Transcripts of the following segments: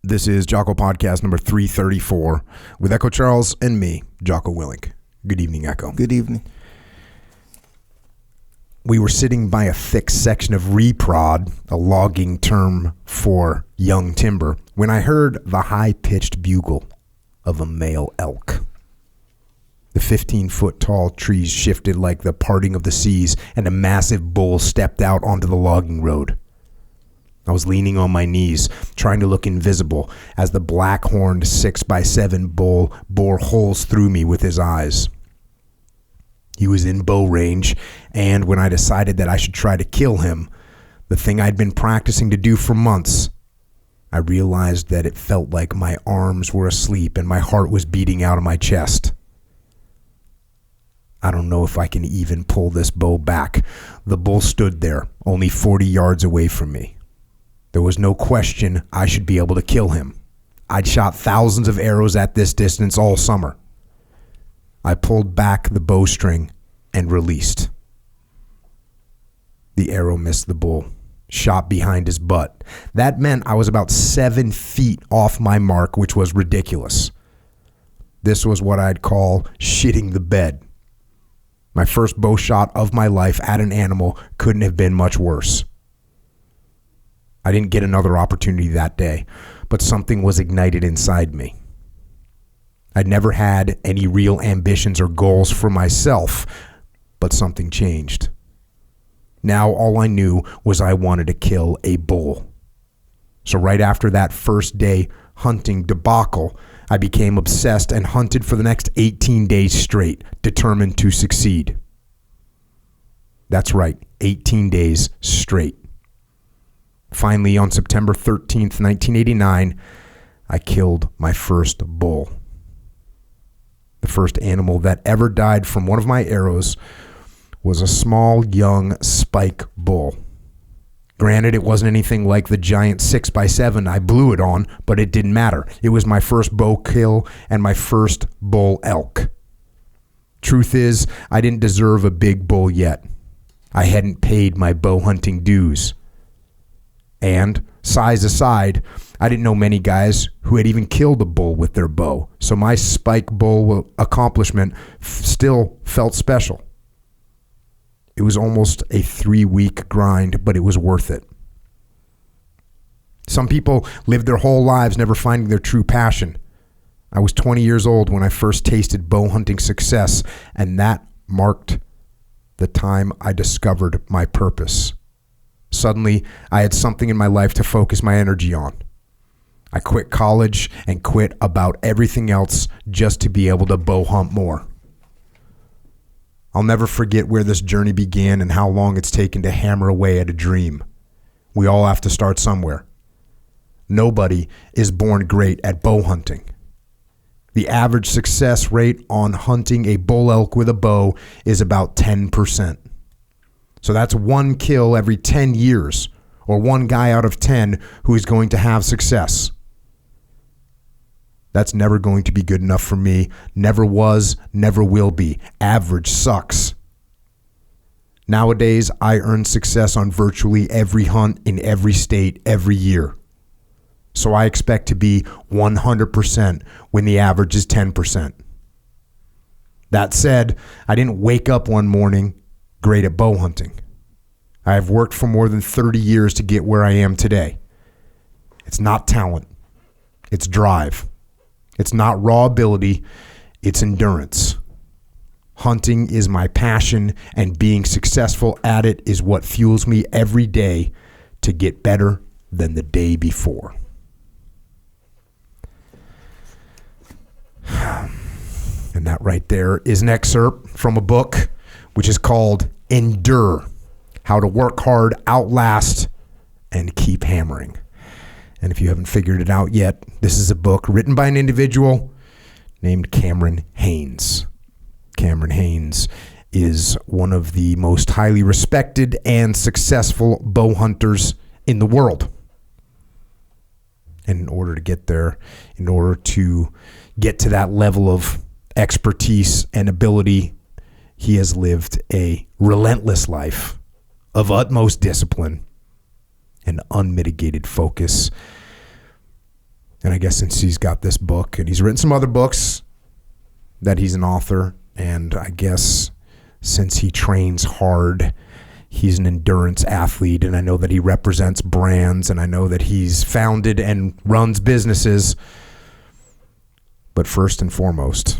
This is Jocko podcast number 334 with Echo Charles and me, Jocko Willink. Good evening, Echo. Good evening. We were sitting by a thick section of reprod, a logging term for young timber, when I heard the high-pitched bugle of a male elk. The 15-foot tall trees shifted like the parting of the seas, and a massive bull stepped out onto the logging road. I was leaning on my knees, trying to look invisible, as the black-horned 6x7 bull bore holes through me with his eyes. He was in bow range, and when I decided that I should try to kill him, the thing I'd been practicing to do for months, I realized that it felt like my arms were asleep and my heart was beating out of my chest. I don't know if I can even pull this bow back. The bull stood there, only 40 yards away from me. There was no question I should be able to kill him. I'd shot thousands of arrows at this distance all summer. I pulled back the bowstring and released. The arrow missed the bull, shot behind his butt. That meant I was about 7 feet off my mark, which was ridiculous. This was what I'd call shitting the bed. My first bow shot of my life at an animal couldn't have been much worse. I didn't get another opportunity that day, but something was ignited inside me. I'd never had any real ambitions or goals for myself, but something changed. Now all I knew was I wanted to kill a bull. So right after that first day hunting debacle, I became obsessed and hunted for the next 18 days straight, determined to succeed. That's right, 18 days straight. Finally, on September 13th, 1989, I killed my first bull. The first animal that ever died from one of my arrows was a small, young spike bull. Granted, it wasn't anything like the giant 6x7 I blew it on, but it didn't matter. It was my first bow kill and my first bull elk. Truth is, I didn't deserve a big bull yet. I hadn't paid my bow hunting dues. And, size aside, I didn't know many guys who had even killed a bull with their bow, so my spike bull accomplishment still felt special. It was almost a 3-week grind, but it was worth it. Some people live their whole lives never finding their true passion. I was 20 years old when I first tasted bow hunting success, and that marked the time I discovered my purpose. Suddenly, I had something in my life to focus my energy on. I quit college and quit about everything else just to be able to bow hunt more. I'll never forget where this journey began and how long it's taken to hammer away at a dream. We all have to start somewhere. Nobody is born great at bow hunting. The average success rate on hunting a bull elk with a bow is about 10%. So that's 1 kill every 10 years, or 1 guy out of 10 who is going to have success. That's never going to be good enough for me. Never was, never will be. Average sucks. Nowadays, I earn success on virtually every hunt in every state every year. So I expect to be 100% when the average is 10%. That said, I didn't wake up one morning great at bow hunting. I have worked for more than 30 years to get where I am today. It's not talent. It's drive. It's not raw ability. It's endurance. Hunting is my passion, and being successful at it is what fuels me every day to get better than the day before. And that right there is an excerpt from a book which is called Endure: How to Work Hard, Outlast, and Keep Hammering. And if you haven't figured it out yet, this is a book written by an individual named Cameron Hanes. Cameron Hanes is one of the most highly respected and successful bow hunters in the world. And in order to get there, in order to get to that level of expertise and ability, he has lived a relentless life of utmost discipline and unmitigated focus. And I guess since he's got this book, and he's written some other books, that he's an author. And I guess since he trains hard, he's an endurance athlete. And I know that he represents brands, and I know that he's founded and runs businesses. But first and foremost,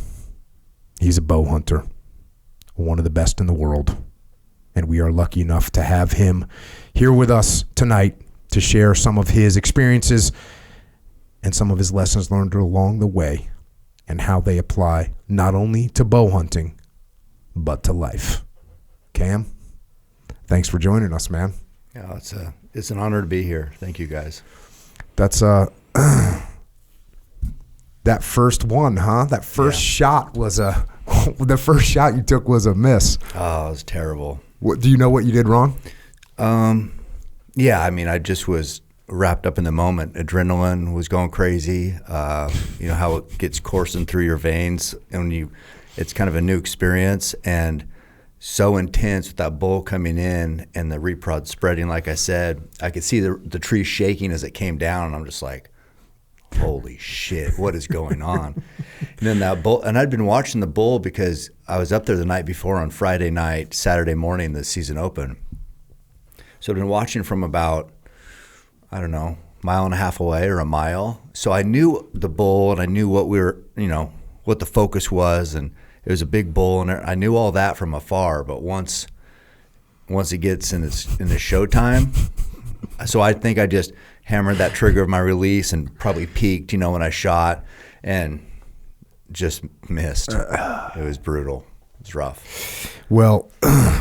he's a bow hunter, one of the best in the world. And we are lucky enough to have him here with us tonight to share some of his experiences and some of his lessons learned along the way and how they apply not only to bow hunting, but to life. Cam, thanks for joining us, man. Yeah, it's an honor to be here. Thank you, guys. That's that first one, huh? That first shot was the first shot you took was a miss. Oh, it was terrible. What, do you know what you did wrong? Yeah, I mean, I just was wrapped up in the moment. Adrenaline was going crazy. You know how it gets coursing through your veins, and it's kind of a new experience and so intense with that bull coming in and the reprod spreading. Like I said, I could see the tree shaking as it came down, and I'm just like, holy shit, what is going on? And then that bull, and I'd been watching the bull because I was up there the night before on Friday night, Saturday morning, the season open. So I'd been watching from about, I don't know, mile and a half away or a mile. So I knew the bull, and I knew what what the focus was, and it was a big bull, and I knew all that from afar. But once it gets in the showtime, so I think I just hammered that trigger of my release and probably peaked, when I shot, and just missed. It was brutal. It was rough. Well,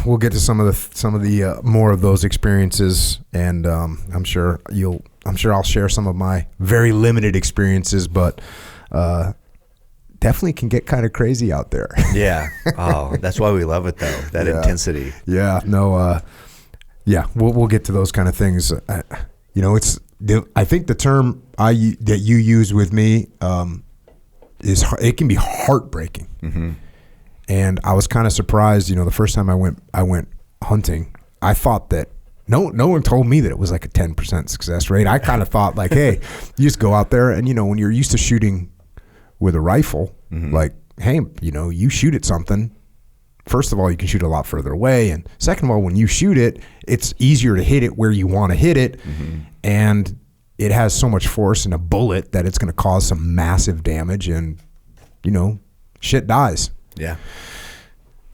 we'll get to some of the more of those experiences, and I'm sure I'll share some of my very limited experiences, but definitely can get kind of crazy out there. Yeah. Oh, that's why we love it though. That intensity. Yeah. No. Yeah. We'll get to those kind of things. I think the term that you use with me is it can be heartbreaking. Mm-hmm. And I was kind of surprised. The first time I went hunting, I thought that no one told me that it was like a 10% success rate. I kind of thought like, hey, you just go out there and when you're used to shooting with a rifle, mm-hmm. like, hey, you shoot at something. First of all, you can shoot a lot further away, and second of all, when you shoot it, it's easier to hit it where you want to hit it, mm-hmm. and it has so much force in a bullet that it's going to cause some massive damage, and shit dies. Yeah,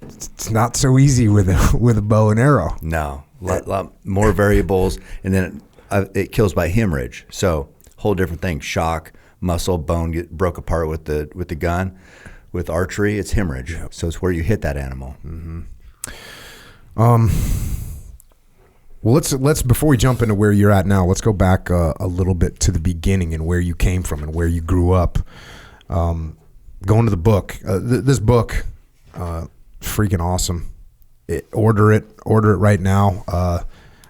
it's not so easy with a bow and arrow. No, lot more variables, and then it kills by hemorrhage. So whole different thing. Shock, muscle, bone broke apart with the gun. With archery, it's hemorrhage. Yep. So it's where you hit that animal. Mm-hmm. Well, let's before we jump into where you're at now, let's go back a little bit to the beginning and where you came from and where you grew up. Going to the book. This book, freaking awesome. Order it right now.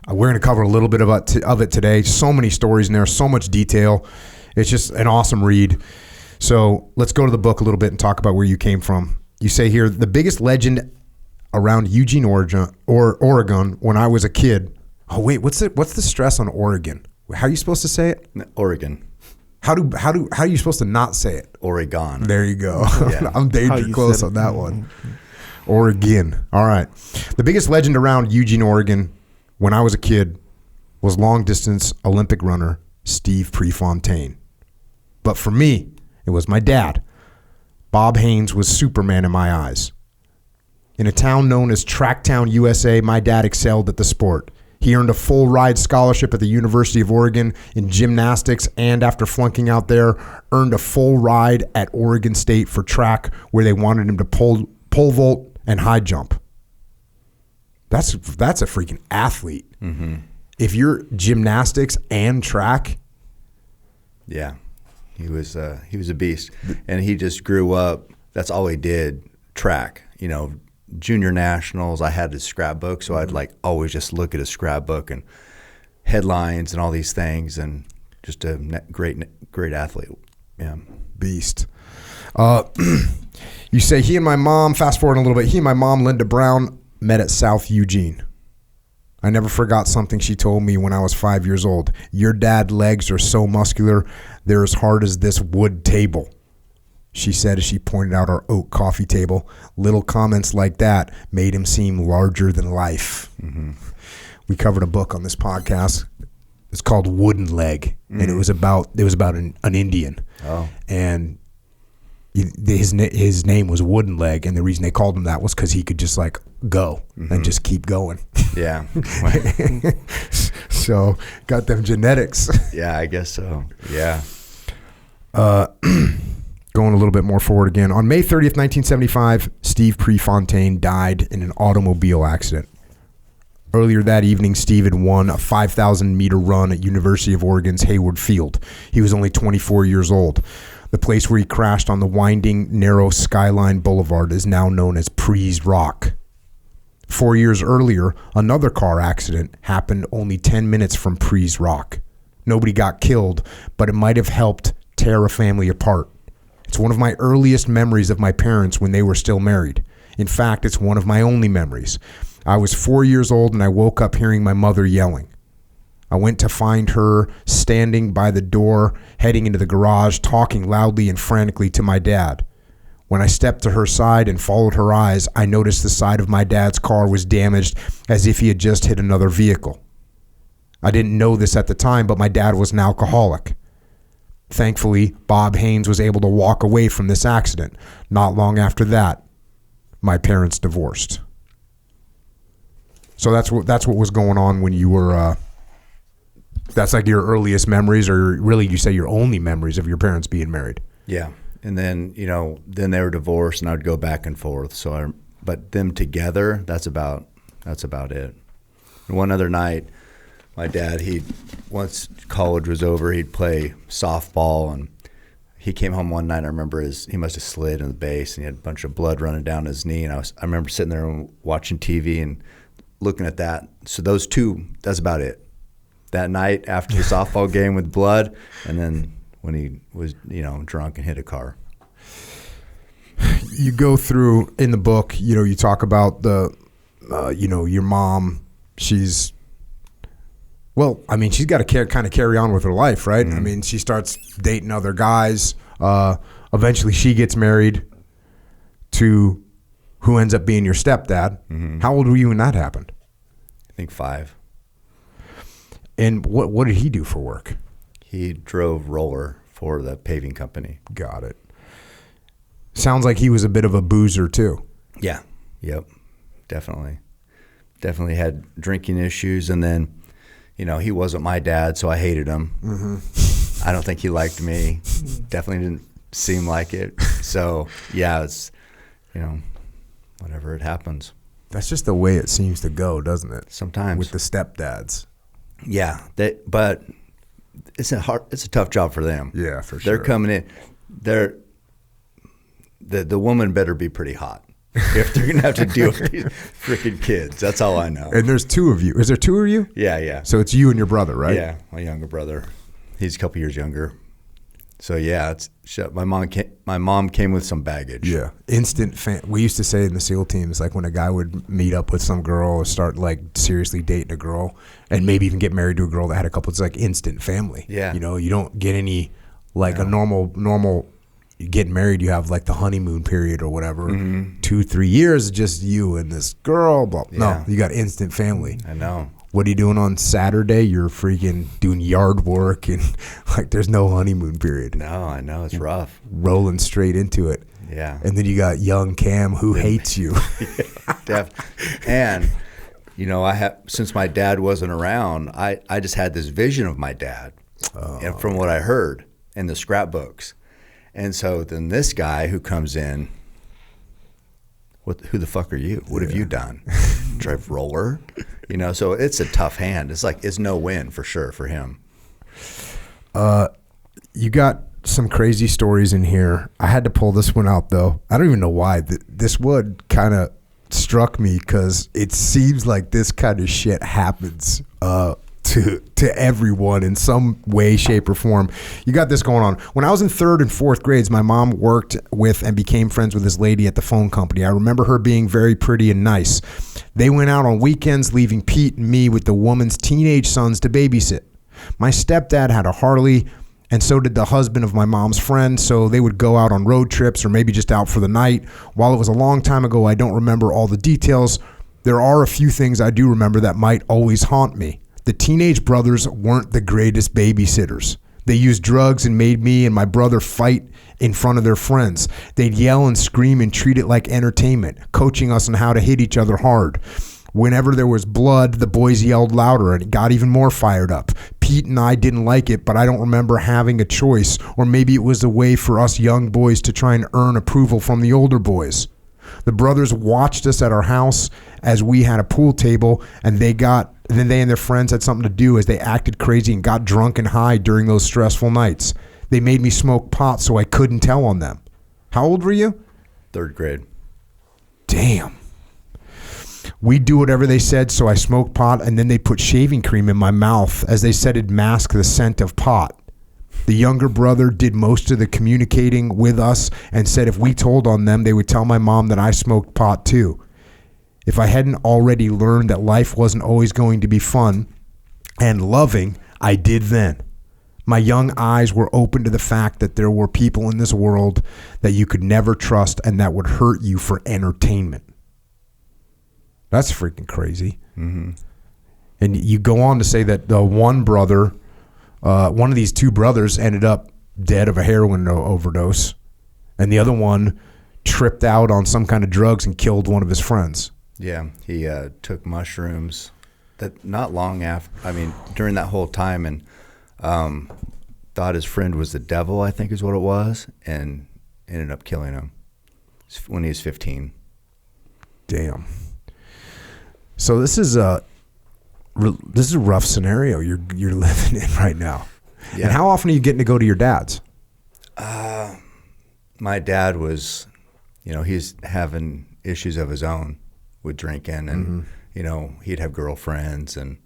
We're going to cover a little bit of it today. So many stories in there, so much detail. It's just an awesome read. So let's go to the book a little bit and talk about where you came from. You say here, the biggest legend around Eugene, Oregon, when I was a kid. Oh wait, what's the stress on Oregon? How are you supposed to say it? Oregon. How are you supposed to not say it? Oregon. There you go. Yeah. I'm danger close on that one. Oregon. All right. The biggest legend around Eugene, Oregon, when I was a kid, was long distance Olympic runner Steve Prefontaine. But for me, it was my dad. Bob Haynes was Superman in my eyes. In a town known as Tracktown, USA, my dad excelled at the sport. He earned a full ride scholarship at the University of Oregon in gymnastics, and after flunking out there, earned a full ride at Oregon State for track, where they wanted him to pole vault and high jump. That's a freaking athlete. Mm-hmm. If you're gymnastics and track. Yeah. He was a beast, and he just grew up. That's all he did, track. Junior nationals. I had his scrapbook, so I'd always just look at his scrapbook and headlines and all these things, and just a great athlete. Yeah, beast. You say he and my mom. Fast forward a little bit. He and my mom, Linda Brown, met at South Eugene. I never forgot something she told me when I was 5 years old. Your dad's legs are so muscular, they're as hard as this wood table. She said as she pointed out our oak coffee table. Little comments like that made him seem larger than life. Mm-hmm. We covered a book on this podcast. It's called Wooden Leg, and it was about an Indian. Oh. And his name was Wooden Leg, and the reason they called him that was because he could just like go and just keep going. Yeah. So got them genetics. Yeah, I guess so. Yeah. Going a little bit more forward again. On May 30th, 1975, Steve Prefontaine died in an automobile accident. Earlier that evening, Steve had won a 5,000-meter run at University of Oregon's Hayward Field. He was only 24 years old. The place where he crashed on the winding, narrow Skyline Boulevard is now known as Pre's Rock. 4 years earlier, another car accident happened only 10 minutes from Pre's Rock. Nobody got killed, but it might have helped tear a family apart. It's one of my earliest memories of my parents when they were still married. In fact, it's one of my only memories. I was 4 years old and I woke up hearing my mother yelling. I went to find her standing by the door, heading into the garage, talking loudly and frantically to my dad. When I stepped to her side and followed her eyes, I noticed the side of my dad's car was damaged as if he had just hit another vehicle. I didn't know this at the time, but my dad was an alcoholic. Thankfully, Bob Haynes was able to walk away from this accident. Not long after that, my parents divorced. So that's what was going on when you were. That's like your earliest memories, or really, you say your only memories of your parents being married. Yeah, and then then they were divorced, and I'd go back and forth. But them together, that's about it. And one other night, my dad, once college was over, he'd play softball, and he came home one night. I remember he must have slid in the base, and he had a bunch of blood running down his knee. And I remember sitting there and watching TV and looking at that. So those two, that's about it. That night after the softball game with blood, and then when he was drunk and hit a car. You go through in the book. You talk about your mom. She's got to kind of carry on with her life, right? Mm-hmm. I mean, she starts dating other guys. Eventually, she gets married to who ends up being your stepdad. Mm-hmm. How old were you when that happened? I think 5. And what did he do for work? He drove roller for the paving company. Got it. Sounds like he was a bit of a boozer too. Yeah. Yep. Definitely had drinking issues, and then he wasn't my dad, so I hated him. Mm-hmm. I don't think he liked me. Definitely didn't seem like it. So yeah, it's whatever, it happens. That's just the way it seems to go, doesn't it? Sometimes with the stepdads. Yeah, but it's a tough job for them. Yeah, for sure. They're coming in. The woman better be pretty hot if they're gonna have to deal with these freaking kids. That's all I know. And there's 2 of you. Is there 2 of you? Yeah. So it's you and your brother, right? Yeah, my younger brother. He's a couple years younger. So yeah, my mom came with some baggage. Yeah, instant fan. We used to say in the SEAL teams, like when a guy would meet up with some girl or start like seriously dating a girl, and maybe even get married to a girl that had a couple, it's like instant family. Yeah, you don't get any a normal. You get married, you have like the honeymoon period or whatever. Mm-hmm. 2-3 years, just you and this girl. Blah. Yeah. No, you got instant family. I know. What are you doing on Saturday? You're freaking doing yard work, and like there's no honeymoon period. No, I know, it's rough. Rolling straight into it. Yeah. And then you got young Cam who hates you. Yeah, and I have, since my dad wasn't around, I just had this vision of my dad, and from what I heard in the scrapbooks. And so then this guy who comes in, who the fuck are you? What have you done? Drive roller? So it's a tough hand. It's no win for sure for him. You got some crazy stories in here. I had to pull this one out though. I don't even know why. This would kind of struck me because it seems like this kind of shit happens. to everyone in some way, shape, or form. You got this going on. When I was in 3rd and 4th grades, my mom worked with and became friends with this lady at the phone company. I remember her being very pretty and nice. They went out on weekends, leaving Pete and me with the woman's teenage sons to babysit. My stepdad had a Harley, and so did the husband of my mom's friend, so they would go out on road trips or maybe just out for the night. While it was a long time ago, I don't remember all the details. There are a few things I do remember that might always haunt me. The teenage brothers weren't the greatest babysitters. They used drugs and made me and my brother fight in front of their friends. They'd yell and scream and treat it like entertainment, coaching us on how to hit each other hard. Whenever there was blood, the boys yelled louder and it got even more fired up. Pete and I didn't like it, but I don't remember having a choice, or maybe it was a way for us young boys to try and earn approval from the older boys. The brothers watched us at our house as we had a pool table, and then they and their friends had something to do as they acted crazy and got drunk and high during those stressful nights. They made me smoke pot so I couldn't tell on them. How old were you? 3rd grade. Damn. We'd do whatever they said, so I smoked pot, and then they put shaving cream in my mouth as they said it'd mask the scent of pot. The younger brother did most of the communicating with us and said if we told on them, they would tell my mom that I smoked pot too. If I hadn't already learned that life wasn't always going to be fun and loving, I did then. My young eyes were open to the fact that there were people in this world that you could never trust and that would hurt you for entertainment. That's freaking crazy. Mm-hmm. And you go on to say that the one brother, one of these two brothers ended up dead of a heroin overdose, and the other one tripped out on some kind of drugs and killed one of his friends. Yeah, he took mushrooms that not long after, during that whole time, and thought his friend was the devil, I think is what it was, and ended up killing him when he was 15. Damn. So this is a rough scenario you're living in right now. Yeah. And how often are you getting to go to your dad's? My dad was, he's having issues of his own with drinking, and he'd have girlfriends, and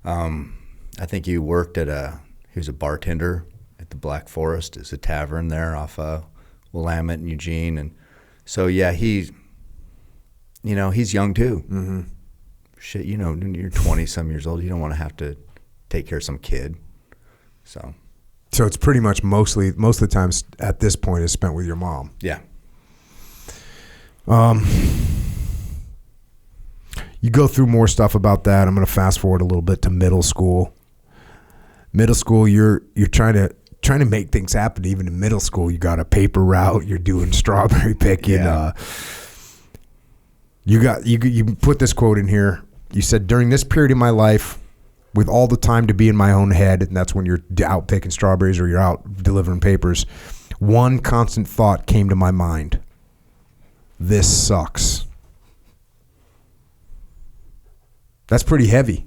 I think he worked he was a bartender at the Black Forest. It's a tavern there off Willamette and Eugene, and so yeah, he's young too. Mm-hmm. Shit, when you're 20-some years old, you don't want to have to take care of some kid. So it's pretty much most of the times at this point is spent with your mom. Yeah. You go through more stuff about that. I'm going to fast forward a little bit to middle school. Middle school, you're trying to make things happen. Even in middle school, you got a paper route. You're doing strawberry picking. Yeah. You put this quote in here. You said, during this period of my life, with all the time to be in my own head, and that's when you're out picking strawberries or you're out delivering papers, one constant thought came to my mind. This sucks. That's pretty heavy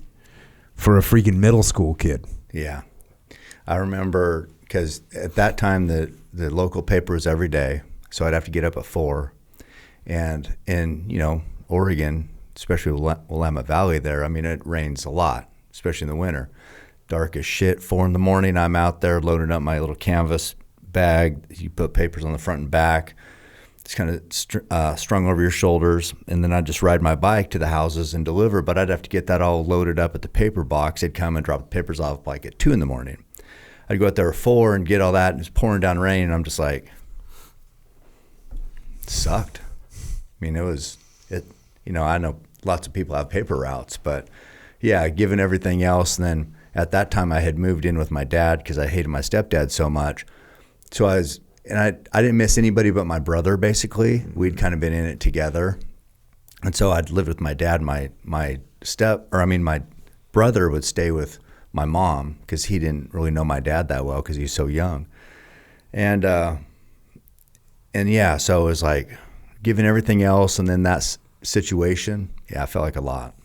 for a freaking middle school kid. Yeah. I remember, because at that time the local paper was every day, so I'd have to get up at 4. And in, Oregon, especially Willamette Valley there, it rains a lot, especially in the winter. Dark as shit, 4 in the morning, I'm out there loading up my little canvas bag. You put papers on the front and back. It's kind of strung over your shoulders, and then I'd just ride my bike to the houses and deliver, but I'd have to get that all loaded up at the paper box. They'd come and drop the papers off like at 2 in the morning. I'd go out there at 4 and get all that, and it's pouring down rain, and I'm just like, it sucked. I know lots of people have paper routes, but yeah, given everything else, and then at that time I had moved in with my dad because I hated my stepdad so much. So I didn't miss anybody but my brother, basically. We'd kind of been in it together. And so I'd lived with my dad. My brother would stay with my mom because he didn't really know my dad that well because he was so young. And yeah, so it was like, given everything else and then that situation, yeah, I felt like a lot.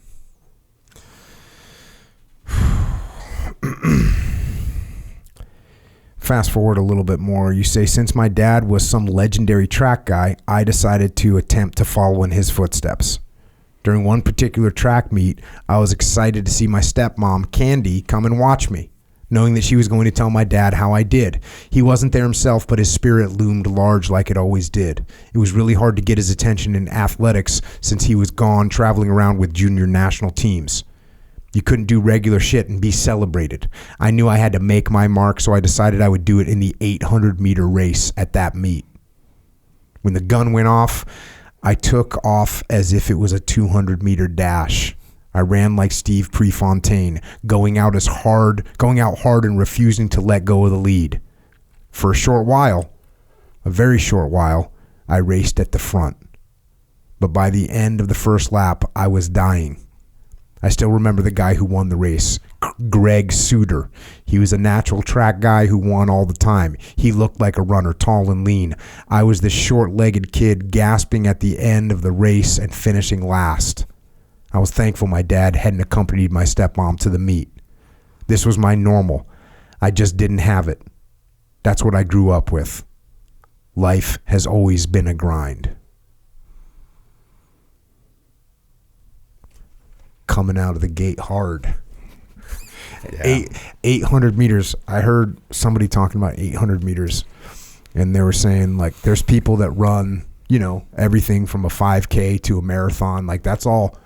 Fast forward a little bit more. You say, since my dad was some legendary track guy, I decided to attempt to follow in his footsteps. During one particular track meet, I was excited to see my stepmom, Candy, come and watch me, knowing that she was going to tell my dad how I did. He wasn't there himself, but his spirit loomed large like it always did. It was really hard to get his attention in athletics since he was gone traveling around with junior national teams. You couldn't do regular shit and be celebrated. I knew I had to make my mark, so I decided I would do it in the 800-meter race at that meet. When the gun went off, I took off as if it was a 200-meter dash. I ran like Steve Prefontaine, going out hard and refusing to let go of the lead. For a short while, a very short while, I raced at the front. But by the end of the first lap, I was dying. I still remember the guy who won the race, Greg Suter. He was a natural track guy who won all the time. He looked like a runner, tall and lean. I was the short-legged kid gasping at the end of the race and finishing last. I was thankful my dad hadn't accompanied my stepmom to the meet. This was my normal. I just didn't have it. That's what I grew up with. Life has always been a grind. Coming out of the gate hard. Yeah. 800 meters. I heard somebody talking about 800 meters, and they were saying, like, there's people that run, everything from a 5K to a marathon. Like, that's all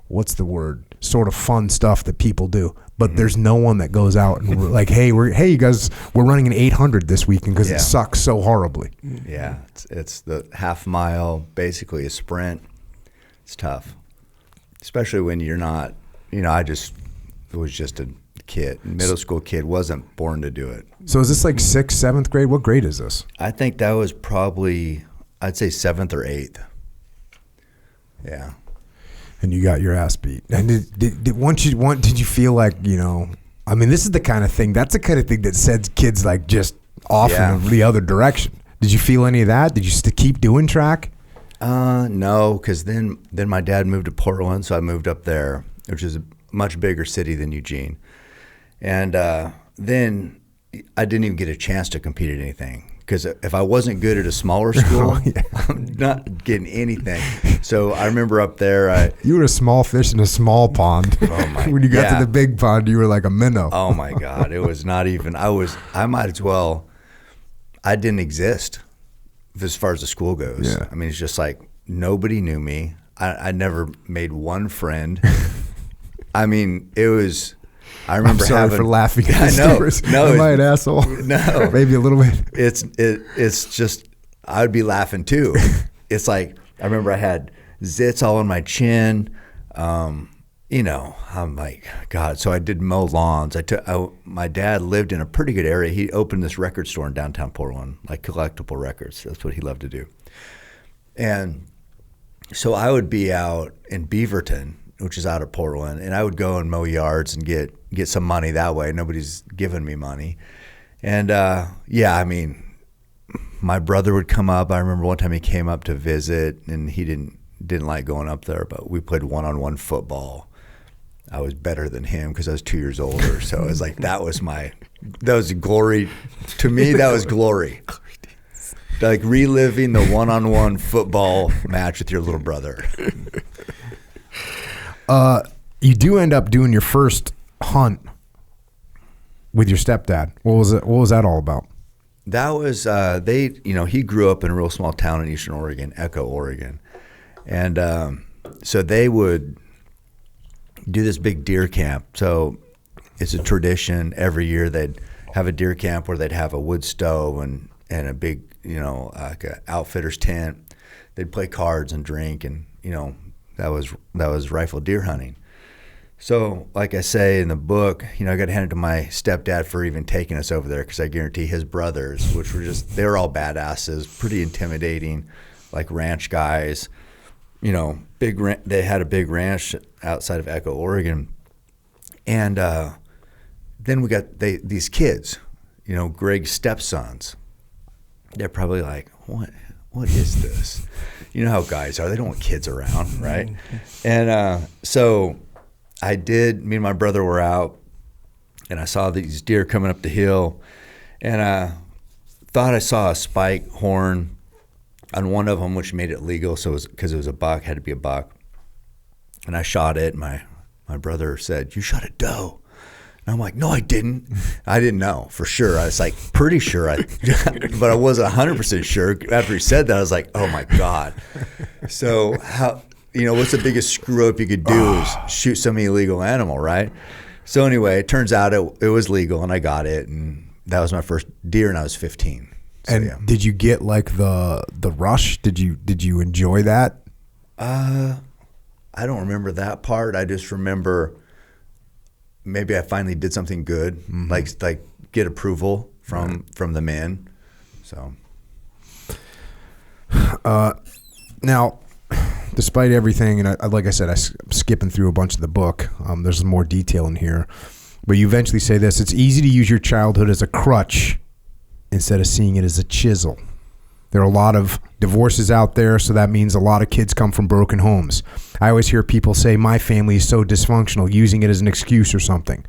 what's the word? Sort of fun stuff that people do. But there's no one that goes out and we're like, hey, you guys, we're running an 800 this weekend because it sucks so horribly. Yeah, it's the half mile, basically a sprint. It's tough, especially when you're not. It was just a kid, middle school kid, wasn't born to do it. So is this like 6th, 7th grade? What grade is this? I think that was probably, I'd say 7th or 8th. Yeah. And you got your ass beat. And did you feel like, I mean, this is the kind of thing, that's the kind of thing that sends kids like just off in the other direction. Did you feel any of that? Did you keep doing track? No, because then my dad moved to Portland, so I moved up there, which is a much bigger city than Eugene. And then I didn't even get a chance to compete at anything. Because if I wasn't good at a smaller school, I'm not getting anything. So I remember up there. You were a small fish in a small pond. Oh my! When you got to the big pond, you were like a minnow. Oh my God! It was not even. I might as well. I didn't exist as far as the school goes. Yeah. I mean, it's just like nobody knew me. I never made one friend. I mean, it was. I remember I'm sorry for laughing at the stories. No, am I an asshole? No, maybe a little bit. It's just I would be laughing too. It's like I remember I had zits all on my chin. I'm like, God. So I did mow lawns. My dad lived in a pretty good area. He opened this record store in downtown Portland, like collectible records. That's what he loved to do. And so I would be out in Beaverton, which is out of Portland, and I would go and mow yards and get some money that way. Nobody's giving me money. And I mean, my brother would come up. I remember one time he came up to visit, and he didn't like going up there, but we played one-on-one football. I was better than him because I was 2 years older. So it was like that was glory. To me, that was glory. Like reliving the one-on-one football match with your little brother. You do end up doing your first hunt with your stepdad. What was that all about? That was he grew up in a real small town in Eastern Oregon, Echo, Oregon, and so they would do this big deer camp. So it's a tradition every year. They'd have a deer camp where they'd have a wood stove and a big like a outfitter's tent. They'd play cards and drink, and that was rifle deer hunting. So, like I say in the book, I got handed to my stepdad for even taking us over there because I guarantee his brothers, which were they were all badasses, pretty intimidating, like ranch guys. They had a big ranch outside of Echo, Oregon. And then we got these kids, Greg's stepsons. They're probably like, what is this? You know how guys are. They don't want kids around, right? And so me and my brother were out, and I saw these deer coming up the hill, and I thought I saw a spike horn on one of them, which made it legal. So because it was a buck, had to be a buck. And I shot it. My brother said, "You shot a doe." And I'm like, "No, I didn't." I didn't know for sure. I was like pretty sure, but I wasn't 100% sure. After he said that, I was like, "Oh my God." So how, what's the biggest screw up you could do is shoot some illegal animal, right? So anyway, it turns out it was legal, and I got it, and that was my first deer, and I was 15. So, and did you get like the rush? Did you enjoy that? I don't remember that part. I just remember maybe I finally did something good, like get approval from the men. So now, despite everything, and like I said, I'm skipping through a bunch of the book. There's more detail in here, but you eventually say this: it's easy to use your childhood as a crutch instead of seeing it as a chisel. There are a lot of divorces out there, so that means a lot of kids come from broken homes. I always hear people say, my family is so dysfunctional, using it as an excuse or something.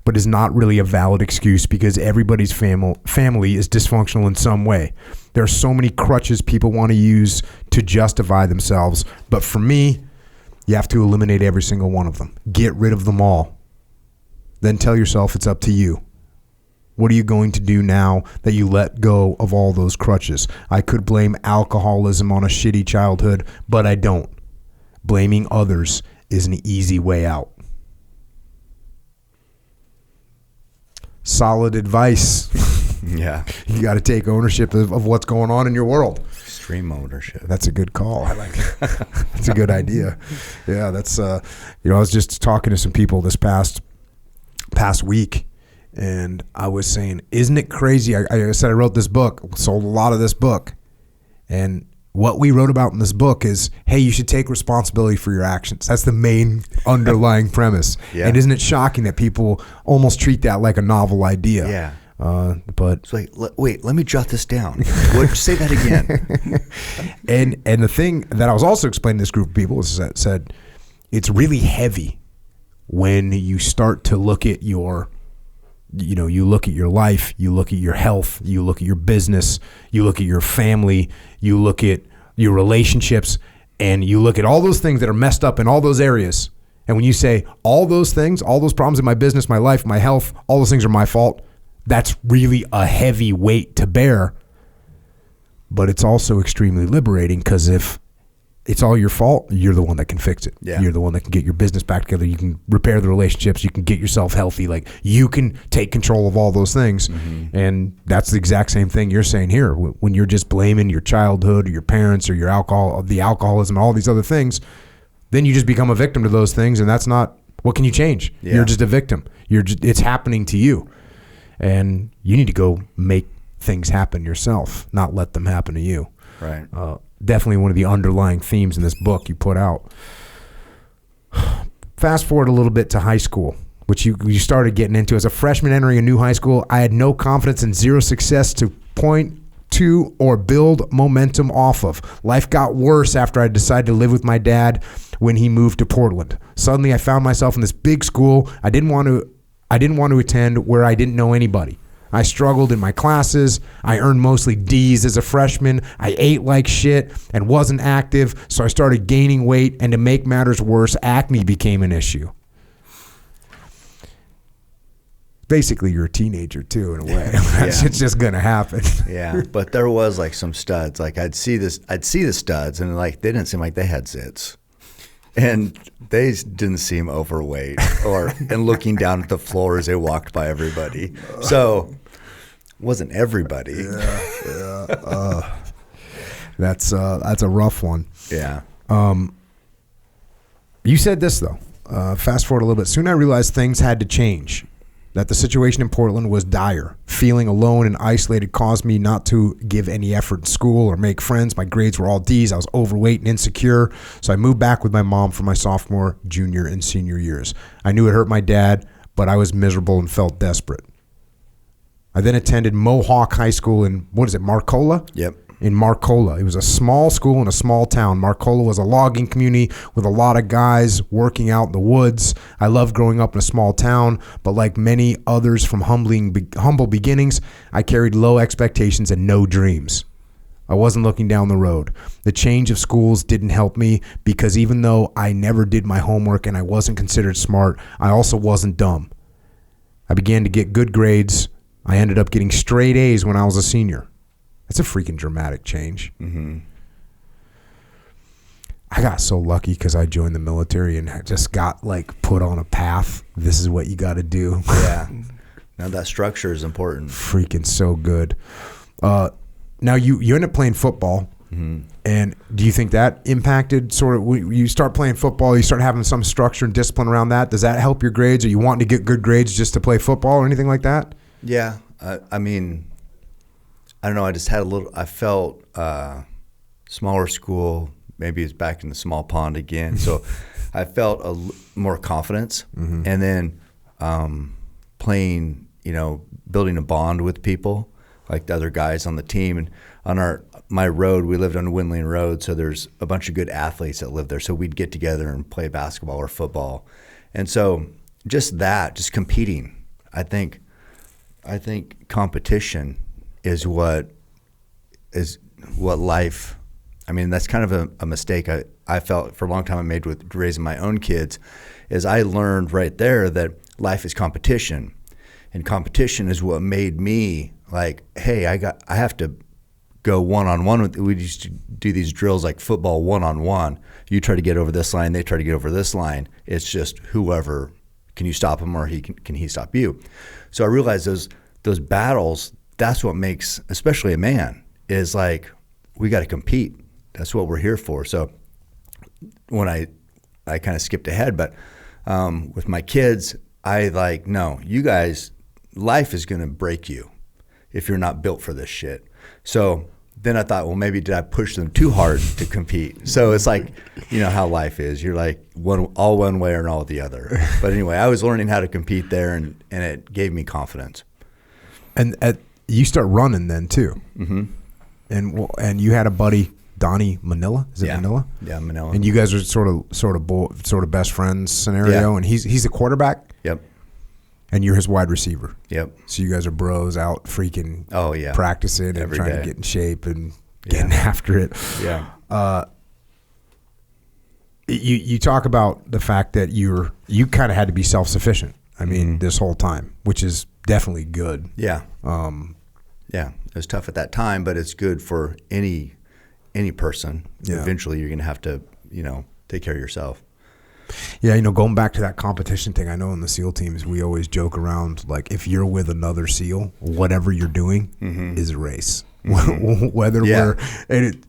But it's not really a valid excuse because everybody's family is dysfunctional in some way. There are so many crutches people want to use to justify themselves. But for me, you have to eliminate every single one of them. Get rid of them all. Then tell yourself it's up to you. What are you going to do now that you let go of all those crutches? I could blame alcoholism on a shitty childhood, but I don't. Blaming others is an easy way out. Solid advice. Yeah. You got to take ownership of what's going on in your world. Extreme ownership. That's a good call. I like it. That's a good idea. Yeah, that's I was just talking to some people this past week. And I was saying, isn't it crazy? I said I wrote this book, sold a lot of this book. And what we wrote about in this book is, hey, you should take responsibility for your actions. That's the main underlying premise. Yeah. And isn't it shocking that people almost treat that like a novel idea? Yeah. But it's like, wait, let me jot this down. Say that again. and the thing that I was also explaining to this group of people is that said, it's really heavy when you start to look at you look at your life, you look at your health, you look at your business, you look at your family, you look at your relationships, and you look at all those things that are messed up in all those areas. And when you say all those things, all those problems in my business, my life, my health, all those things are my fault, that's really a heavy weight to bear. But it's also extremely liberating because if it's all your fault, you're the one that can fix it. Yeah. You're the one that can get your business back together. You can repair the relationships. You can get yourself healthy. Like, you can take control of all those things. Mm-hmm. And that's the exact same thing you're saying here. When you're just blaming your childhood or your parents or your the alcoholism, all these other things, then you just become a victim to those things. And that's not, what can you change? Yeah. You're just a victim. It's happening to you. And you need to go make things happen yourself, not let them happen to you. Right. Definitely one of the underlying themes in this book you put out. Fast forward a little bit to high school, which you started getting into. As a freshman entering a new high school, I had no confidence and zero success to point to or build momentum off of. Life got worse after I decided to live with my dad when he moved to Portland. Suddenly I found myself in this big school I didn't want to attend, where I didn't know anybody. I struggled in my classes. I earned mostly D's as a freshman. I ate like shit and wasn't active, so I started gaining weight, and to make matters worse, acne became an issue. Basically, you're a teenager too, in a way. It's just gonna happen. Yeah, but there was like some studs. Like I'd see the studs, and like they didn't seem like they had zits. And they didn't seem overweight and looking down at the floor as they walked by everybody. So wasn't everybody. Yeah. That's a rough one. Yeah. You said this though. Fast forward a little bit. Soon I realized things had to change. That the situation in Portland was dire. Feeling alone and isolated caused me not to give any effort in school or make friends. My grades were all D's. I was overweight and insecure. So I moved back with my mom for my sophomore, junior, and senior years. I knew it hurt my dad, but I was miserable and felt desperate. I then attended Mohawk High School in, Marcola? Yep. In Marcola. It was a small school in a small town. Marcola was a logging community with a lot of guys working out in the woods. I loved growing up in a small town, but like many others from humble beginnings, I carried low expectations and no dreams. I wasn't looking down the road. The change of schools didn't help me because even though I never did my homework and I wasn't considered smart, I also wasn't dumb. I began to get good grades. I ended up getting straight A's when I was a senior. That's a freaking dramatic change. Mm-hmm. I got so lucky because I joined the military and just got like put on a path. This is what you got to do. Yeah. Now that structure is important. Freaking so good. Now you end up playing football, and do you think that impacted sort of you start playing football, you start having some structure and discipline around that? Does that help your grades? Are you wanting to get good grades just to play football or anything like that? Yeah, I mean, I don't know. I just had I felt smaller school. Maybe it's back in the small pond again. So I felt more confidence, and then playing, building a bond with people, like the other guys on the team. And on my road, we lived on Windling Road, so there's a bunch of good athletes that live there. So we'd get together and play basketball or football. And so just competing, I think competition is what life, I mean, that's kind of a mistake I felt for a long time I made with raising my own kids, is I learned right there that life is competition. And competition is what made me like, hey, I have to go one-on-one. We used to do these drills like football one-on-one. You try to get over this line, they try to get over this line. It's just whoever, can you stop him or can he stop you? So I realized those battles, that's what makes, especially a man, is like, we got to compete. That's what we're here for. So when I kind of skipped ahead, but with my kids, I like, no, you guys, life is going to break you if you're not built for this shit. So then I thought, well, maybe did I push them too hard to compete? So it's like, how life is. You're like all one way or all the other. But anyway, I was learning how to compete there, and it gave me confidence. And you start running then too. Mm-hmm. And you had a buddy, Donnie Manila. Is it Manila? Yeah, Manila. And you guys are sort of best friends scenario. Yeah. And he's a quarterback. Yep. And you're his wide receiver. Yep. So you guys are bros out freaking practicing and every trying day. to get in shape and getting after it. Yeah. You talk about the fact that you kind of had to be self-sufficient. I mean, this whole time, which is definitely good. Yeah. Yeah. It was tough at that time, but it's good for any person. Yeah. Eventually you're going to have to, take care of yourself. Yeah, going back to that competition thing, I know in the SEAL teams, we always joke around, like, if you're with another SEAL, whatever you're doing is a race. Whether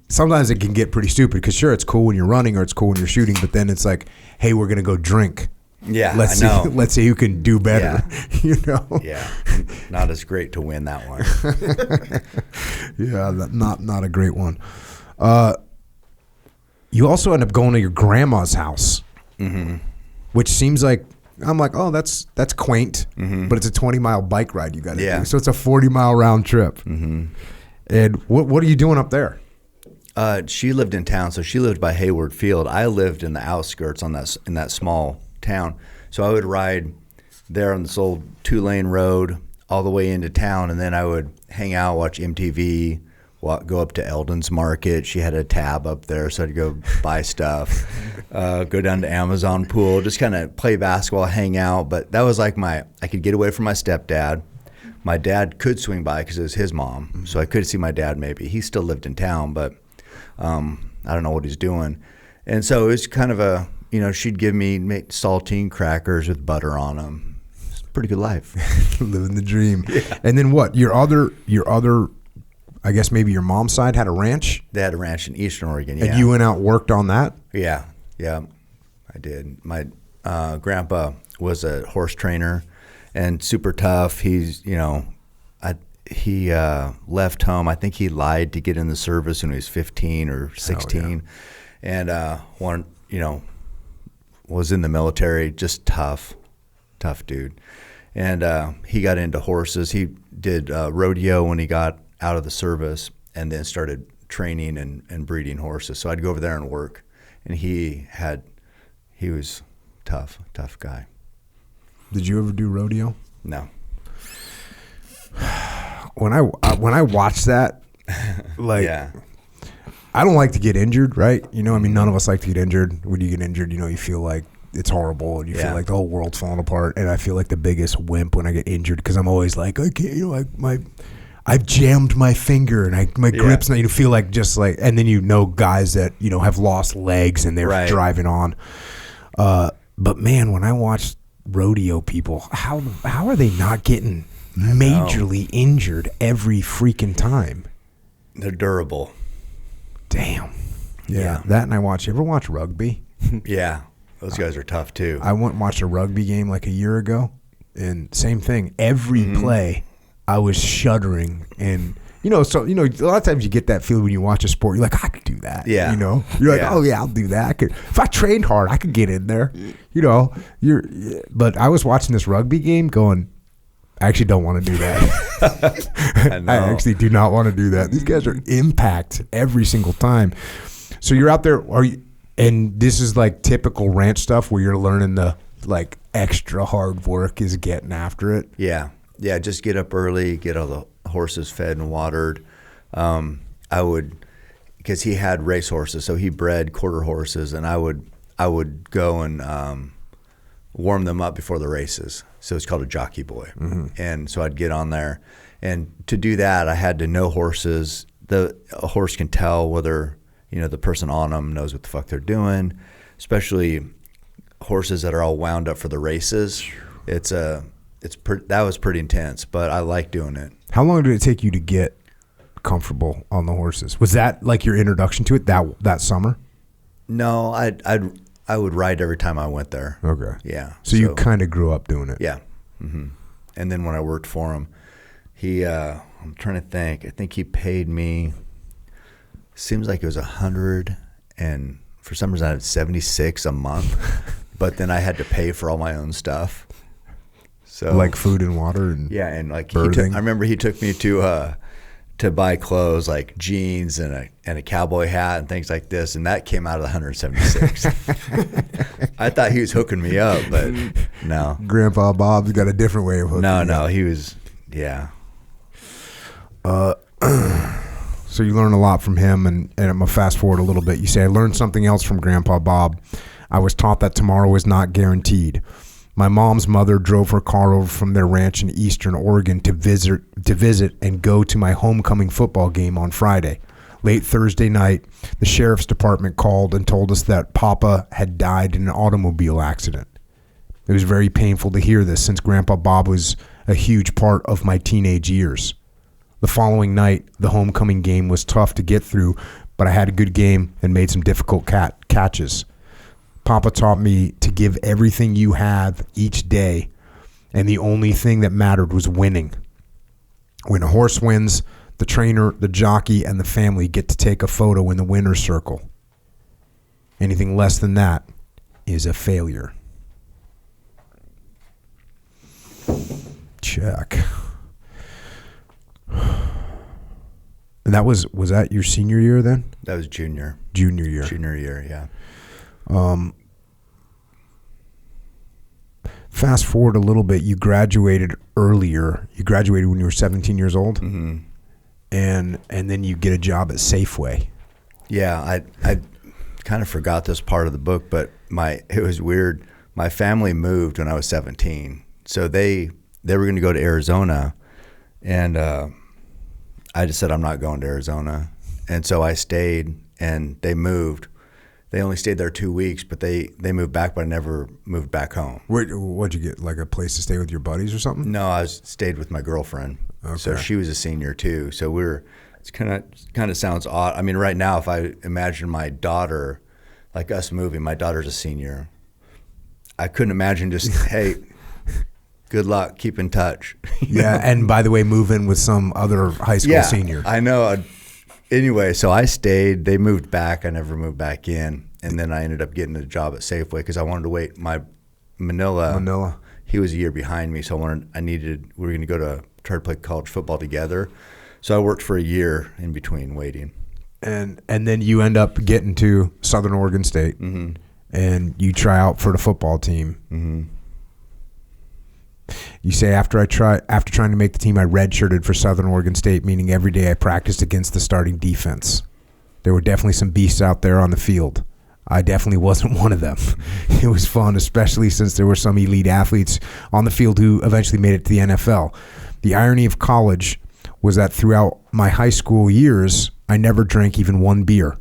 sometimes it can get pretty stupid, because sure, it's cool when you're running or it's cool when you're shooting, but then it's like, hey, we're going to go drink. Yeah, let's see who can do better. Yeah. Yeah, not as great to win that one. Yeah, not a great one. You also end up going to your grandma's house, which seems like, I'm like, oh, that's quaint, but it's a 20-mile bike ride you got to do. So it's a 40-mile round trip. And what are you doing up there? She lived in town, so she lived by Hayward Field. I lived in the outskirts in that small town. So I would ride there on this old 2-lane road all the way into town, and then I would hang out, watch MTV, go up to Eldon's Market. She had a tab up there, so I'd go buy stuff, go down to Amazon Pool, just kind of play basketball, hang out. But that was like I could get away from my stepdad. My dad could swing by because it was his mom, so I could see my dad maybe. He still lived in town, but I don't know what he's doing. And so it was kind of she'd give me saltine crackers with butter on them. It's a pretty good life. Living the dream. Yeah. And then what? Your other, I guess maybe your mom's side had a ranch? They had a ranch in Eastern Oregon, yeah. And you went out and worked on that? Yeah, I did. My grandpa was a horse trainer and super tough. He's, he left home. I think he lied to get in the service when he was 15 or 16. And was in the military, just tough dude. And he got into horses. He did rodeo when he got out of the service, and then started training and breeding horses. So I'd go over there and work, and he was tough guy. Did you ever do rodeo? No. When I watched that, I don't like to get injured, right? You know, I mean, none of us like to get injured. When you get injured, you know, you feel like it's horrible and you feel like the whole world's falling apart. And I feel like the biggest wimp when I get injured because I'm always like, I can't, you know, I've jammed my finger and my grip's not, you feel like just like, and then you know guys that, you know, have lost legs and they're driving on. But man, when I watch rodeo people, how are they not getting majorly injured every freaking time? They're durable. Damn. Yeah. That and you ever watch rugby? Yeah. Those guys are tough too. I went and watched a rugby game like a year ago and same thing. Every play I was shuddering and you know, so, you know, a lot of times you get that feeling when you watch a sport. You're like, I could do that. Yeah. You know, you're like, oh, yeah, I'll do that. If I trained hard, I could get in there. You know, but I was watching this rugby game going, I actually don't want to do that. I actually do not want to do that. These guys are impact every single time. So you're out there, and this is like typical ranch stuff where you're learning the like extra hard work is getting after it. Yeah. Yeah. Just get up early, get all the horses fed and watered. I would, because he had race horses, so he bred quarter horses, and I would go and warm them up before the races. So it's called a jockey boy. And so I'd get on there, and to do that, I had to know horses. A horse can tell whether, you know, the person on them knows what the fuck they're doing, especially horses that are all wound up for the races. That was pretty intense, but I like doing it. How long did it take you to get comfortable on the horses? Was that like your introduction to it that summer? No, I would ride every time I went there. Okay. Yeah. So you kind of grew up doing it. Yeah. And then when I worked for him, I'm trying to think. I think he paid me. Seems like it was 100, and for some reason I had 76 a month. But then I had to pay for all my own stuff. So like food and water and and like I remember he took me to buy clothes like jeans and a cowboy hat and things like this, and that came out of the 176. I thought he was hooking me up, but no. Grandpa Bob's got a different way of hooking. No, he was So you learn a lot from him, and I'm gonna fast forward a little bit. You say I learned something else from Grandpa Bob. I was taught that tomorrow is not guaranteed. My mom's mother drove her car over from their ranch in eastern Oregon to visit and go to my homecoming football game on Friday. Late Thursday night, the sheriff's department called and told us that Papa had died in an automobile accident. It was very painful to hear this since Grandpa Bob was a huge part of my teenage years. The following night, the homecoming game was tough to get through, but I had a good game and made some difficult catches. Papa taught me to give everything you have each day, and the only thing that mattered was winning. When a horse wins, the trainer, the jockey, and the family get to take a photo in the winner's circle. Anything less than that is a failure. Check. And that was that your senior year then? That was junior. Junior year. Junior year, yeah. Fast forward a little bit, you graduated earlier. You graduated when you were 17 years old, and then you get a job at Safeway. Yeah, I kind of forgot this part of the book, but it was weird. My family moved when I was 17, so they were going to go to Arizona, and I just said I'm not going to Arizona, and so I stayed, and they moved. They only stayed there 2 weeks, but they moved back, but I never moved back home. What'd you get, like a place to stay with your buddies or something? No, I stayed with my girlfriend. Okay. So she was a senior too. So it's kind of sounds odd. I mean, right now, if I imagine my daughter, like us moving, my daughter's a senior. I couldn't imagine just, hey, good luck, keep in touch. Yeah, and by the way, move in with some other high school senior. I know. Anyway, so I stayed. They moved back. I never moved back in. And then I ended up getting a job at Safeway because I wanted to wait. My Manila, he was a year behind me, so we were going to go to try to play college football together. So I worked for a year in between waiting. And then you end up getting to Southern Oregon State, and you try out for the football team. You say after trying to make the team, I redshirted for Southern Oregon State, meaning every day I practiced against the starting defense. There were definitely some beasts out there on the field. I definitely wasn't one of them. It was fun, especially since there were some elite athletes on the field who eventually made it to the NFL. The irony of college was that throughout my high school years, I never drank even one beer.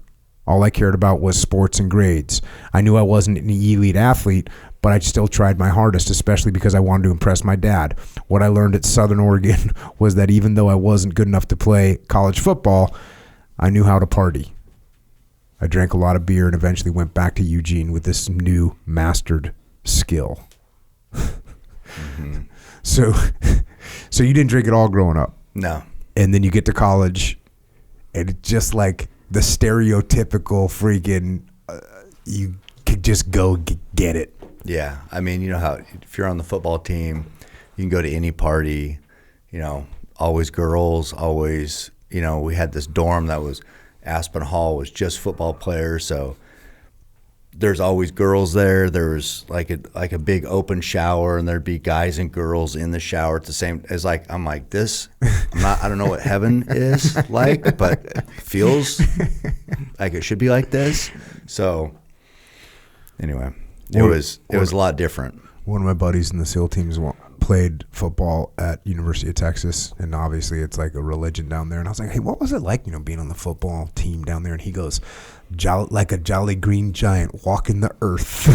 All I cared about was sports and grades. I knew I wasn't an elite athlete, but I still tried my hardest, especially because I wanted to impress my dad. What I learned at Southern Oregon was that even though I wasn't good enough to play college football, I knew how to party. I drank a lot of beer and eventually went back to Eugene with this new mastered skill. Mm-hmm. So you didn't drink at all growing up? No. And then you get to college, and it's just like the stereotypical freaking, you could just go get it. Yeah. I mean, you know how if you're on the football team, you can go to any party, you know, always girls, always, you know, we had this dorm that was Aspen Hall was just football players, so there's always girls there. There was like a big open shower, and there'd be guys and girls in the shower at the same. It's like I'm like this. I don't know what heaven is like, but it feels like it should be like this. So anyway, it was a lot different. One of my buddies in the SEAL teams played football at University of Texas, and obviously it's like a religion down there. And I was like, hey, what was it like, you know, being on the football team down there? And he goes, like a jolly green giant walking the earth.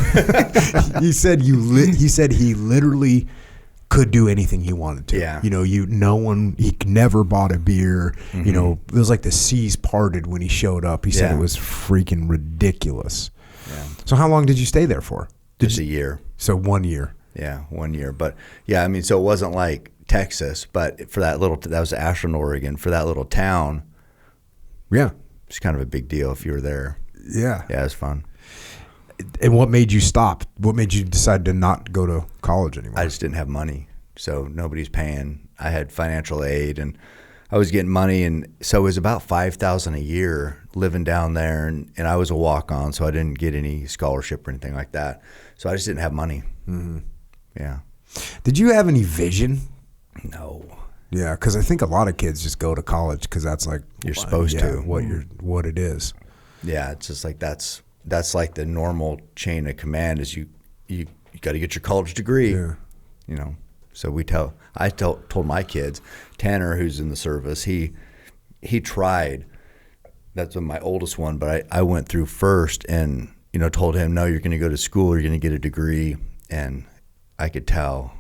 He said he literally could do anything he wanted to. Yeah. You know, he never bought a beer. Mm-hmm. You know, it was like the seas parted when he showed up. He said it was freaking ridiculous. Yeah. So how long did you stay there for? Just a year. So 1 year. Yeah, 1 year. But yeah, I mean, so it wasn't like Texas, but for that was Ashland, Oregon. For that little town, yeah, it's kind of a big deal if you were there. Yeah. Yeah, it was fun. And what made you stop? What made you decide to not go to college anymore? I just didn't have money, so nobody's paying. I had financial aid, and I was getting money, and so it was about $5,000 a year living down there, and I was a walk-on, so I didn't get any scholarship or anything like that. So I just didn't have money. Mm-hmm. Yeah. Did you have any vision? No. Yeah, because I think a lot of kids just go to college because that's like you're supposed to what it is. Yeah, it's just like that's like the normal chain of command is you got to get your college degree. Yeah. You know. So I told my kids, Tanner, who's in the service, he tried. That's my oldest one, but I went through first and, you know, told him, no, you're going to go to school, you're going to get a degree. And I could tell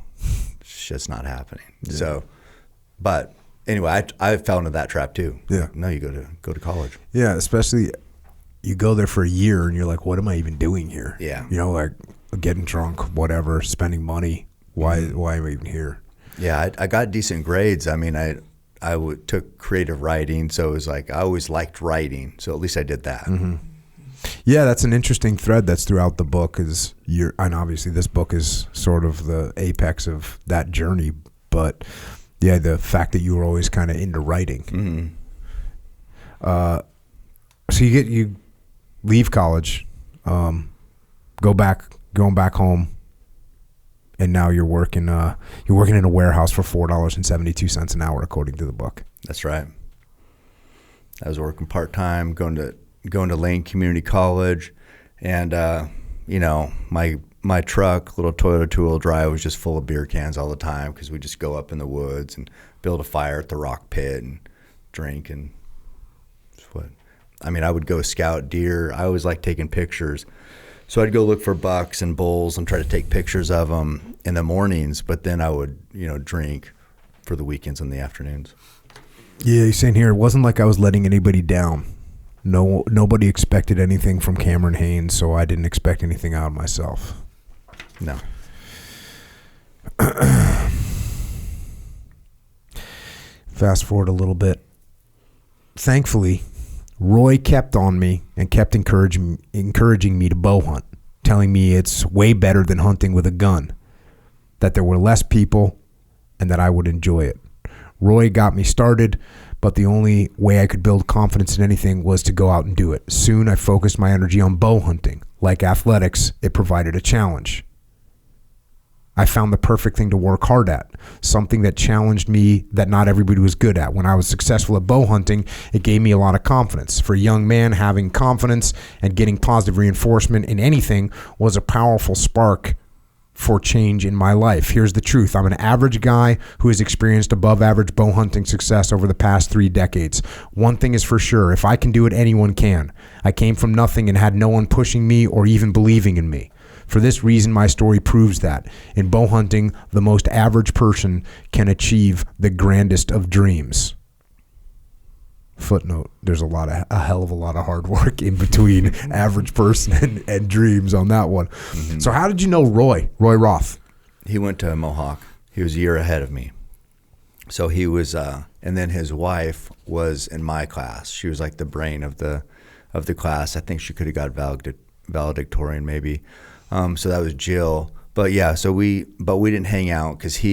it's just not happening. Yeah. So, but anyway, I fell into that trap too. Yeah. No, you go to college. Yeah, especially you go there for a year and you're like, what am I even doing here? Yeah. You know, like getting drunk, whatever, spending money. Why am I even here? Yeah, I got decent grades. I mean, I took creative writing, so it was like I always liked writing, so at least I did that. Mm-hmm. Yeah, that's an interesting thread that's throughout the book. And obviously this book is sort of the apex of that journey. But yeah, the fact that you were always kind of into writing. Mm-hmm. So you leave college, going back home. And now you're working in a warehouse for $4.72 an hour, according to the book. That's right. I was working part-time, going to Lane Community College, and you know, my truck, little Toyota two-wheel drive, was just full of beer cans all the time because we just go up in the woods and build a fire at the rock pit and drink and I would go scout deer. I always liked taking pictures. So I'd go look for bucks and bulls and try to take pictures of them in the mornings, but then I would, you know, drink for the weekends and the afternoons. Yeah, you're saying here, it wasn't like I was letting anybody down. Nobody expected anything from Cameron Haynes, so I didn't expect anything out of myself. No. Fast forward a little bit. Thankfully, Roy kept on me and kept encouraging me to bow hunt, telling me it's way better than hunting with a gun, that there were less people, and that I would enjoy it. Roy got me started, but the only way I could build confidence in anything was to go out and do it. Soon I focused my energy on bow hunting. Like athletics, it provided a challenge. I found the perfect thing to work hard at, something that challenged me that not everybody was good at. When I was successful at bow hunting, it gave me a lot of confidence. For a young man, having confidence and getting positive reinforcement in anything was a powerful spark for change in my life. Here's the truth. I'm an average guy who has experienced above average bow hunting success over the past 3 decades. One thing is for sure, if I can do it, anyone can. I came from nothing and had no one pushing me or even believing in me. For this reason, my story proves that in bow hunting, the most average person can achieve the grandest of dreams. Footnote, there's a hell of a lot of hard work in between average person and dreams on that one. Mm-hmm. So how did you know Roy Roth? He went to Mohawk. He was a year ahead of me. So he was, and then his wife was in my class. She was like the brain of the class. I think she could have got valedictorian maybe. So that was Jill. But yeah, we didn't hang out because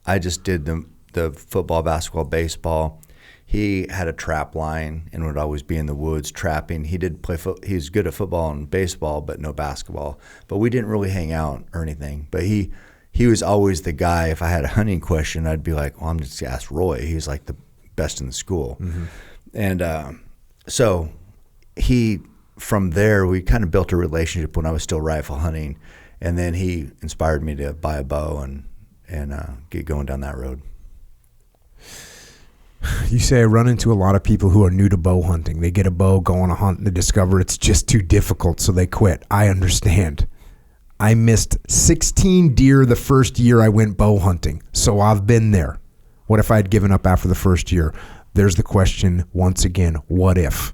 I just did the football, basketball, baseball. He had a trap line and would always be in the woods trapping. He did play he was good at football and baseball, but no basketball. But we didn't really hang out or anything. But he was always the guy. If I had a hunting question, I'd be like, well, I'm just gonna ask Roy. He's like the best in the school. Mm-hmm. And so from there, we kind of built a relationship when I was still rifle hunting. And then he inspired me to buy a bow and get going down that road. You say I run into a lot of people who are new to bow hunting. They get a bow, go on a hunt, and they discover it's just too difficult, so they quit. I understand. I missed 16 deer the first year I went bow hunting, so I've been there. What if I had given up after the first year? There's the question once again, what if?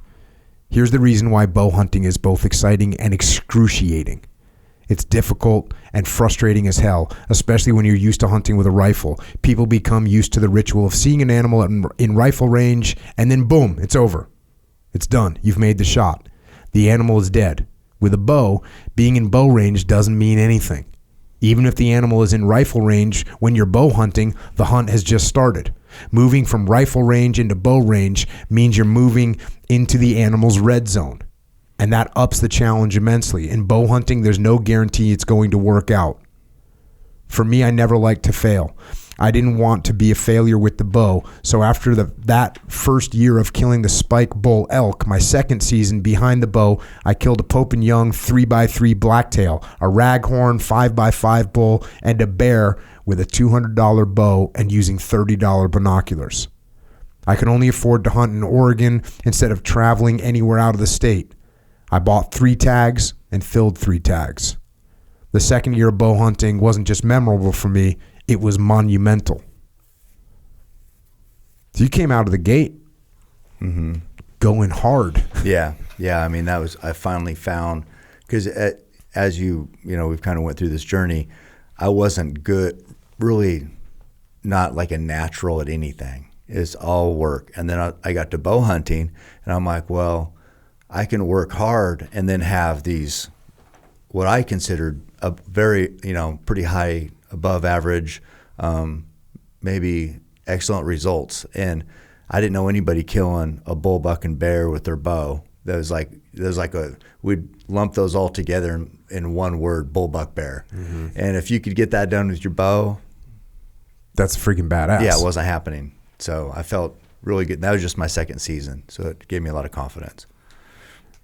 Here's the reason why bow hunting is both exciting and excruciating. It's difficult and frustrating as hell, especially when you're used to hunting with a rifle. People become used to the ritual of seeing an animal in rifle range, and then boom, it's over. It's done. You've made the shot. The animal is dead. With a bow, being in bow range doesn't mean anything. Even if the animal is in rifle range, when you're bow hunting, the hunt has just started. Moving from rifle range into bow range means you're moving into the animal's red zone. And that ups the challenge immensely. In bow hunting, there's no guarantee it's going to work out. For me, I never liked to fail. I didn't want to be a failure with the bow. So after that first year of killing the spike bull elk, my second season behind the bow, I killed a Pope and Young 3x3 blacktail, a raghorn 5x5 bull, and a bear with a $200 bow and using $30 binoculars. I could only afford to hunt in Oregon instead of traveling anywhere out of the state. I bought 3 tags and filled 3 tags. The second year of bow hunting wasn't just memorable for me, it was monumental. So you came out of the gate going hard. Yeah. I mean, I finally found, because as we've kind of went through this journey, I wasn't good, really not like a natural at anything. It's all work. And then I got to bow hunting, and I'm like, well, I can work hard and then have these, what I considered a very, pretty high, above average, maybe excellent results. And I didn't know anybody killing a bull, buck, and bear with their bow. We'd lump those all together in one word, bull, buck, bear. Mm-hmm. And if you could get that done with your bow, that's freaking badass. Yeah, it wasn't happening. So I felt really good. That was just my second season, so it gave me a lot of confidence.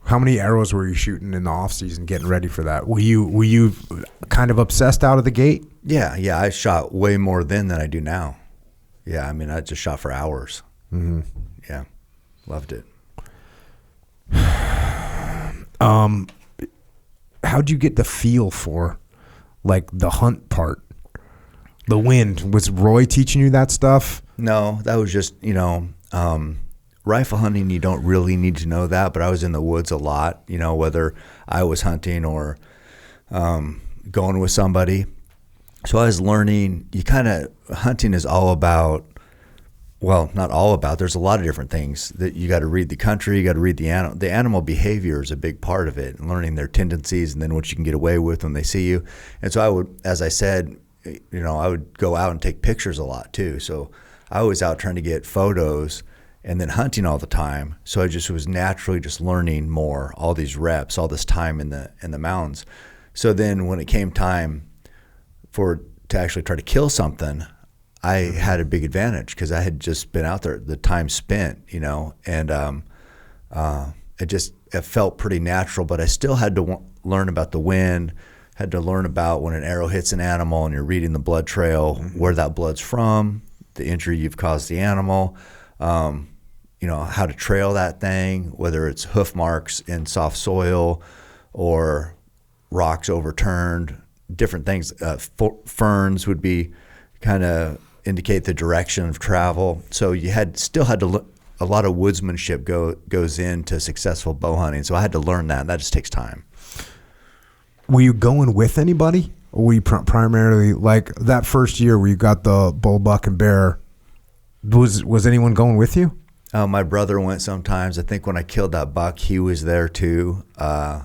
How many arrows were you shooting in the off season getting ready for that? Were you kind of obsessed out of the gate? Yeah. I shot way more then than I do now. Yeah, I mean, I just shot for hours. Mm-hmm. Yeah, loved it. How'd you get the feel for like the hunt part? The wind, was Roy teaching you that stuff? No, that was just, rifle hunting, you don't really need to know that, but I was in the woods a lot, whether I was hunting or going with somebody. So I was learning, hunting is all about, well, not all about, there's a lot of different things that you got to read the country, you got to read the animal. The animal behavior is a big part of it, and learning their tendencies and then what you can get away with when they see you. And so I would, as I said, I would go out and take pictures a lot too. So I was out trying to get photos and then hunting all the time. So I just was naturally just learning more, all these reps, all this time in the mountains. So then when it came time to actually try to kill something, I had a big advantage because I had just been out there, the time spent, and it felt pretty natural, but I still had to learn about the wind, had to learn about when an arrow hits an animal and you're reading the blood trail, where that blood's from, the injury you've caused the animal, how to trail that thing, whether it's hoof marks in soft soil or rocks overturned, different things. Ferns would be kind of indicate the direction of travel. So you still had to look. A lot of woodsmanship goes into successful bow hunting. So I had to learn that. And that just takes time. Were you going with anybody? Or were you primarily, like that first year where you got the bull, buck, and bear, was anyone going with you? My brother went sometimes. I think when I killed that buck, he was there too. And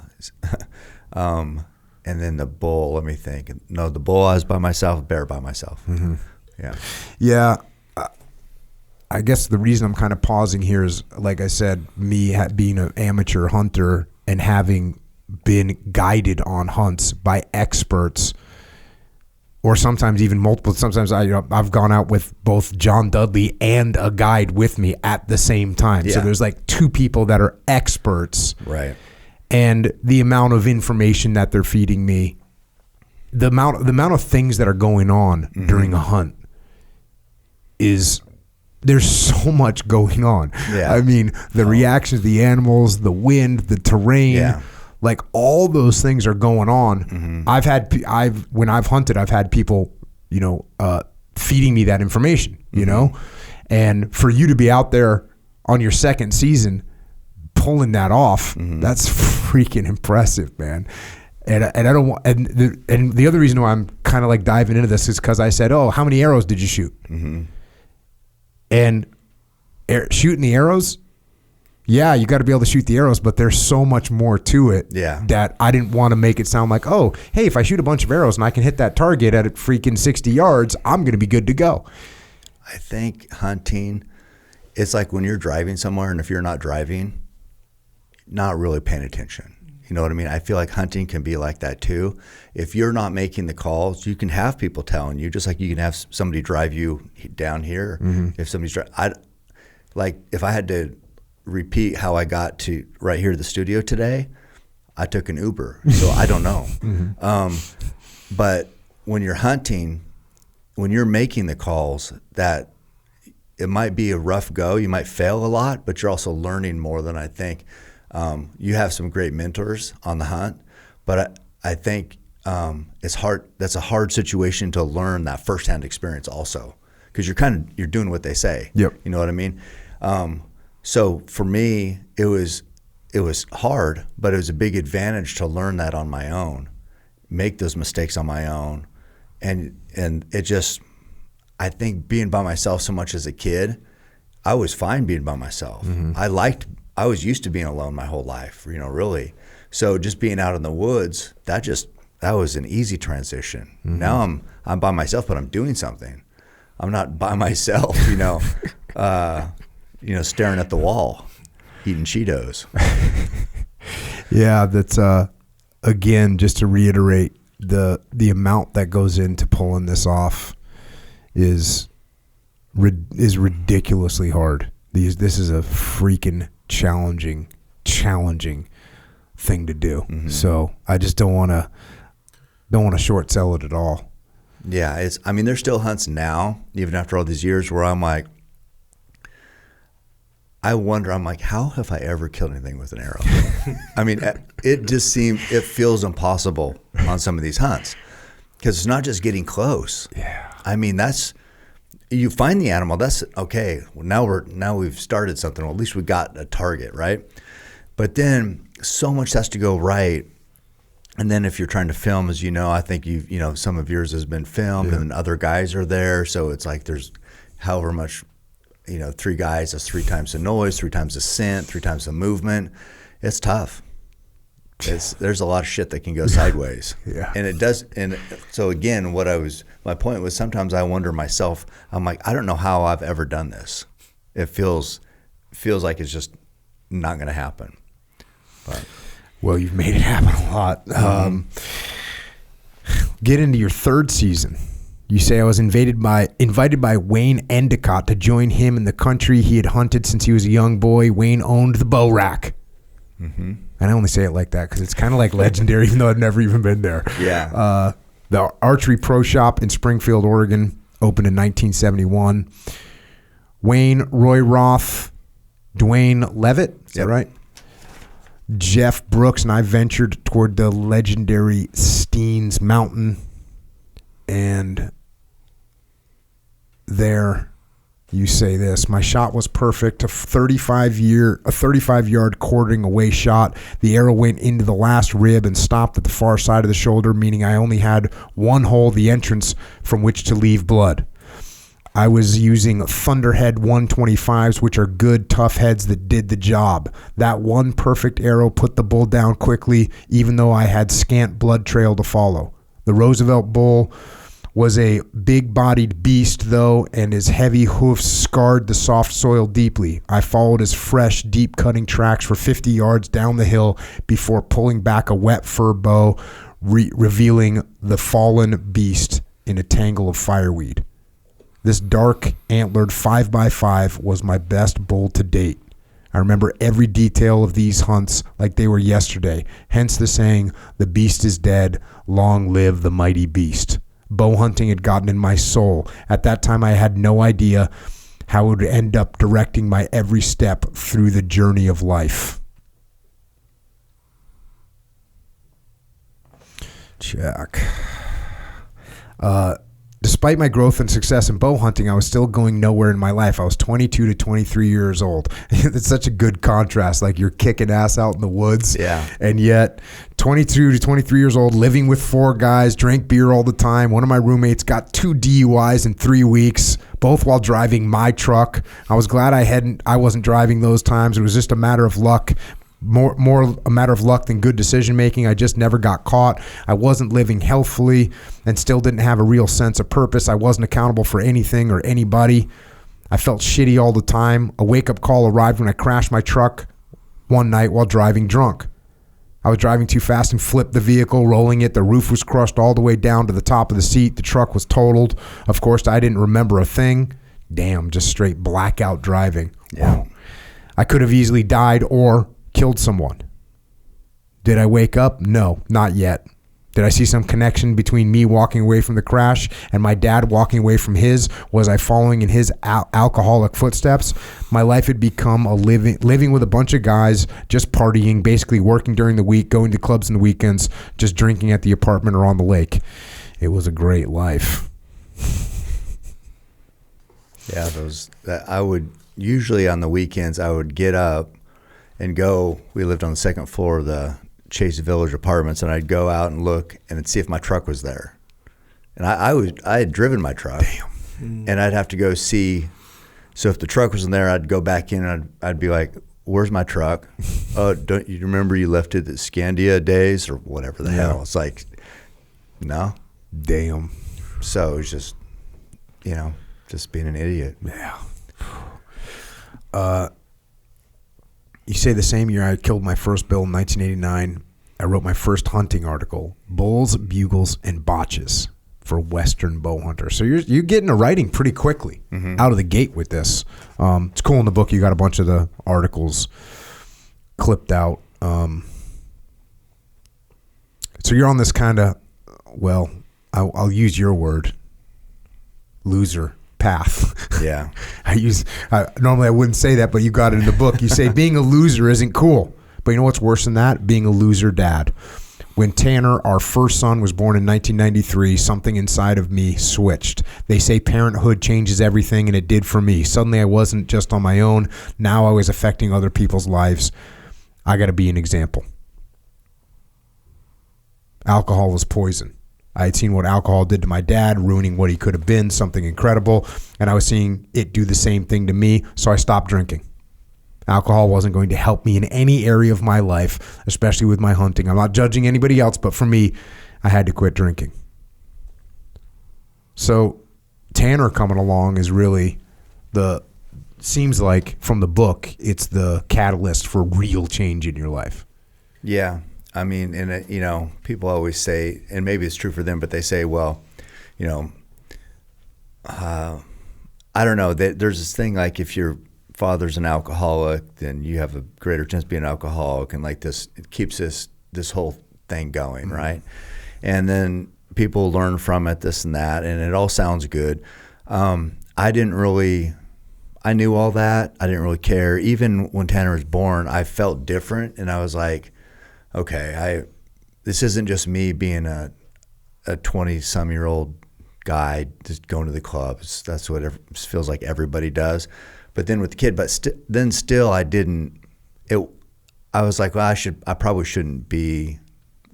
then the bull, let me think. No, the bull I was by myself, bear by myself. Mm-hmm. Yeah. Yeah. I guess the reason I'm kind of pausing here is, like I said, me being an amateur hunter and having been guided on hunts by experts, or sometimes even multiple. Sometimes I've gone out with both John Dudley and a guide with me at the same time. Yeah. So there's like two people that are experts. Right. And the amount of information that they're feeding me, the amount of things that are going on during a hunt there's so much going on. Yeah. I mean, the reactions, the animals, the wind, the terrain, like all those things are going on. When I've hunted, I've had people, feeding me that information, and for you to be out there on your second season pulling that off, that's freaking impressive, man. And I don't want, and the other reason why I'm kind of like diving into this is because I said, oh, how many arrows did you shoot? And shooting the arrows, yeah, you got to be able to shoot the arrows, but there's so much more to it that I didn't want to make it sound like, oh, hey, if I shoot a bunch of arrows and I can hit that target at freaking 60 yards, I'm going to be good to go. I think hunting, it's like when you're driving somewhere, and if you're not driving, not really paying attention. You know what I mean? I feel like hunting can be like that too. If you're not making the calls, you can have people telling you, just like you can have somebody drive you down here. If somebody's if I had to repeat how I got to right here to the studio today, I took an Uber, so I don't know. But when you're hunting, when you're making the calls, that it might be a rough go. You might fail a lot, but you're also learning more than I think. You have some great mentors on the hunt, but I think it's hard. That's a hard situation to learn that firsthand experience also, because you're doing what they say. Yep. You know what I mean? So for me, it was hard, but it was a big advantage to learn that on my own, make those mistakes on my own, and it just, I think being by myself so much as a kid, I was fine being by myself. I was used to being alone my whole life, really. So just being out in the woods, that was an easy transition. Now I'm by myself, but I'm doing something. I'm not by myself, staring at the wall, eating Cheetos. Yeah, that's again, just to reiterate, the amount that goes into pulling this off is ridiculously hard. This is a freaking challenging thing to do. So I just don't want to short sell it at all. Yeah, there's still hunts now, even after all these years, where I'm like, how have I ever killed anything with an arrow? It feels impossible on some of these hunts, because it's not just getting close. Yeah. You find the animal, that's okay. Well, now we've started something. Well, at least we got a target, right? But then so much has to go right. And then if you're trying to film, as you know, I think some of yours has been filmed, and then other guys are there. So it's like there's however much, 3 guys, that's 3 times the noise, 3 times the scent, 3 times the movement. It's tough. There's a lot of shit that can go sideways. Yeah. And it does. And so again, my point was, sometimes I wonder myself, I'm like, I don't know how I've ever done this. It feels like it's just not going to happen. But well, you've made it happen a lot. Get into your third season. You say I was invited by Wayne Endicott to join him in the country he had hunted since he was a young boy. Wayne owned the bow rack. Mm-hmm. And I only say it like that because it's kind of like legendary, even though I've never even been there. Yeah. The Archery Pro Shop in Springfield, Oregon, opened in 1971. Wayne, Roy Roth, Dwayne Levitt, is that right? Jeff Brooks and I ventured toward the legendary Steens Mountain. And there you say this: my shot was perfect, a 35-yard quartering away shot. The arrow went into the last rib and stopped at the far side of the shoulder, meaning I only had one hole, the entrance, from which to leave blood. I was using Thunderhead 125s, which are good, tough heads that did the job. That one perfect arrow put the bull down quickly, even though I had scant blood trail to follow. The Roosevelt bull was a big-bodied beast, though, and his heavy hoofs scarred the soft soil deeply. I followed his fresh, deep-cutting tracks for 50 yards down the hill before pulling back a wet fir bow, revealing the fallen beast in a tangle of fireweed. This dark, antlered 5x5 was my best bull to date. I remember every detail of these hunts like they were yesterday, hence the saying, "The beast is dead, long live the mighty beast." Bow hunting had gotten in my soul. At that time, I had no idea how it would end up directing my every step through the journey of life. Check. Despite my growth and success in bow hunting, I was still going nowhere in my life. I was 22 to 23 years old. It's such a good contrast. Like, you're kicking ass out in the woods. Yeah. And yet, 22 to 23 years old, living with 4 guys, drank beer all the time. One of my roommates got 2 DUIs in 3 weeks, both while driving my truck. I was glad I wasn't driving those times. It was just a matter of luck. More a matter of luck than good decision making. I just never got caught. I wasn't living healthfully and still didn't have a real sense of purpose. I wasn't accountable for anything or anybody. I felt shitty all the time. A wake-up call arrived when I crashed my truck one night while driving drunk. I was driving too fast and flipped the vehicle, rolling it. The roof was crushed all the way down to the top of the seat. The truck was totaled. Of course, I didn't remember a thing. Damn, just straight blackout driving. Yeah. Wow. I could have easily died or killed someone. Did I wake up? No, not yet. Did I see some connection between me walking away from the crash and my dad walking away from his? Was I following in his alcoholic footsteps? My life had become a living with a bunch of guys, just partying, basically working during the week, going to clubs on the weekends, just drinking at the apartment or on the lake. It was a great life. Yeah, I would usually on the weekends I would get up and go. We lived on the second floor of the Chase Village apartments, and I'd go out and look and see if my truck was there. And I had driven my truck. Damn. And I'd have to go see. So if the truck wasn't there, I'd go back in and I'd be like, "Where's my truck? Don't you remember you left it at Scandia days or whatever the hell?" It's like, no. Damn. So it was just, just being an idiot. Yeah. You say the same year I killed my first bill in 1989, I wrote my first hunting article, Bulls, Bugles, and Botches for Western Bowhunter. So you're getting to writing pretty quickly out of the gate with this. It's cool in the book. You got a bunch of the articles clipped out. So you're on this kind of, well, I'll use your word, loser path. Yeah. Normally I wouldn't say that, but you got it in the book. You say being a loser isn't cool. But you know what's worse than that? Being a loser dad. When Tanner, our first son, was born in 1993, something inside of me switched. They say parenthood changes everything, and it did for me. Suddenly I wasn't just on my own. Now I was affecting other people's lives. I got to be an example. Alcohol was poison. I had seen what alcohol did to my dad, ruining what he could have been, something incredible, and I was seeing it do the same thing to me, so I stopped drinking. Alcohol wasn't going to help me in any area of my life, especially with my hunting. I'm not judging anybody else, but for me, I had to quit drinking. So Tanner coming along is really seems like from the book, it's the catalyst for real change in your life. Yeah. I mean, and people always say, and maybe it's true for them, but they say, well, I don't know. There's this thing like if your father's an alcoholic, then you have a greater chance of being an alcoholic, and like this, it keeps this whole thing going, right? And then people learn from it, this and that, and it all sounds good. I knew all that. I didn't really care. Even when Tanner was born, I felt different, and I was like, okay, this isn't just me being a 20-some-year-old guy just going to the clubs. That's what it feels like everybody does. But then with the kid, then still I didn't. I was like, well, I probably shouldn't be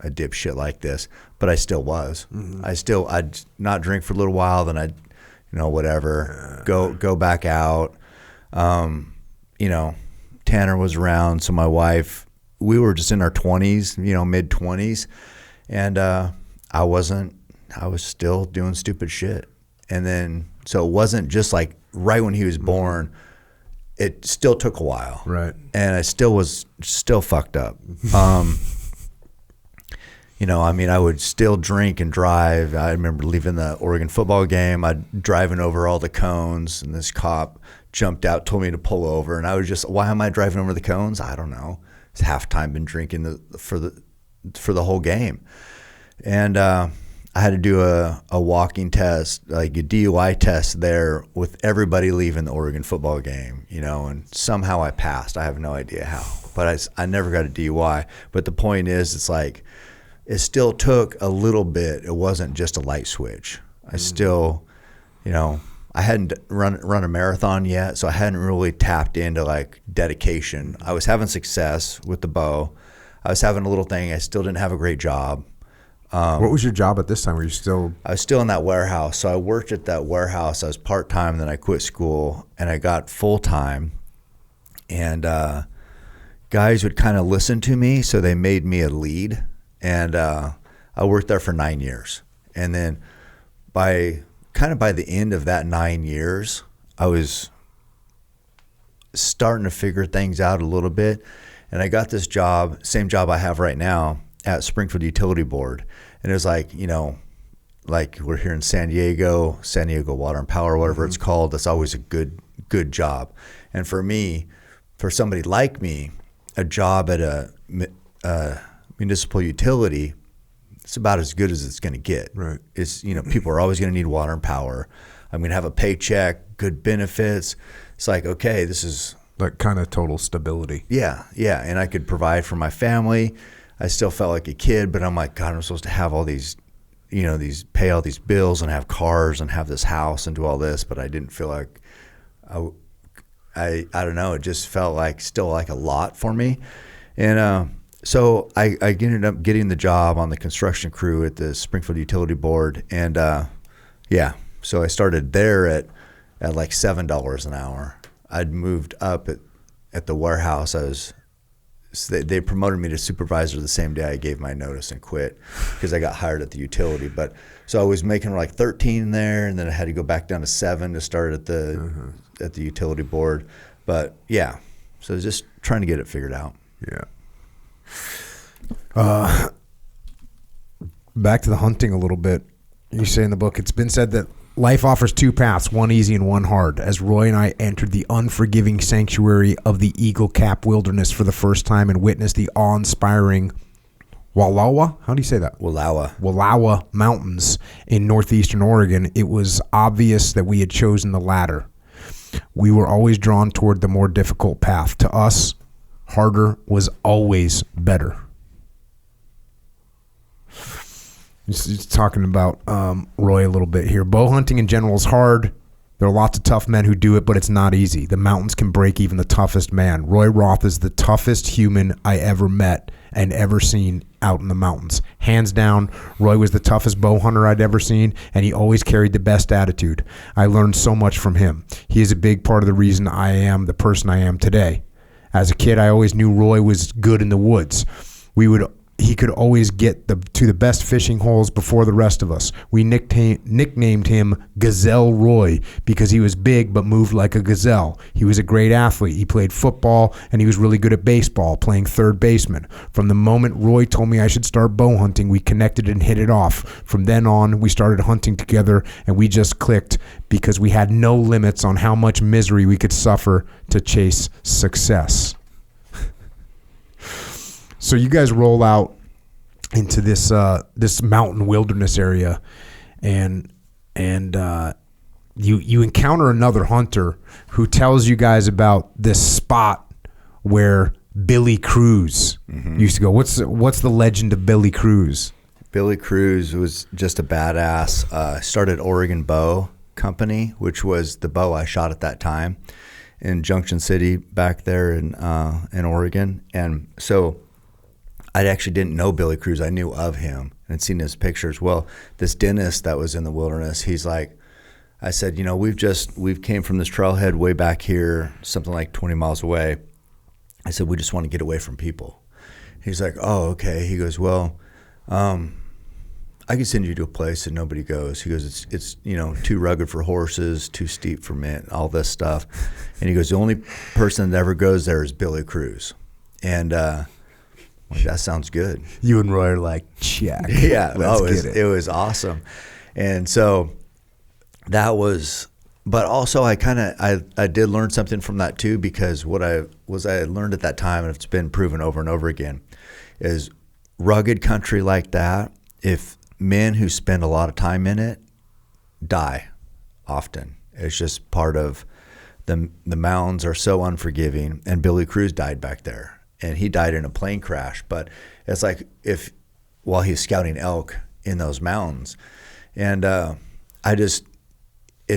a dipshit like this, but I still was. I'd not drink for a little while, then I'd, whatever, go back out. Tanner was around, so my wife, we were just in our 20s, mid 20s, and I was still doing stupid shit. And then, so it wasn't just like right when he was born, it still took a while. Right. And I was still fucked up. I would still drink and drive. I remember leaving the Oregon football game. I'd driving over all the cones, and this cop jumped out, told me to pull over. And I was just, why am I driving over the cones? I don't know. It's halftime, been drinking for the whole game. And I had to do a walking test, like a DUI test there with everybody leaving the Oregon football game, and somehow I passed. I have no idea how, but I never got a DUI. But the point is, it's like, it still took a little bit. It wasn't just a light switch. I still, I hadn't run a marathon yet, so I hadn't really tapped into like dedication. I was having success with the bow. I was having a little thing. I still didn't have a great job. What was your job at this time? Were you still? I was still in that warehouse. So I worked at that warehouse. I was part-time, then I quit school, and I got full-time. And guys would kind of listen to me, so they made me a lead. And I worked there for 9 years. And then by the end of that 9 years, I was starting to figure things out a little bit. And I got this job, same job I have right now, at Springfield Utility Board. And it was like, like we're here in San Diego Water and Power, whatever it's called. That's always a good job. And for me, for somebody like me, a job at a municipal utility, it's about as good as it's going to get. Right. It's, people are always going to need water and power. I'm going to have a paycheck, good benefits. It's like, okay, this is like kind of total stability. Yeah. And I could provide for my family. I still felt like a kid, but I'm like, God, I'm supposed to have all these, pay all these bills and have cars and have this house and do all this, but I didn't feel like I don't know. It just felt like still like a lot for me. And so I ended up getting the job on the construction crew at the Springfield Utility Board. And so I started there at like $7 an hour. I'd moved up at the warehouse. They promoted me to supervisor the same day I gave my notice and quit because I got hired at the utility. But so I was making like 13 there, and then I had to go back down to 7 to start at the utility board. But yeah, so just trying to get it figured out. Yeah. Back to the hunting a little bit. You say in the book, it's been said that life offers two paths, one easy and one hard. As Roy and I entered the unforgiving sanctuary of the Eagle Cap Wilderness for the first time and witnessed the awe-inspiring Wallowa? How do you say that? Wallowa Mountains in northeastern Oregon, it was obvious that we had chosen the latter. We were always drawn toward the more difficult path. To us, harder was always better. Just talking about Roy a little bit here. Bow hunting in general is hard. There are lots of tough men who do it, but it's not easy. The mountains can break even the toughest man. Roy Roth is the toughest human I ever met and ever seen out in the mountains. Hands down, Roy was the toughest bow hunter I'd ever seen, and he always carried the best attitude. I learned so much from him. He is a big part of the reason I am the person I am today. As a kid, I always knew Roy was good in the woods. We would he could always get to the best fishing holes before the rest of us. We nicknamed him Gazelle Roy because he was big but moved like a gazelle. He was a great athlete. He played football, and he was really good at baseball, playing third baseman. From the moment Roy told me I should start bow hunting, we connected and hit it off. From then on, we started hunting together, and we just clicked because we had no limits on how much misery we could suffer to chase success. So you guys roll out into this mountain wilderness area, and you encounter another hunter who tells you guys about this spot where Billy Cruz used to go. What's the legend of Billy Cruz? Billy Cruz was just a badass. Started Oregon Bow Company, which was the bow I shot at that time in Junction City back there in Oregon, and so. I actually didn't know Billy Cruz. I knew of him and had seen his pictures. Well, this dentist that was in the wilderness, he's like, I said, we've came from this trailhead way back here, something like 20 miles away. I said, we just want to get away from people. He's like, oh, okay. He goes, well, I can send you to a place that nobody goes. He goes, it's too rugged for horses, too steep for men, all this stuff. And he goes, the only person that ever goes there is Billy Cruz. And, like, that sounds good. You and Roy are like, check. Yeah, it was awesome. And so that was, but also I did learn something from that too, because what I learned at that time, and it's been proven over and over again, is rugged country like that, if men who spend a lot of time in it die often. It's just part of the mountains are so unforgiving, and Billy Cruz died back there. And he died in a plane crash. But it's like while he's scouting elk in those mountains. And it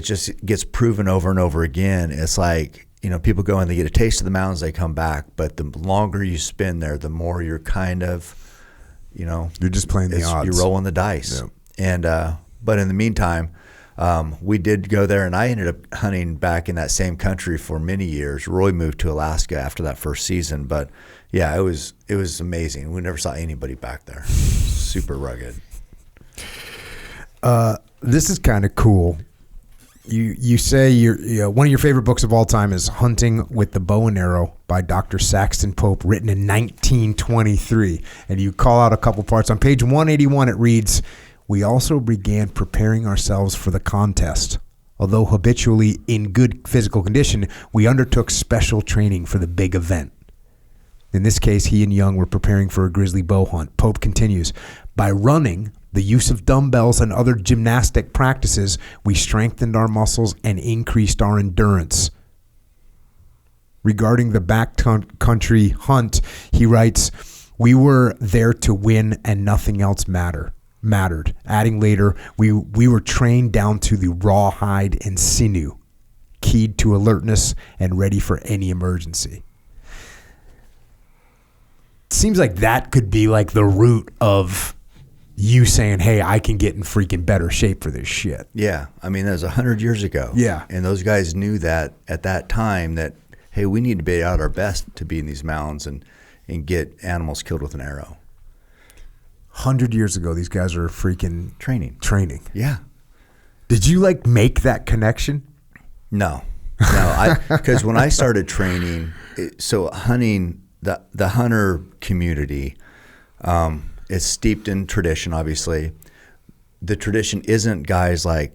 just gets proven over and over again. It's like, people go and they get a taste of the mountains, they come back. But the longer you spend there, the more you're kind of, you're just playing the odds. You're rolling the dice. Yeah. And but in the meantime, we did go there, and I ended up hunting back in that same country for many years. Roy moved to Alaska after that first season, but yeah, it was amazing. We never saw anybody back there. Super rugged. This is kind of cool. You say one of your favorite books of all time is Hunting with the Bow and Arrow by Dr. Saxton Pope, written in 1923, and you call out a couple parts. On page 181, it reads, "We also began preparing ourselves for the contest. Although habitually in good physical condition, we undertook special training for the big event. In this case, he and Young were preparing for a grizzly bow hunt." Pope continues, "By running, the use of dumbbells and other gymnastic practices, we strengthened our muscles and increased our endurance." Regarding the backcountry hunt, he writes, "We were there to win and nothing else mattered." Adding later, we were trained down to the raw hide and sinew, keyed to alertness and ready for any emergency. It seems like that could be like the root of you saying, hey, I can get in freaking better shape for this shit. Yeah. I mean, that was 100 years ago. Yeah. And those guys knew that at that time that, hey, we need to be at our best to be in these mountains and get animals killed with an arrow. 100 years ago, these guys are freaking training. Yeah. Did you make that connection? No, because when I started training, so hunting, the hunter community is steeped in tradition, obviously. The tradition isn't guys like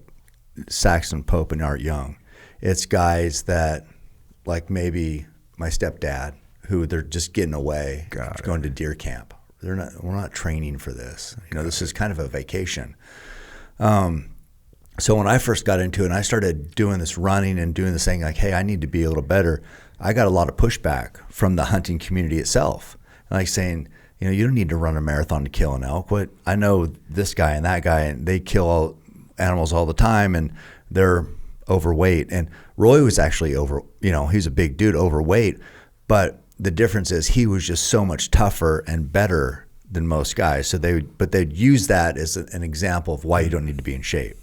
Saxton Pope and Art Young. It's guys that, like maybe my stepdad, who they're just getting away, going to deer camp. We're not training for this. This is kind of a vacation. So when I first got into it and I started doing this running and doing this thing like, hey, I need to be a little better, I got a lot of pushback from the hunting community itself. Like saying, you don't need to run a marathon to kill an elk. What? I know this guy and that guy, and they kill animals all the time, and they're overweight. And Roy was actually he's a big dude, overweight, but the difference is he was just so much tougher and better than most guys. So they'd use that as an example of why you don't need to be in shape.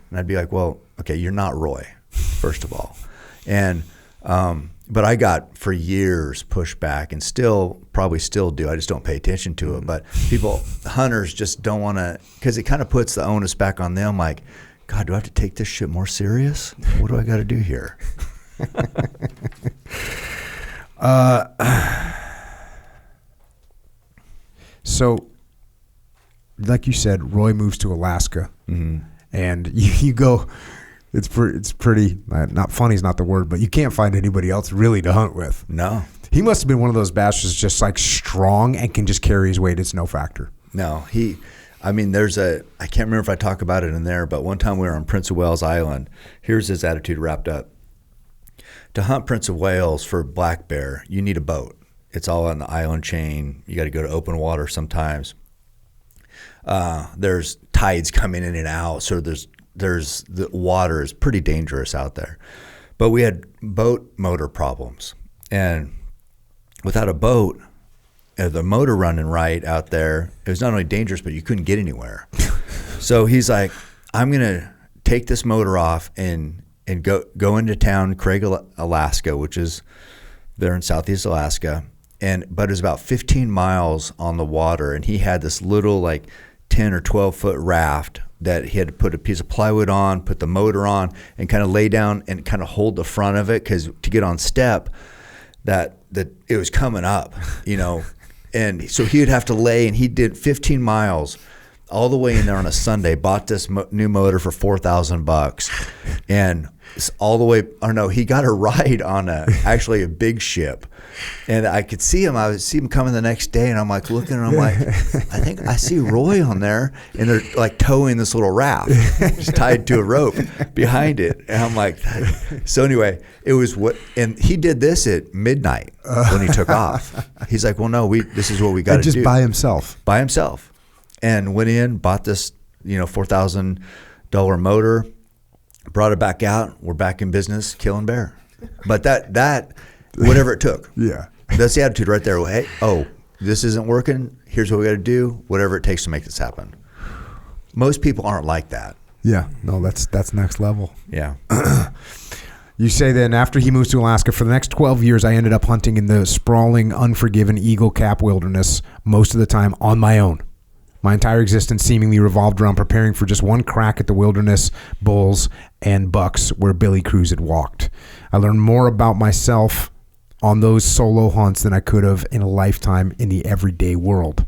And I'd be like, well, okay, you're not Roy, first of all. And But I got for years pushed back, and probably still do. I just don't pay attention to it. But hunters just don't want to, because it kind of puts the onus back on them. Like, God, do I have to take this shit more serious? What do I got to do here? So, like you said, Roy moves to Alaska, and you go. It's pretty. Not funny is not the word, but you can't find anybody else really to hunt with. No. He must have been one of those bastards, just like strong and can just carry his weight. It's no factor. No, I can't remember if I talk about it in there, but one time we were on Prince of Wales Island. Here's his attitude wrapped up. To hunt Prince of Wales for black bear, you need a boat. It's all on the island chain. You got to go to open water sometimes. There's tides coming in and out, so the water is pretty dangerous out there. But we had boat motor problems, and without a boat, the motor running right out there, it was not only dangerous, but you couldn't get anywhere. So he's like, I'm gonna take this motor off and go into town, Craig, Alaska, which is there in Southeast Alaska, but it was about 15 miles on the water, and he had this little like 10 or 12 foot raft that he had to put a piece of plywood on, put the motor on, and kind of lay down and kind of hold the front of it, because to get on step, that it was coming up, and so he would have to lay, and he did 15 miles all the way in there on a Sunday, bought this new motor for $4,000, and all the way, he got a ride on actually a big ship. And I could see him. I would see him coming the next day, and I'm like looking, and I'm like, I think I see Roy on there, and they're like towing this little raft, just tied to a rope behind it. And I'm like, so anyway, it was and he did this at midnight when he took off. He's like, well, no, this is what we got to do. Just by himself, and went in, bought this, $4,000 motor, brought it back out. We're back in business, killing bear. But that. Whatever it took. Yeah. That's the attitude right there. Hey, this isn't working. Here's what we got to do. Whatever it takes to make this happen. Most people aren't like that. Yeah. No, that's next level. Yeah. You say then after he moves to Alaska, for the next 12 years, I ended up hunting in the sprawling, unforgiven Eagle Cap wilderness, most of the time on my own. My entire existence seemingly revolved around preparing for just one crack at the wilderness bulls and bucks where Billy Cruz had walked. I learned more about myself on those solo hunts than I could have in a lifetime in the everyday world.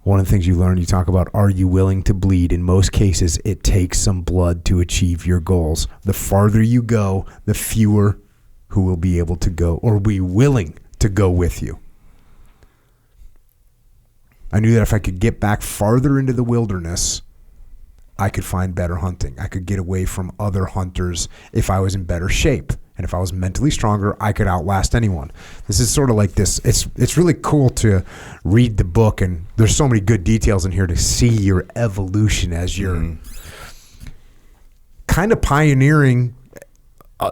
One of the things you learn, you talk about, are you willing to bleed? In most cases, it takes some blood to achieve your goals. The farther you go, the fewer who will be able to go or be willing to go with you. I knew that if I could get back farther into the wilderness, I could find better hunting. I could get away from other hunters if I was in better shape. And if I was mentally stronger, I could outlast anyone. This is sort of like this. It's really cool to read the book, and there's so many good details in here to see your evolution as you're kind of pioneering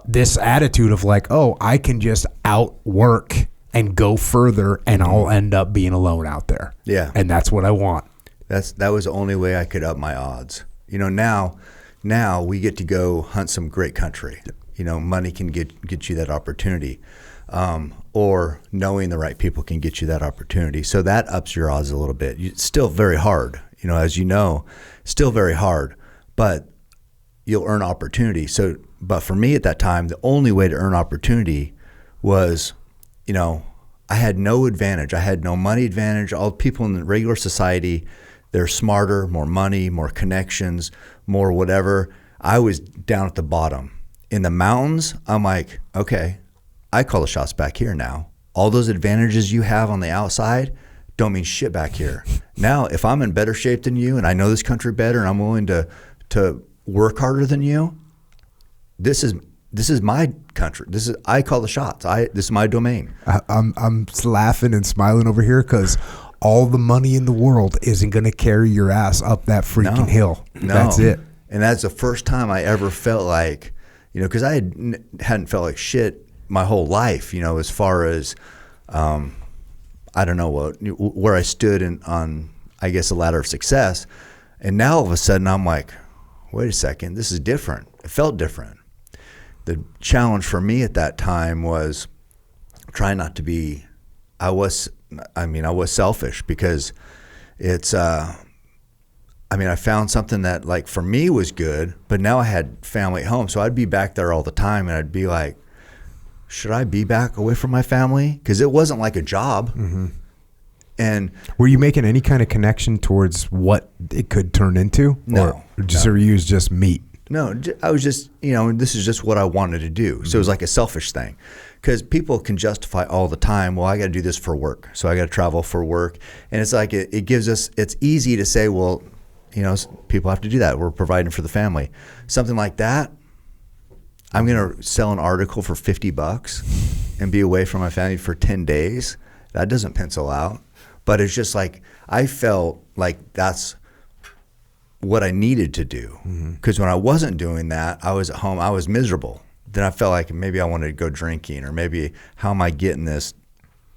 this attitude of like, I can just outwork and go further, and I'll end up being alone out there. Yeah. And that's what I want. That was the only way I could up my odds. Now we get to go hunt some great country. Money can get you that opportunity, or knowing the right people can get you that opportunity. So that ups your odds a little bit. It's still very hard, as you know, still very hard, but you'll earn opportunity. But for me at that time, the only way to earn opportunity was, I had no advantage. I had no money advantage. All people in the regular society, they're smarter, more money, more connections, more whatever. I was down at the bottom. In the mountains, I'm like, okay, I call the shots back here now. All those advantages you have on the outside don't mean shit back here. Now, if I'm in better shape than you and I know this country better and I'm willing to work harder than you, this is my country. I call the shots. This is my domain. I'm laughing and smiling over here because all the money in the world isn't going to carry your ass up that freaking hill. No. That's it. And that's the first time I ever felt like, because I hadn't felt like shit my whole life, as far as, I don't know where I stood on, I guess, a ladder of success. And now all of a sudden I'm like, wait a second, this is different. It felt different. the challenge for me at that time was trying not to be, I was selfish, because it's, I found something that, like, for me was good, but now I had family at home. So I'd be back there all the time, and I'd be like, should I be back away from my family? Because it wasn't like a job. Mm-hmm. And were you making any kind of connection towards what it could turn into? No. Or you was just meat? No, I was just, this is just what I wanted to do. So it was like a selfish thing, because people can justify all the time, well, I got to do this for work. So I got to travel for work. And it's like, it gives us, it's easy to say, well, people have to do that. We're providing for the family. Something like that, I'm going to sell an article for $50 and be away from my family for 10 days. That doesn't pencil out. But it's just like, I felt like that's what I needed to do. Because when I wasn't doing that, I was at home, I was miserable. Then I felt like maybe I wanted to go drinking, or maybe how am I getting this,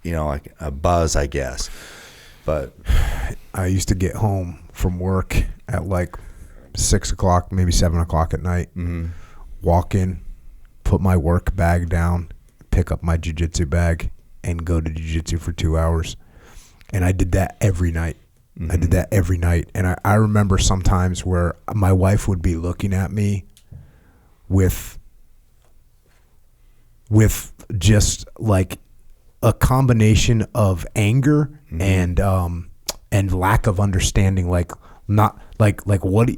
like a buzz, I guess. But I used to get home from work at like 6 o'clock, maybe 7 o'clock at night, walk in, put my work bag down, pick up my jiu-jitsu bag, and go to jiu-jitsu for 2 hours. And I did that every night. I did that every night. And I remember sometimes where my wife would be looking at me with just like a combination of anger and lack of understanding. Like, not like what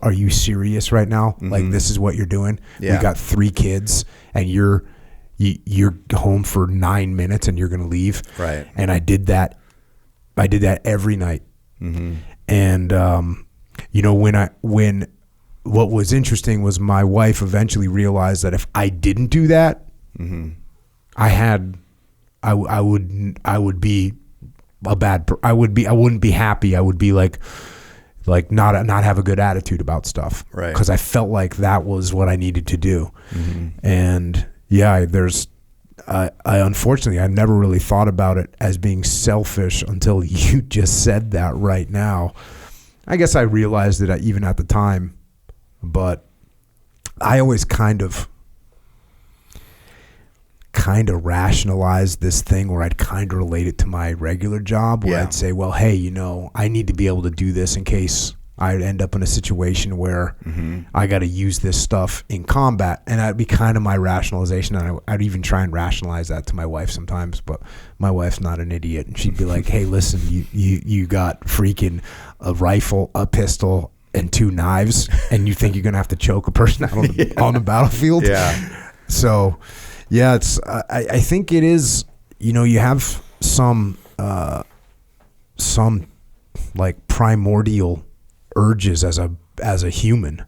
are you serious right now? Like, this is what you're doing? Yeah. We got 3 kids and you're home for 9 minutes and you're going to leave. Right. And I did that every night. And, when what was interesting was my wife eventually realized that if I didn't do that, I wouldn't be happy. I would be like not have a good attitude about stuff. Right. Cause I felt like that was what I needed to do. And yeah, I unfortunately, I never really thought about it as being selfish until you just said that right now. I guess I realized it even at the time, but I always kind of rationalized this thing where I'd kind of relate it to my regular job, where I'd say, well, hey, I need to be able to do this in case I end up in a situation where I got to use this stuff in combat. And that'd be kind of my rationalization. And I'd even try and rationalize that to my wife sometimes, but my wife's not an idiot. And she'd be like, hey, listen, you got freaking a rifle, a pistol, and 2 knives, and you think you're going to have to choke a person out on the battlefield? Yeah. So, yeah, it's, I think it is, you have some like primordial urges as a human,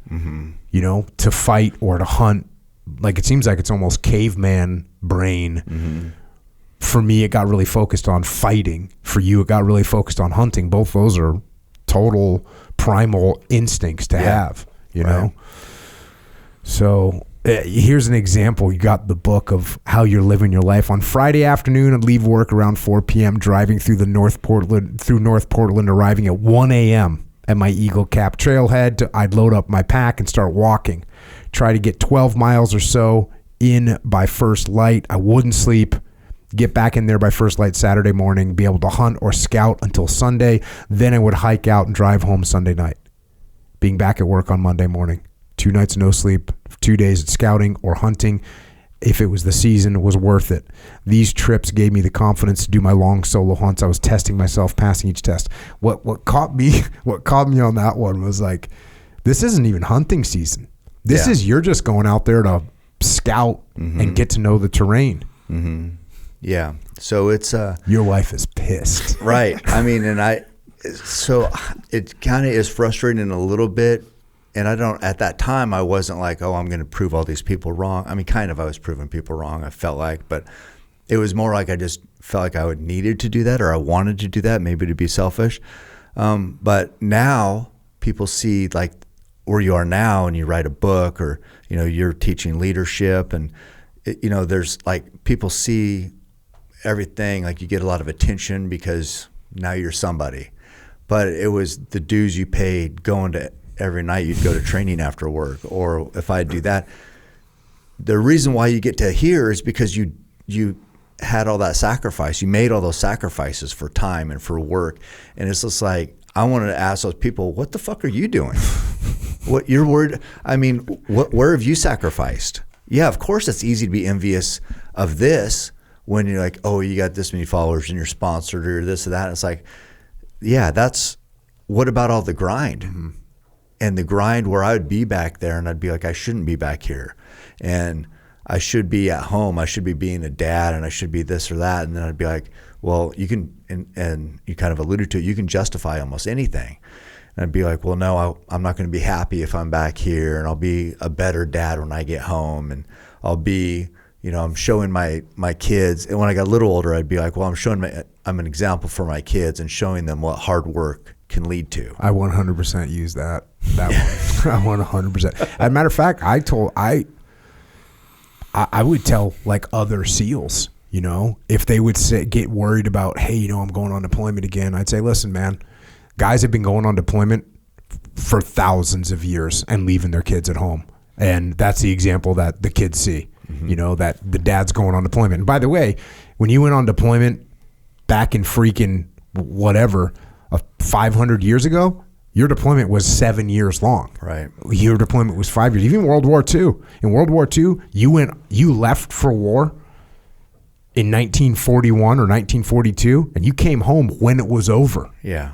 to fight or to hunt. Like, it seems like it's almost caveman brain. For me, it got really focused on fighting. For you, it got really focused on hunting. Both those are total primal instincts to have, know? So here's an example. You got the book of how you're living your life. On Friday afternoon, I'd leave work around 4 p.m., driving through North Portland, arriving at 1 a.m. at my Eagle Cap trailhead. I'd load up my pack and start walking. Try to get 12 miles or so in by first light. I wouldn't sleep. Get back in there by first light Saturday morning, be able to hunt or scout until Sunday. Then I would hike out and drive home Sunday night. Being back at work on Monday morning. 2 nights no sleep, 2 days at scouting or hunting. If it was the season, it was worth it. These trips gave me the confidence to do my long solo hunts. I was testing myself, passing each test. What caught me on that one was like, this isn't even hunting season. This is, you're just going out there to scout and get to know the terrain. Yeah. So it's your wife is pissed. Right. I mean, so it kind of is frustrating a little bit. And at that time, I wasn't like, oh, I'm going to prove all these people wrong. I mean, kind of, I was proving people wrong, I felt like, but it was more like I just felt like I needed to do that, or I wanted to do that, maybe to be selfish. But now people see like where you are now, and you write a book, or, you're teaching leadership, and, there's like, people see everything, like you get a lot of attention because now you're somebody. But it was the dues you paid going to every night. You'd go to training after work, or if I do that, the reason why you get to here is because you had all that sacrifice. You made all those sacrifices for time and for work. And it's just like, I wanted to ask those people, what the fuck are you doing? What you're worried? I mean, where have you sacrificed? Yeah, of course it's easy to be envious of this when you're like, oh, you got this many followers and you're sponsored or this or that. It's like, yeah, what about all the grind? Mm-hmm. And the grind where I would be back there and I'd be like, I shouldn't be back here. And I should be at home. I should be being a dad and I should be this or that. And then I'd be like, well, you can, and you kind of alluded to it, you can justify almost anything. And I'd be like, well, no, I'm not going to be happy if I'm back here, and I'll be a better dad when I get home. And I'll be, I'm showing my kids. And when I got a little older, I'd be like, well, I'm an example for my kids and showing them what hard work can lead to. I 100% use that one. I 100%. As a matter of fact, I would tell like other SEALs, if they would get worried about, hey, I'm going on deployment again, I'd say, listen, man, guys have been going on deployment for thousands of years and leaving their kids at home. And that's the example that the kids see, mm-hmm. That the dad's going on deployment. And by the way, when you went on deployment back in freaking whatever, 500 years ago, your deployment was 7 years long. Right. Your deployment was 5 years. Even World War II. In World War II, you left for war in 1941 or 1942, and you came home when it was over. Yeah.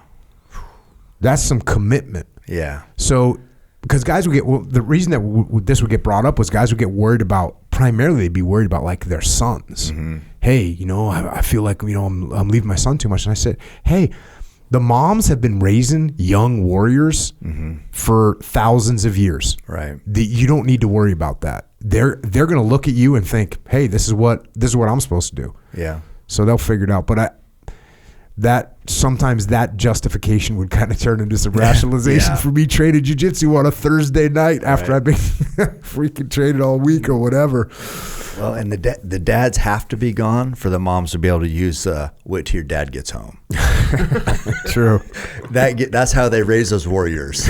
That's some commitment. Yeah. So, because guys would get, the reason that this would get brought up was guys would get worried about, primarily they'd be worried about like their sons. Mm-hmm. Hey, I feel like, I'm leaving my son too much. And I said, hey, the moms have been raising young warriors mm-hmm. for thousands of years. Right. You don't need to worry about that. They're going to look at you and think, hey, this is what I'm supposed to do. Yeah. So they'll figure it out. But sometimes that justification would kind of turn into some rationalization for me training jiu-jitsu on a Thursday night after I've been freaking training all week or whatever. Well, and the dads have to be gone for the moms to be able to use wait till your dad gets home. True. That's how they raise those warriors.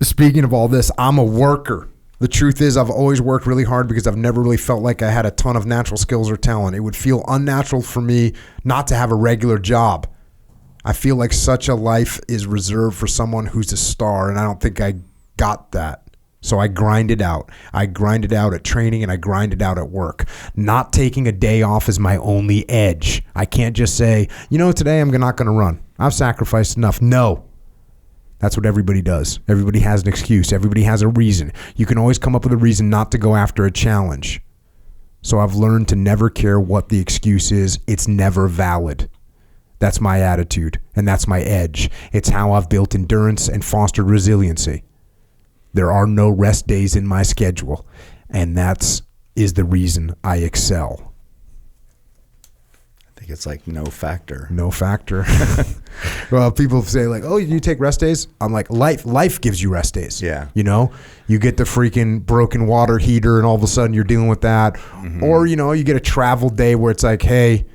Speaking of all this, I'm a worker. The truth is I've always worked really hard because I've never really felt like I had a ton of natural skills or talent. It would feel unnatural for me not to have a regular job. I feel like such a life is reserved for someone who's a star, and I don't think I got that. So I grind it out. I grind it out at training and I grind it out at work. Not taking a day off is my only edge. I can't just say, today I'm not going to run. I've sacrificed enough. No. That's what everybody does. Everybody has an excuse. Everybody has a reason. You can always come up with a reason not to go after a challenge. So I've learned to never care what the excuse is. It's never valid. That's my attitude, and that's my edge. It's how I've built endurance and fostered resiliency. There are no rest days in my schedule, and is the reason I excel. I think it's like no factor. No factor. Well, people say like, oh, you take rest days? I'm like, life gives you rest days. Yeah. You get the freaking broken water heater and all of a sudden you're dealing with that. Mm-hmm. Or, you get a travel day where it's like, hey,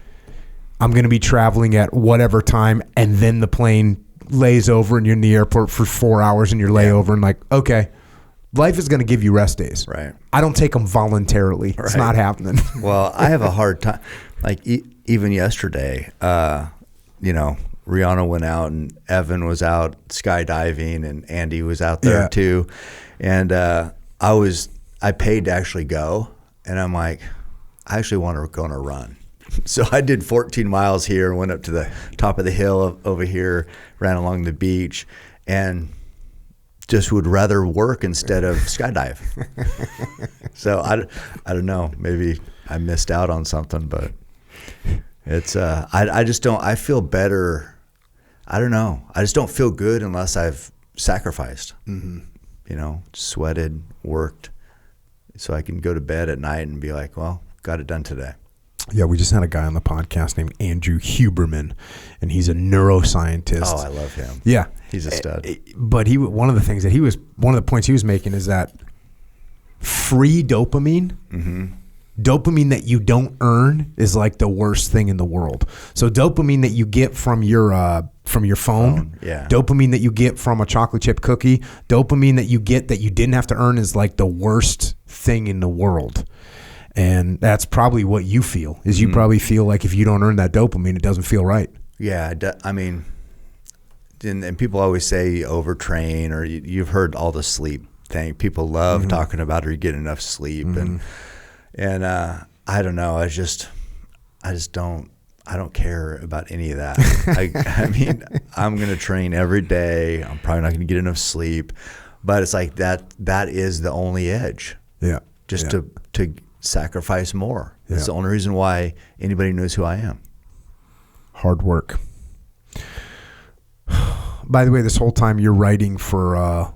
I'm going to be traveling at whatever time, and then the plane lays over and you're in the airport for 4 hours and you're layover and like, okay, life is going to give you rest days. Right. I don't take them voluntarily. Right. It's not happening. Well, I have a hard time. Like even yesterday, Rihanna went out and Evan was out skydiving and Andy was out there too. And I paid to actually go, and I'm like, I actually want to go on a run. So I did 14 miles here, went up to the top of the hill over here, ran along the beach, and just would rather work instead of skydive. So I don't know, maybe I missed out on something, but it's I just don't. I feel better. I don't know. I just don't feel good unless I've sacrificed. Mm-hmm. Sweated, worked, so I can go to bed at night and be like, well, got it done today. Yeah, we just had a guy on the podcast named Andrew Huberman, and he's a neuroscientist. Oh, I love him. Yeah, he's a stud. But one of the points he was making is that free dopamine, mm-hmm. dopamine that you don't earn, is like the worst thing in the world. So dopamine that you get from your from your phone. Yeah. Dopamine that you get from a chocolate chip cookie. Dopamine that you get that you didn't have to earn is like the worst thing in the world. And that's probably what you feel, is you probably feel like if you don't earn that dopamine, it doesn't feel right. Yeah. I mean, and people always say you overtrain, or you've heard all the sleep thing. People love talking about, or you get enough sleep. And I don't know. I just don't care about any of that. I mean, I'm going to train every day. I'm probably not going to get enough sleep, but it's like that is the only edge. Yeah. Just to sacrifice more. That's the Yeah. only reason why anybody knows who I am. Hard work. By the way, this whole time you're writing for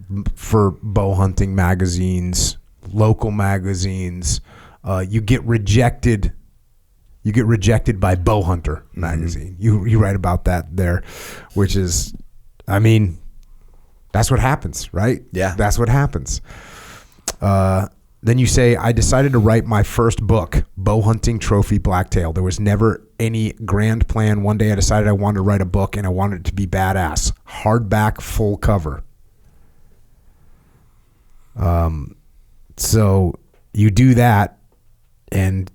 bow hunting magazines, local magazines. You get rejected. You get rejected by Bowhunter magazine. You write about that there, which is, I mean, that's what happens, right? Yeah. That's what happens. Then you say, I decided to write my first book, Bow Hunting Trophy Blacktail. There was never any grand plan. One day I decided I wanted to write a book, and I wanted it to be badass. Hardback, full cover. So you do that, and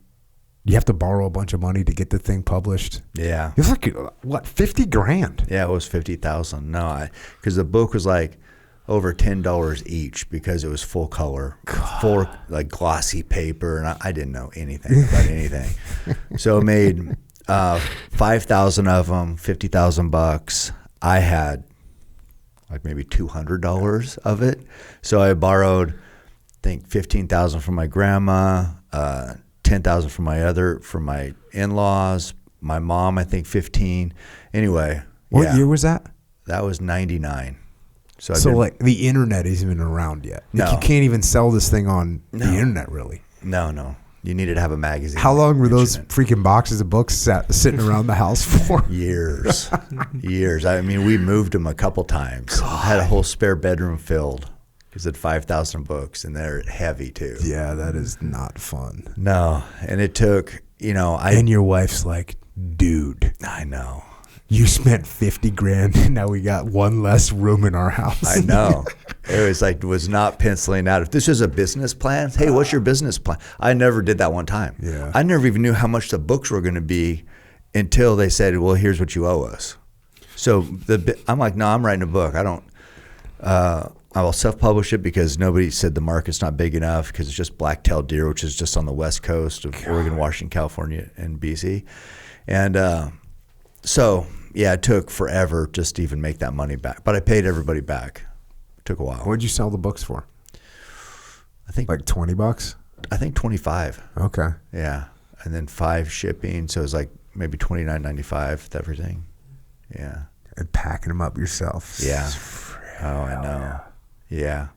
you have to borrow a bunch of money to get the thing published. Yeah. It was like, what, 50 grand? Yeah, it was 50,000. No, because the book was like over $10 each because it was full color, full like glossy paper, and I didn't know anything about anything. So it made 5,000 of them, $50,000. I had like maybe $200 of it. So I borrowed, I think, $15,000 from my grandma, $10,000 from my in-laws, my mom, I think 15. Anyway, What year was that? That was 99. So like the internet isn't even around yet. Like, No. you can't even sell this thing on the internet, really. No. You needed to have a magazine. How long were those freaking boxes of books sitting around the house for? Years. Years. I mean, we moved them a couple times. I had a whole spare bedroom filled because it had 5,000 books, and they're heavy too. Yeah, that is not fun. No, and it took, and your wife's like, dude, I know. you spent 50 grand and now we got one less room in our house. I know. It was not penciling out. If this was a business plan, hey, what's your business plan? I never did that one time. Yeah. I never even knew how much the books were going to be until they said, well, here's what you owe us. So I'm like, no, I'm writing a book. I will self-publish it because nobody said the market's not big enough because it's just black-tailed deer, which is just on the west coast of Oregon, Washington, California, and BC. And so, yeah, it took forever just to even make that money back. But I paid everybody back. It took a while. What'd you sell the books for? I think Like $20? I think 25. Okay. Yeah. And then 5 shipping. So it was like maybe $29.95 with everything. Yeah. And packing them up yourself. Yeah. Oh, I know. Yeah.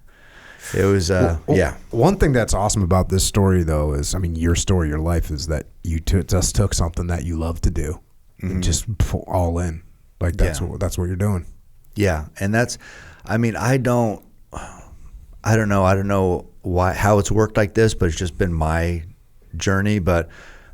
It was, yeah. One thing that's awesome about this story, though, is, I mean, your story, your life, is that you just took something that you love to do and just all in. Like, that's what you're doing. Yeah. And that's, I mean, I don't know how it's worked like this, but it's just been my journey. But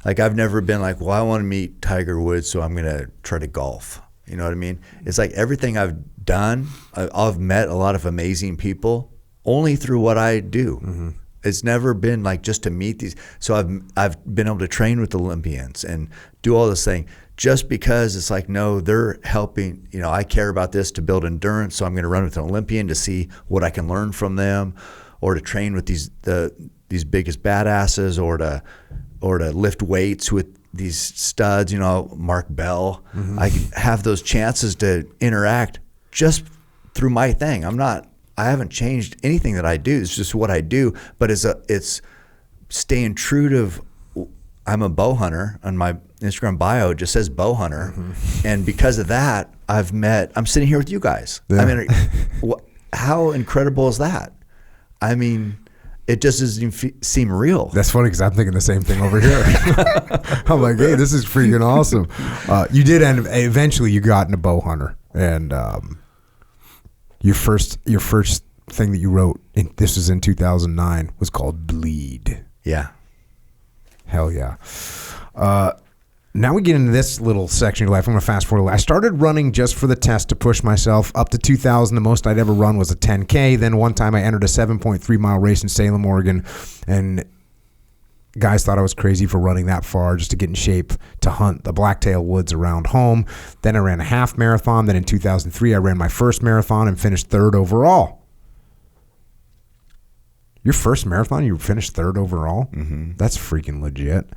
like, I've never been like, well, I want to meet Tiger Woods, so I'm going to try to golf. You know what I mean? It's like everything I've done, I've met a lot of amazing people only through what I do. Mm-hmm. It's never been like just to meet these. So I've been able to train with Olympians and do all this thing just because it's like, no, they're helping. I care about this to build endurance, so I'm going to run with an Olympian to see what I can learn from them, or to train with these biggest badasses, or to lift weights with these studs, Mark Bell. Mm-hmm. I have those chances to interact just through my thing. I haven't changed anything that I do. It's just what I do, but it's staying true to, I'm a bow hunter. On my Instagram bio, it just says bow hunter. Mm-hmm. And because of that, I'm sitting here with you guys. Yeah. I mean, how incredible is that? I mean, it just doesn't seem real. That's funny because I'm thinking the same thing over here. I'm like, hey, this is freaking awesome. You did eventually you got into bow hunter, and your first thing that you wrote, this was in 2009, was called Bleed. Yeah. Hell yeah. Now we get into this little section of your life. I'm going to fast forward. I started running just for the test to push myself up to 2,000. The most I'd ever run was a 10K. Then one time I entered a 7.3 mile race in Salem, Oregon, and guys thought I was crazy for running that far just to get in shape to hunt the blacktail woods around home. Then I ran a half marathon. Then in 2003, I ran my first marathon and finished third overall. Your first marathon, you finished third overall? Mm-hmm. That's freaking legit.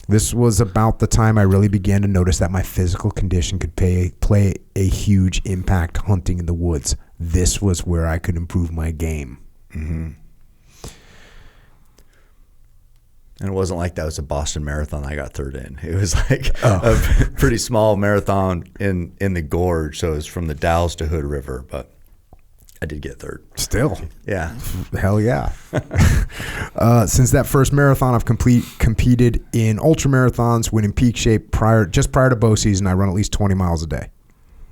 This was about the time I really began to notice that my physical condition could play a huge impact hunting in the woods. This was where I could improve my game. Mm-hmm. And it wasn't like that was a Boston Marathon I got third in. It was like a pretty small marathon in the gorge. So it was from the Dalles to Hood River, but I did get third. Still. Yeah. Hell yeah. Since that first marathon, I've competed in ultra marathons when in peak shape just prior to bow season. I run at least 20 miles a day.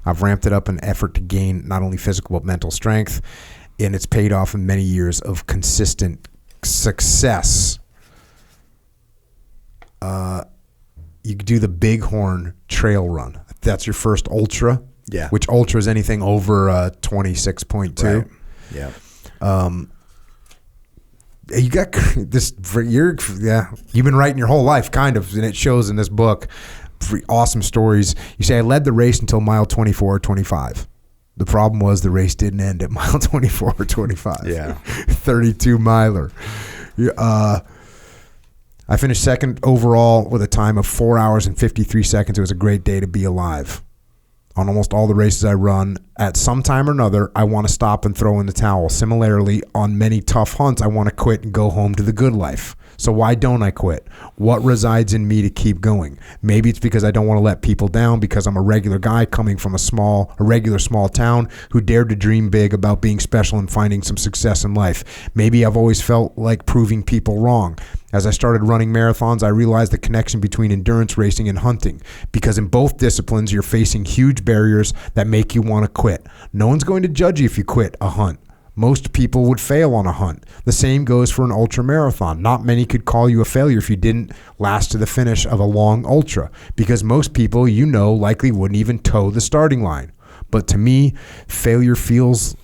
I've ramped it up in an effort to gain not only physical but mental strength, and it's paid off in many years of consistent success. You do the Bighorn Trail Run. That's your first ultra. Yeah. Which ultra is anything over 26.2. Right. Yeah. You got this. You've been writing your whole life, kind of, and it shows in this book. Awesome stories. You say I led the race until mile 24 or 25. The problem was the race didn't end at mile 24 or 25. Yeah. 32 miler. I finished second overall with a time of 4 hours and 53 seconds. It was a great day to be alive. On almost all the races I run, at some time or another, I want to stop and throw in the towel. Similarly, on many tough hunts, I want to quit and go home to the good life. So why don't I quit? What resides in me to keep going? Maybe it's because I don't want to let people down, because I'm a regular guy coming from a regular small town who dared to dream big about being special and finding some success in life. Maybe I've always felt like proving people wrong. As I started running marathons, I realized the connection between endurance racing and hunting, because in both disciplines, you're facing huge barriers that make you want to quit. No one's going to judge you if you quit a hunt. Most people would fail on a hunt. The same goes for an ultra marathon. Not many could call you a failure if you didn't last to the finish of a long ultra, because most people likely wouldn't even toe the starting line. But to me, failure feels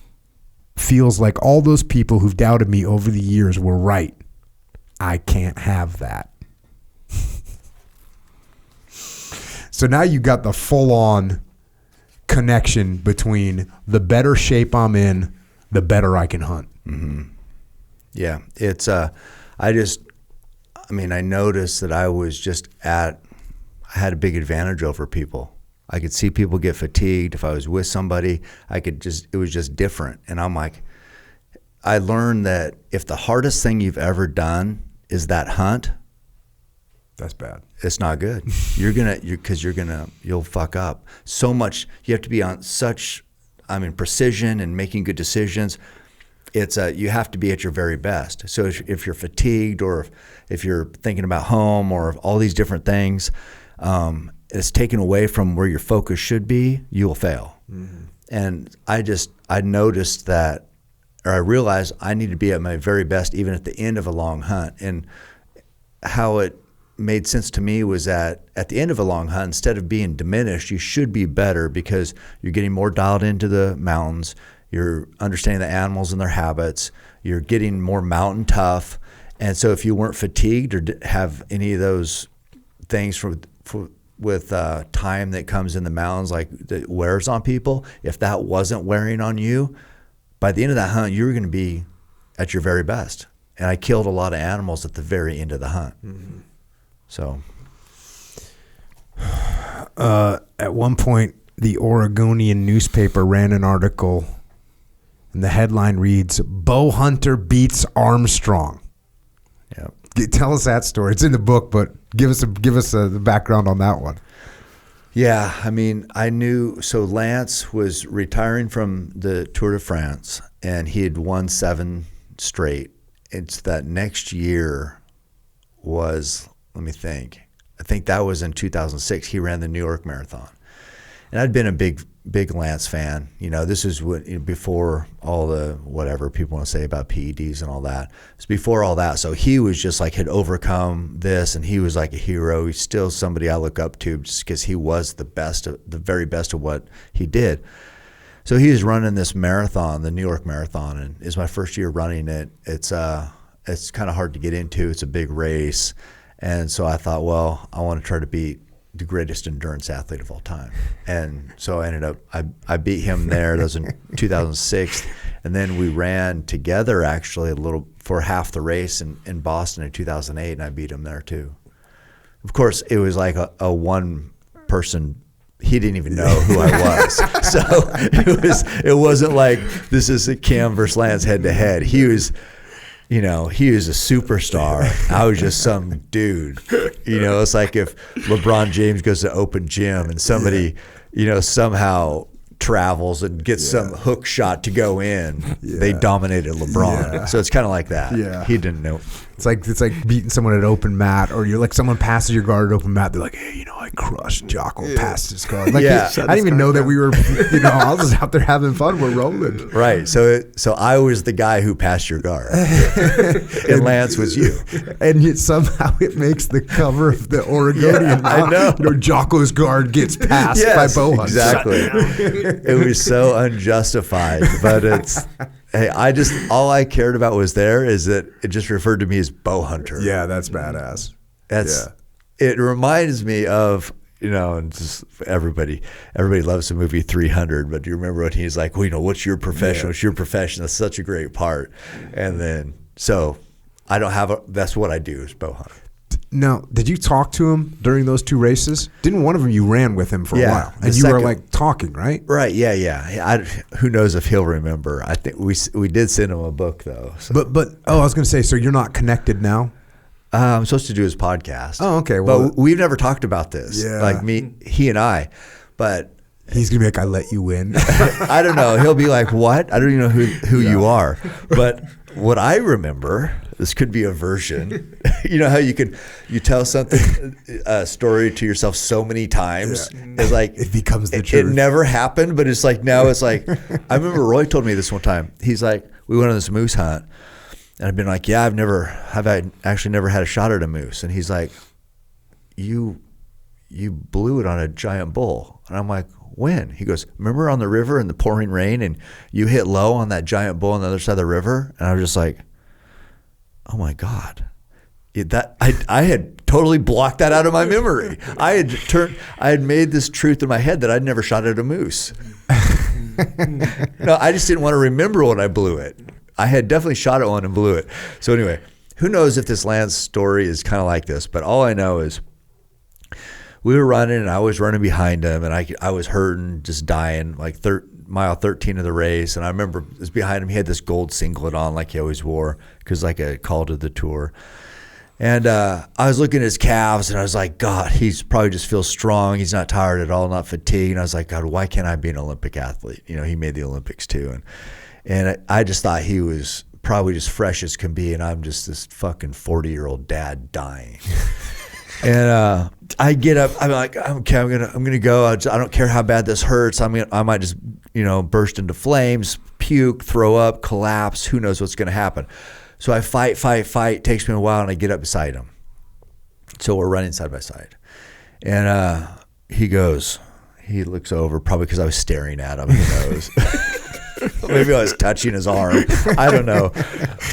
like all those people who've doubted me over the years were right. I can't have that. So now you got the full-on connection between the better shape I'm in, the better I can hunt. Mm-hmm. Yeah, it's I noticed that I had a big advantage over people. I could see people get fatigued. If I was with somebody, it was just different. And I'm like, I learned that if the hardest thing you've ever done is that hunt, that's bad. It's not good. You'll fuck up so much. You have to be on such, precision and making good decisions. You have to be at your very best. So if you're fatigued, or if you're thinking about home, or all these different things, it's taken away from where your focus should be, you will fail. Mm-hmm. And I noticed that, or I realized I need to be at my very best even at the end of a long hunt. And how it made sense to me was that at the end of a long hunt, instead of being diminished, you should be better, because you're getting more dialed into the mountains, you're understanding the animals and their habits, you're getting more mountain tough. And so if you weren't fatigued or have any of those things with time that comes in the mountains, like that wears on people, if that wasn't wearing on you, by the end of that hunt, you were going to be at your very best. And I killed a lot of animals at the very end of the hunt. Mm-hmm. So, at one point, the Oregonian newspaper ran an article, and the headline reads, "Bowhunter beats Armstrong." Yeah. Tell us that story. It's in the book, but give us the background on that one. Yeah, I knew. So Lance was retiring from the Tour de France, and he had won 7 straight. It's that next year was, let me think. I think that was in 2006. He ran the New York Marathon. And I'd been a big big Lance fan. This is before all the whatever people want to say about PEDs and all that. It's before all that. So he was just like had overcome this, and he was like a hero. He's still somebody I look up to just because he was the very best of what he did. So he was running this marathon, the New York Marathon, and it's my first year running it. It's kind of hard to get into. It's a big race. And so I thought, well, I want to try to beat the greatest endurance athlete of all time. And so I ended up, I beat him there. That was in 2006. And then we ran together actually for half the race in Boston in 2008, and I beat him there too. Of course, it was like a one person, he didn't even know who I was. So it wasn't like this is a Cam versus Lance head to head. He was a superstar. I was just some dude. It's like if LeBron James goes to open gym and somebody, somehow travels and gets some hook shot to go in. They dominated LeBron. Yeah. So it's kind of like that. Yeah. He didn't know. It's like beating someone at open mat, or you're like someone passes your guard at open mat. They're like, hey, I crushed Jocko past his guard. Like, I didn't even know that we were. I was just out there having fun. We're rolling. Right. So I was the guy who passed your guard, and Lance was you. And yet somehow it makes the cover of the Oregonian. I know. Jocko's guard gets passed by Bowhunter. Exactly. It was so unjustified, but it's. Hey, all I cared about was is that it just referred to me as Bowhunter. Yeah, that's badass. It reminds me of, and just everybody loves the movie 300, but do you remember when he's like, well, what's your profession? What's your profession? That's such a great part. And then, so I don't have that's what I do is Bowhunter. Now, did you talk to him during those two races? Didn't one of them, you ran with him for a while, and you were like talking, right? Right. Yeah. Who knows if he'll remember? I think we did send him a book though. So. But I was going to say, so you're not connected now? I'm supposed to do his podcast. Oh, okay. Well, but we've never talked about this. Yeah. Like he and I, but he's going to be like, I let you win. I don't know. He'll be like, what? I don't even know who you are. But what I remember, this could be a version. You know how you tell a story to yourself so many times. Yeah. It's like it becomes the truth. It never happened, but it's like now it's like I remember Roy told me this one time. He's like, we went on this moose hunt, and I've been like, yeah, I've actually never had a shot at a moose. And he's like, you blew it on a giant bull. And I'm like, when? He goes, remember on the river in the pouring rain and you hit low on that giant bull on the other side of the river? And I was just like, oh my God. I had totally blocked that out of my memory. I had made this truth in my head that I'd never shot at a moose. No, I just didn't want to remember when I blew it. I had definitely shot at one and blew it. So anyway, who knows if this Lance story is kind of like this, but all I know is we were running and I was running behind him and I was hurting, just dying, like mile 13 of the race. And I remember it was behind him. He had this gold singlet on like he always wore because like a call to the tour. And I was looking at his calves and I was like, God, he's probably just feels strong. He's not tired at all, not fatigued. And I was like, God, why can't I be an Olympic athlete? He made the Olympics too. And I just thought he was probably just fresh as can be. And I'm just this fucking 40-year-old dad dying. And I get up. I'm like, okay, I'm gonna go. I don't care how bad this hurts. I might just burst into flames, puke, throw up, collapse. Who knows what's gonna happen? So I fight. It takes me a while, and I get up beside him. So we're running side by side, and he looks over, probably because I was staring at him. Who knows? Maybe I was touching his arm. I don't know,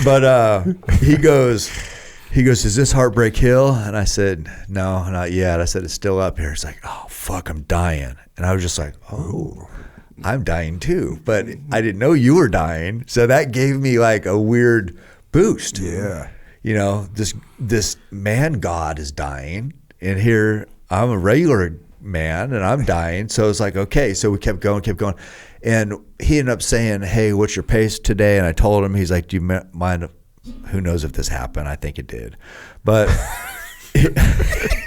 but he goes. Is this Heartbreak Hill? And I said, no, not yet. I said, it's still up here. It's like, oh, fuck, I'm dying. And I was just like, oh, I'm dying too. But I didn't know you were dying. So that gave me like a weird boost. Yeah. This man God is dying. And here I'm a regular man and I'm dying. So it's like, okay. So we kept going. And he ended up saying, hey, what's your pace today? And I told him, he's like, do you mind? Who knows if this happened? I think it did. But he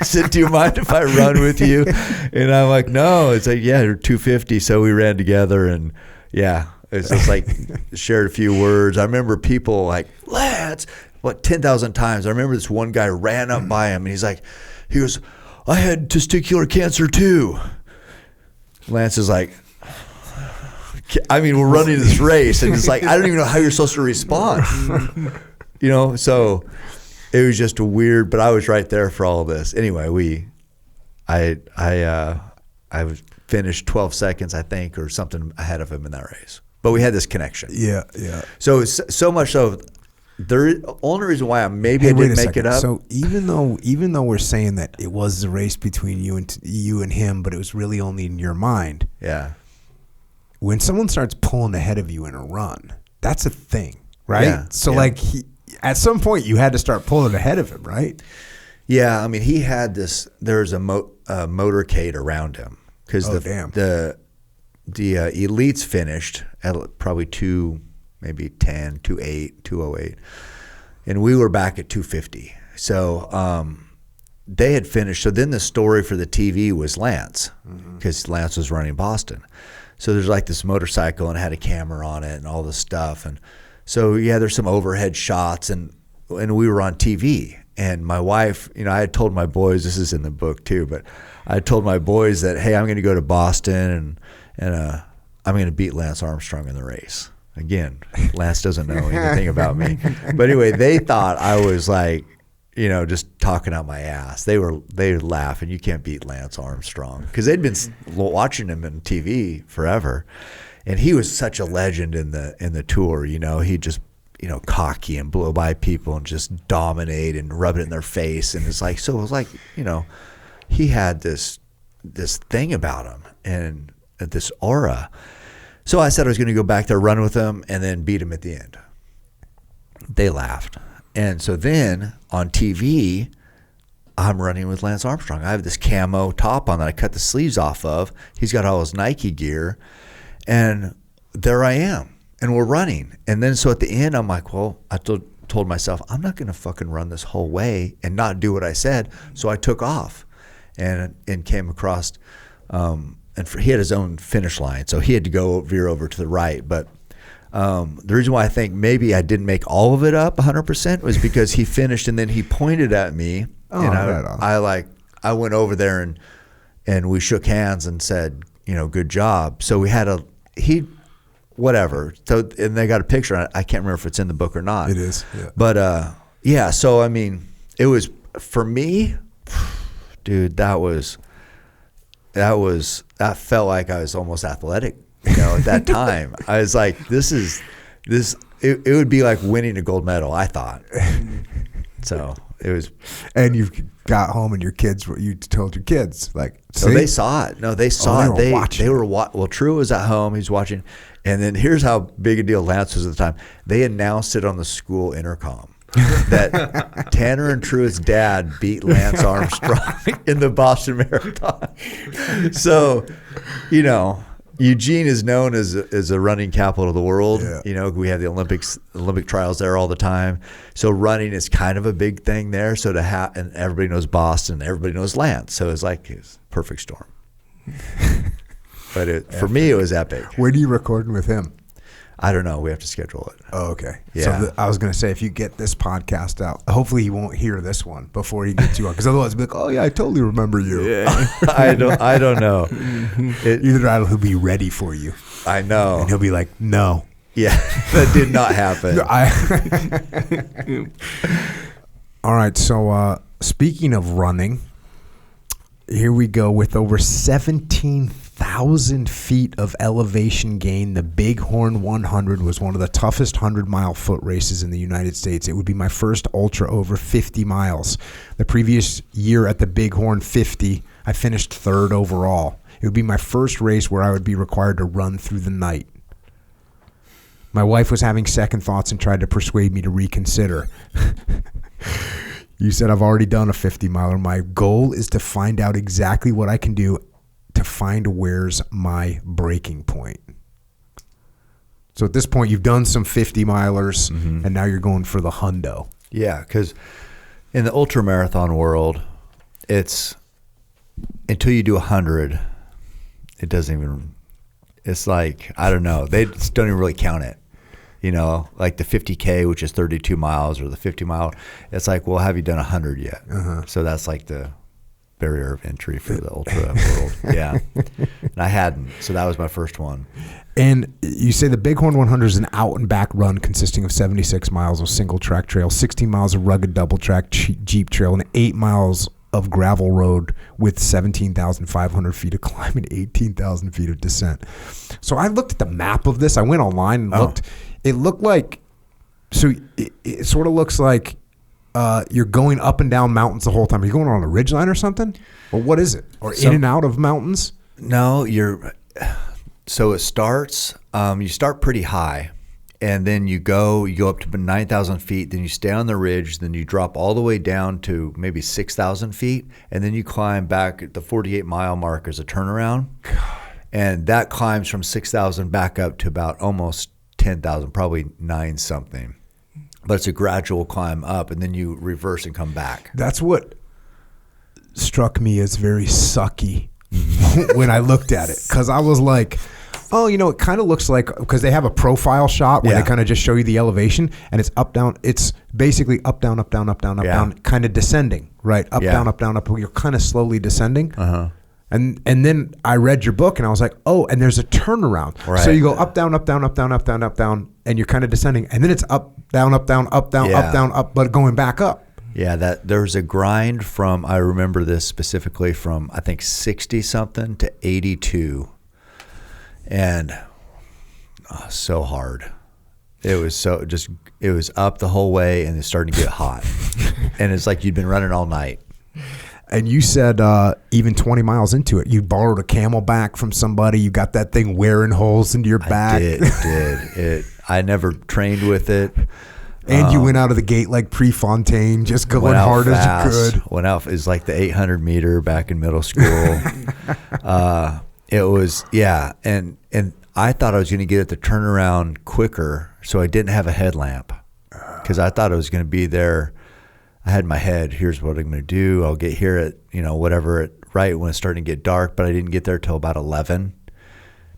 said, do you mind if I run with you? And I'm like, no. It's like, yeah, you're 250. So we ran together and yeah, it's just like shared a few words. I remember people like, Lance, 10,000 times. I remember this one guy ran up by him and he goes, I had testicular cancer too. Lance is like, I mean, we're running this race, and it's like I don't even know how you're supposed to respond. So it was just a weird. But I was right there for all of this. Anyway, I was finished 12 seconds, I think, or something ahead of him in that race. But we had this connection. Yeah. So much so. The only reason why I didn't make it up. So even though we're saying that it was the race between you and him, but it was really only in your mind. Yeah. When someone starts pulling ahead of you in a run, that's a thing, right? Yeah. So at some point you had to start pulling ahead of him, right? Yeah. I mean, he had this. There's a motorcade around him because the elites finished at probably 2:10, 2:08, 2:08, and we were back at 2:50. So they had finished. So then the story for the TV was Lance, because Lance was running Boston. So there's like this motorcycle and it had a camera on it and all this stuff. And so there's some overhead shots and we were on TV. And my wife, I had told my boys, this is in the book too, but I told my boys that, hey, I'm going to go to Boston and I'm going to beat Lance Armstrong in the race. Again, Lance doesn't know anything about me. But anyway, they thought I was like, just talking out my ass. They would laugh, and you can't beat Lance Armstrong, because they'd been watching him on TV forever. And he was such a legend in the tour. He'd just, cocky and blow by people and just dominate and rub it in their face. And it's like, so it was like, he had this thing about him and this aura. So I said I was going to go back there, run with him, and then beat him at the end. They laughed. And so then on TV, I'm running with Lance Armstrong. I have this camo top on that I cut the sleeves off of. He's got all his Nike gear. And there I am. And we're running. And then so at the end, I'm like, well, I told myself, I'm not going to fucking run this whole way and not do what I said. So I took off and came across and he had his own finish line, so he had to veer over to the right. But the reason why I think maybe I didn't make all of it up 100% was because he finished and then he pointed at me, and I went over there and we shook hands and said, good job. So we had whatever. So and they got a picture. I can't remember if it's in the book or not. It is. Yeah. But So I mean, it was for me, dude. That felt like I was almost athletic, at that time. I was like, it would be like winning a gold medal, I thought. So it was. And you got home and you told your kids, like, see? So they saw it. No, they saw it. They were watching. Well, True was at home. He's watching. And then here's how big a deal Lance was at the time. They announced it on the school intercom that Tanner and Truett's dad beat Lance Armstrong in the Boston Marathon. So, Eugene is known as a running capital of the world. Yeah. We have the Olympic trials there all the time. So running is kind of a big thing there. So and everybody knows Boston, everybody knows Lance. So it's like a perfect storm. But for me, it was epic. When are you recording with him? I don't know. We have to schedule it. Oh, okay. Yeah. So I was going to say, if you get this podcast out, hopefully he won't hear this one before he gets you on, because otherwise he'll be like, oh yeah, I totally remember you. Yeah. I don't know. Either that or he'll be ready for you. I know. And he'll be like, no. Yeah, that did not happen. All right. So speaking of running, here we go with over 17,000 feet of elevation gain. The Bighorn 100 was one of the toughest 100-mile foot races in the United States. It would be my first ultra over 50 miles. The previous year at the Bighorn 50, I finished third overall. It would be my first race where I would be required to run through the night. My wife was having second thoughts and tried to persuade me to reconsider. You said I've already done a 50-miler. My goal is to find out exactly what I can do to find where's my breaking point. So at this point, you've done some 50-milers, and now you're going for the hundo. Yeah, because in the ultramarathon world, it's until you do 100, it doesn't even. It's like, I don't know. They just don't even really count it. Like the 50K, which is 32 miles, or the 50 mile. It's like, well, have you done 100 yet? So that's like the barrier of entry for the ultra world. Yeah. And I hadn't. So that was my first one. And you say the Bighorn 100 is an out and back run consisting of 76 miles of single track trail, 16 miles of rugged double track Jeep trail, and 8 miles of gravel road with 17,500 feet of climb and 18,000 feet of descent. So I looked at the map of this. I went online and looked. It looked like, so it sort of looks like you're going up and down mountains the whole time. Are you going on a ridgeline or something? Or what is it? Or in and out of mountains? No, so it starts, you start pretty high, and then you go up to 9,000 feet, then you stay on the ridge, then you drop all the way down to maybe 6,000 feet, and then you climb back at the 48-mile mark as a turnaround. God. And that climbs from 6,000 back up to about almost 10,000, probably 9-something. But it's a gradual climb up, and then you reverse and come back. That's what struck me as very sucky when I looked at it, because I was like, oh, it kind of looks like, because they have a profile shot where they kind of just show you the elevation, and it's up, down. It's basically up, down, up, down, up, down, up, down, kind of descending, right? Up, down, up, down, up. You're kind of slowly descending. And then I read your book, and I was like, oh, and there's a turnaround. Right. So you go up, down, up, down, up, down, up, down, up, down, and you're kind of descending. And then it's up, down, up, down, up, down, up, down, up, but going back up. Yeah, there's a grind from, I remember this specifically, from I think 60-something to 82. And so hard. It was it was up the whole way, and it's starting to get hot. And it's like you'd been running all night. And you said even 20 miles into it, you borrowed a Camelback from somebody. You got that thing wearing holes into your back. I did. I never trained with it. And you went out of the gate like Prefontaine, just going hard fast, as you could. Went out. It was like the 800 meter back in middle school. It was, and I thought I was going to get it to turn around quicker, so I didn't have a headlamp, because I thought I was going to be there. I had in my head, here's what I'm going to do. I'll get here at, right when it's starting to get dark, but I didn't get there till about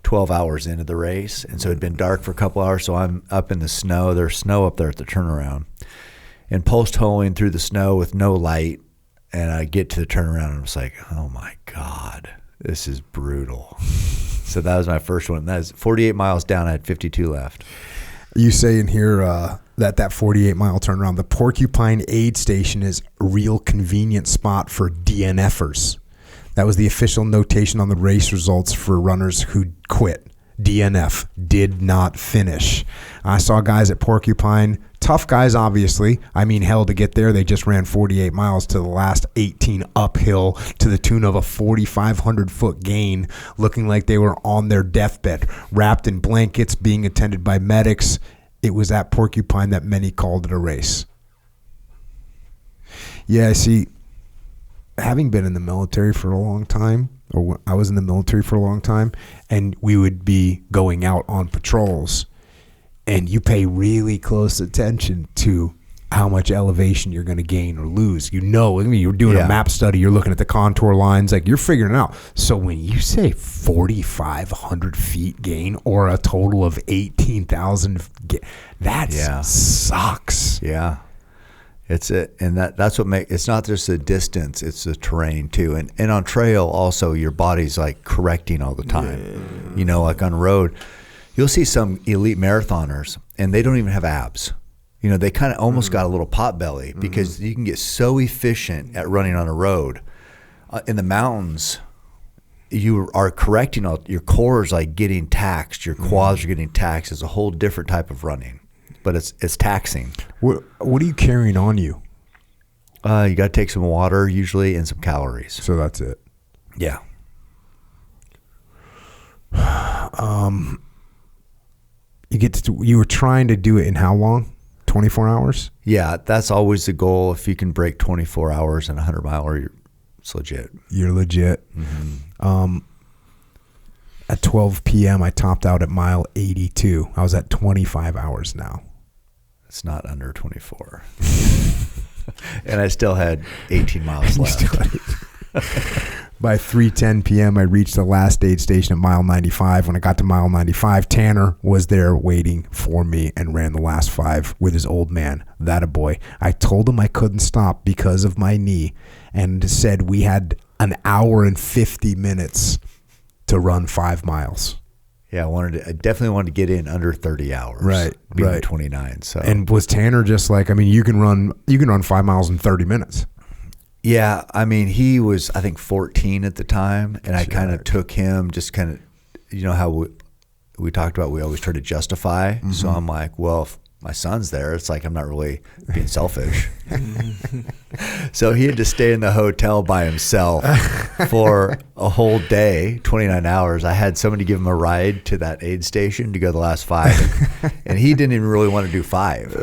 12 hours into the race. And so it'd been dark for a couple hours, so I'm up in the snow. There's snow up there at the turnaround. And post-holing through the snow with no light, and I get to the turnaround, and I was like, oh my God, this is brutal. So that was my first one. That was 48 miles down. I had 52 left. You say in here that 48-mile turnaround, the Porcupine Aid Station is a real convenient spot for DNFers. That was the official notation on the race results for runners who quit. DNF, did not finish. I saw guys at Porcupine, tough guys obviously. I mean, hell, to get there, they just ran 48 miles to the last 18 uphill to the tune of a 4,500-foot gain, looking like they were on their deathbed, wrapped in blankets, being attended by medics. It was at Porcupine that many called it a race. Yeah, see, having been in the military for a long time, or I was in the military for a long time, and we would be going out on patrols, and you pay really close attention to how much elevation you're going to gain or lose. You're doing a map study, you're looking at the contour lines, like you're figuring it out. So when you say 4,500 feet gain or a total of 18,000, that sucks. Yeah. It's it, and that's what it's not just the distance, it's the terrain too. And on trail also, your body's like correcting all the time. Yeah. Like on road, you'll see some elite marathoners, and they don't even have abs. They kind of almost got a little pot belly, because you can get so efficient at running on a road. In the mountains, you are correcting your core is like getting taxed, your quads are getting taxed. It's a whole different type of running. But it's taxing. What are you carrying on you? You got to take some water usually and some calories. So that's it. Yeah. You were trying to do it in how long? 24 hours? Yeah, that's always the goal. If you can break 24 hours and 100-miler, it's legit. You're legit. Mm-hmm. At 12 p.m., I topped out at mile 82. I was at 25 hours now. It's not under 24. And I still had 18 miles left. By 3:10 p.m., I reached the last aid station at mile 95. When I got to mile 95, Tanner was there waiting for me and ran the last 5 with his old man. That a boy. I told him I couldn't stop because of my knee, and said we had an hour and 50 minutes to run 5 miles. Yeah, I definitely wanted to get in under 30 hours. Right, being right. 29. So And was Tanner just like, I mean, you can run 5 miles in 30 minutes. yeah, I mean, he was, I think, 14 at the time, and I kind of took him just kind of, you know how we talked about, we always try to justify. Mm-hmm. So I'm like, well, if my son's there, it's like I'm not really being selfish. So he had to stay in the hotel by himself for a whole day, 29 hours. I had somebody give him a ride to that aid station to go the last 5, and he didn't even really want to do 5.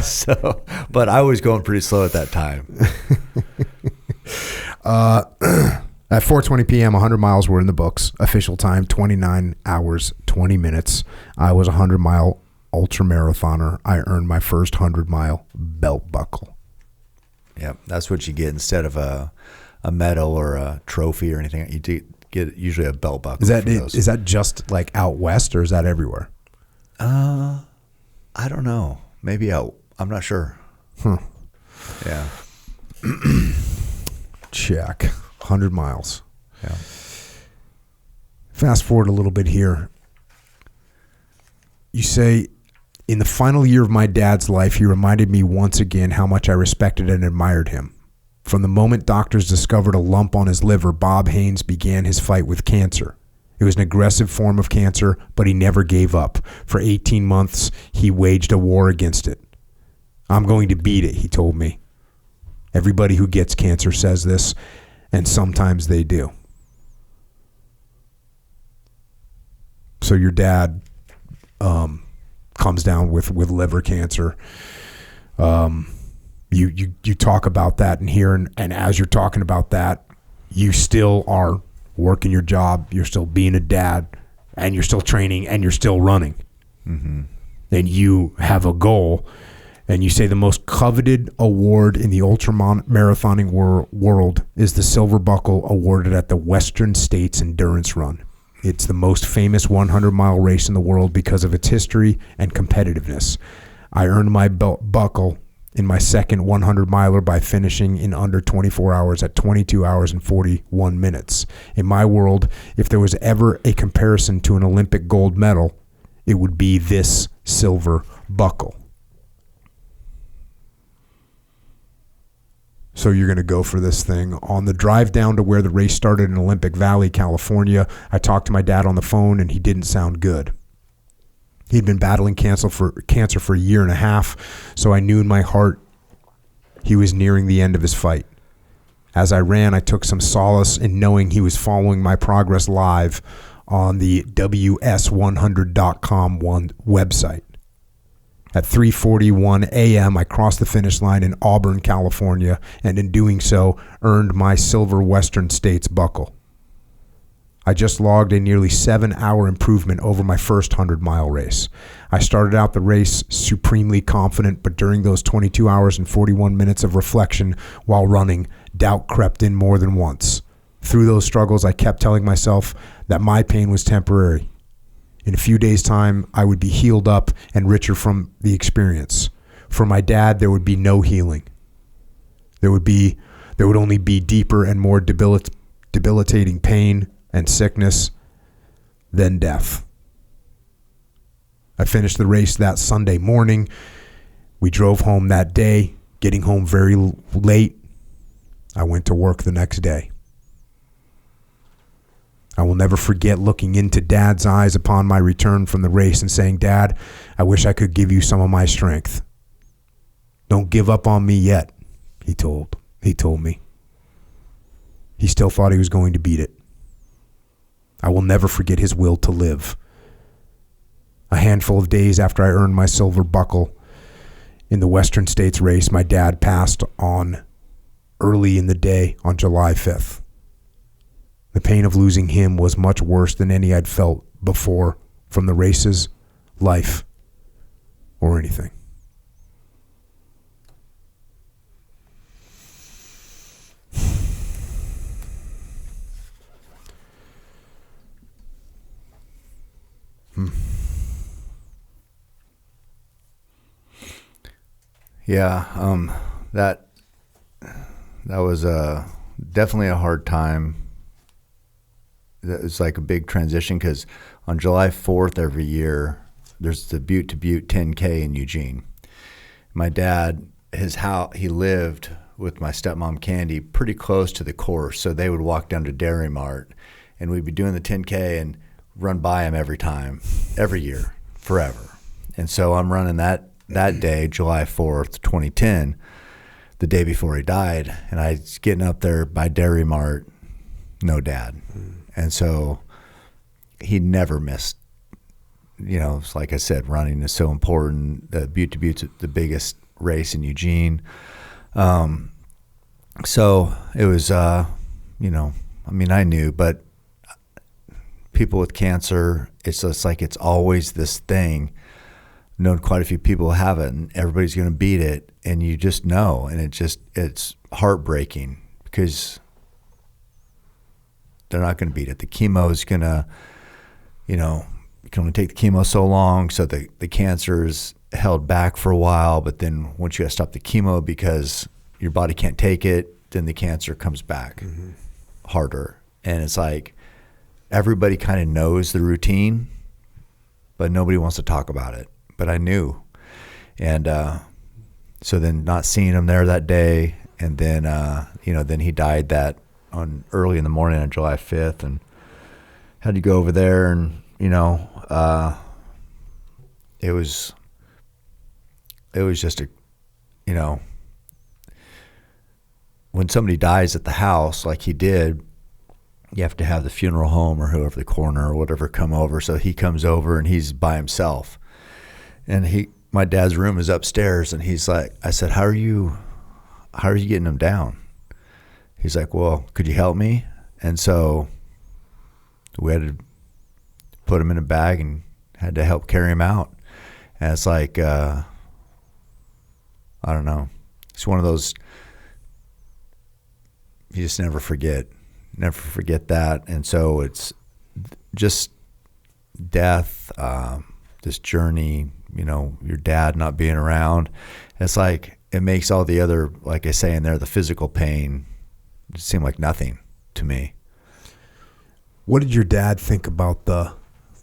So, but I was going pretty slow at that time. At 4:20 p.m., 100 miles were in the books. Official time, 29 hours, 20 minutes. I was a 100-mile ultra marathoner. I earned my first 100-mile belt buckle. Yep, that's what you get instead of a medal or a trophy or anything. You get usually a belt buckle. Is that just like out west, or is that everywhere? I don't know. Maybe out. I'm not sure. Yeah. Check. 100 miles. Yeah. Fast forward a little bit here. You say, in the final year of my dad's life, he reminded me once again how much I respected and admired him. From the moment doctors discovered a lump on his liver, Bob Haynes began his fight with cancer. It was an aggressive form of cancer, but he never gave up. For 18 months, he waged a war against it. I'm going to beat it, he told me. Everybody who gets cancer says this, and sometimes they do. So your dad comes down with liver cancer. You talk about that in here, and as you're talking about that, you still are working your job, you're still being a dad, and you're still training, and you're still running. Mm-hmm. And you have a goal, and you say the most coveted award in the ultra-marathoning world is the Silver Buckle awarded at the Western States Endurance Run. It's the most famous 100-mile race in the world because of its history and competitiveness. I earned my buckle in my second 100-miler by finishing in under 24 hours at 22 hours and 41 minutes. In my world, if there was ever a comparison to an Olympic gold medal, it would be this silver buckle. So you're going to go for this thing. On the drive down to where the race started in Olympic Valley, California, I talked to my dad on the phone, and he didn't sound good. He'd been battling cancer for a year and a half, so I knew in my heart he was nearing the end of his fight. As I ran, I took some solace in knowing he was following my progress live on the WS100.com website. At 3:41 a.m., I crossed the finish line in Auburn, California, and in doing so, earned my silver Western States buckle. I just logged a nearly 7-hour improvement over my first 100-mile race. I started out the race supremely confident, but during those 22 hours and 41 minutes of reflection while running, doubt crept in more than once. Through those struggles, I kept telling myself that my pain was temporary. In a few days' time, I would be healed up and richer from the experience. For my dad, there would be no healing. There would only be deeper and more debilitating pain and sickness, then death. I finished the race that Sunday morning. We drove home that day, getting home very late. I went to work the next day. I will never forget looking into Dad's eyes upon my return from the race and saying, "Dad, I wish I could give you some of my strength." "Don't give up on me yet," he told me. He still thought he was going to beat it. I will never forget his will to live. A handful of days after I earned my silver buckle in the Western States race, my dad passed on early in the day on July 5th. The pain of losing him was much worse than any I'd felt before from the races, life, or anything. Yeah, that was definitely a hard time it's like a big transition because on July 4th every year, there's the Butte to Butte 10K in Eugene. My dad, he lived with my stepmom Candy pretty close to the course, so they would walk down to Dairy Mart, and we'd be doing the 10K and run by him every year, forever. And so I'm running that day, July 4th, 2010, the day before he died, and I was getting up there by Dairy Mart, no dad. And so he never missed, it's like I said, running is so important. The Butte to Butte's the biggest race in Eugene. So it was, I knew, but people with cancer, it's just like it's always this thing. Known quite a few people who have it, and everybody's going to beat it, and you just know, and it's heartbreaking because they're not going to beat it. The chemo is going to, you can only take the chemo so long, so the cancer is held back for a while, but then once you got to stop the chemo because your body can't take it, then the cancer comes back harder. And it's like everybody kind of knows the routine, but nobody wants to talk about it. But I knew. And so then not seeing him there that day, and then, then he died early in the morning on July 5th, and had to go over there, and, it was just when somebody dies at the house like he did, you have to have the funeral home or whoever, the coroner or whatever, come over. So he comes over and he's by himself. And my dad's room is upstairs, and he's like, I said, how are you getting him down? He's like, well, could you help me? And so we had to put him in a bag and had to help carry him out. And it's like, I don't know. It's one of those, you just never forget that. And so it's just death, this journey, your dad not being around. It's like, it makes all the other, like I say in there, the physical pain seem like nothing to me. What did your dad think about the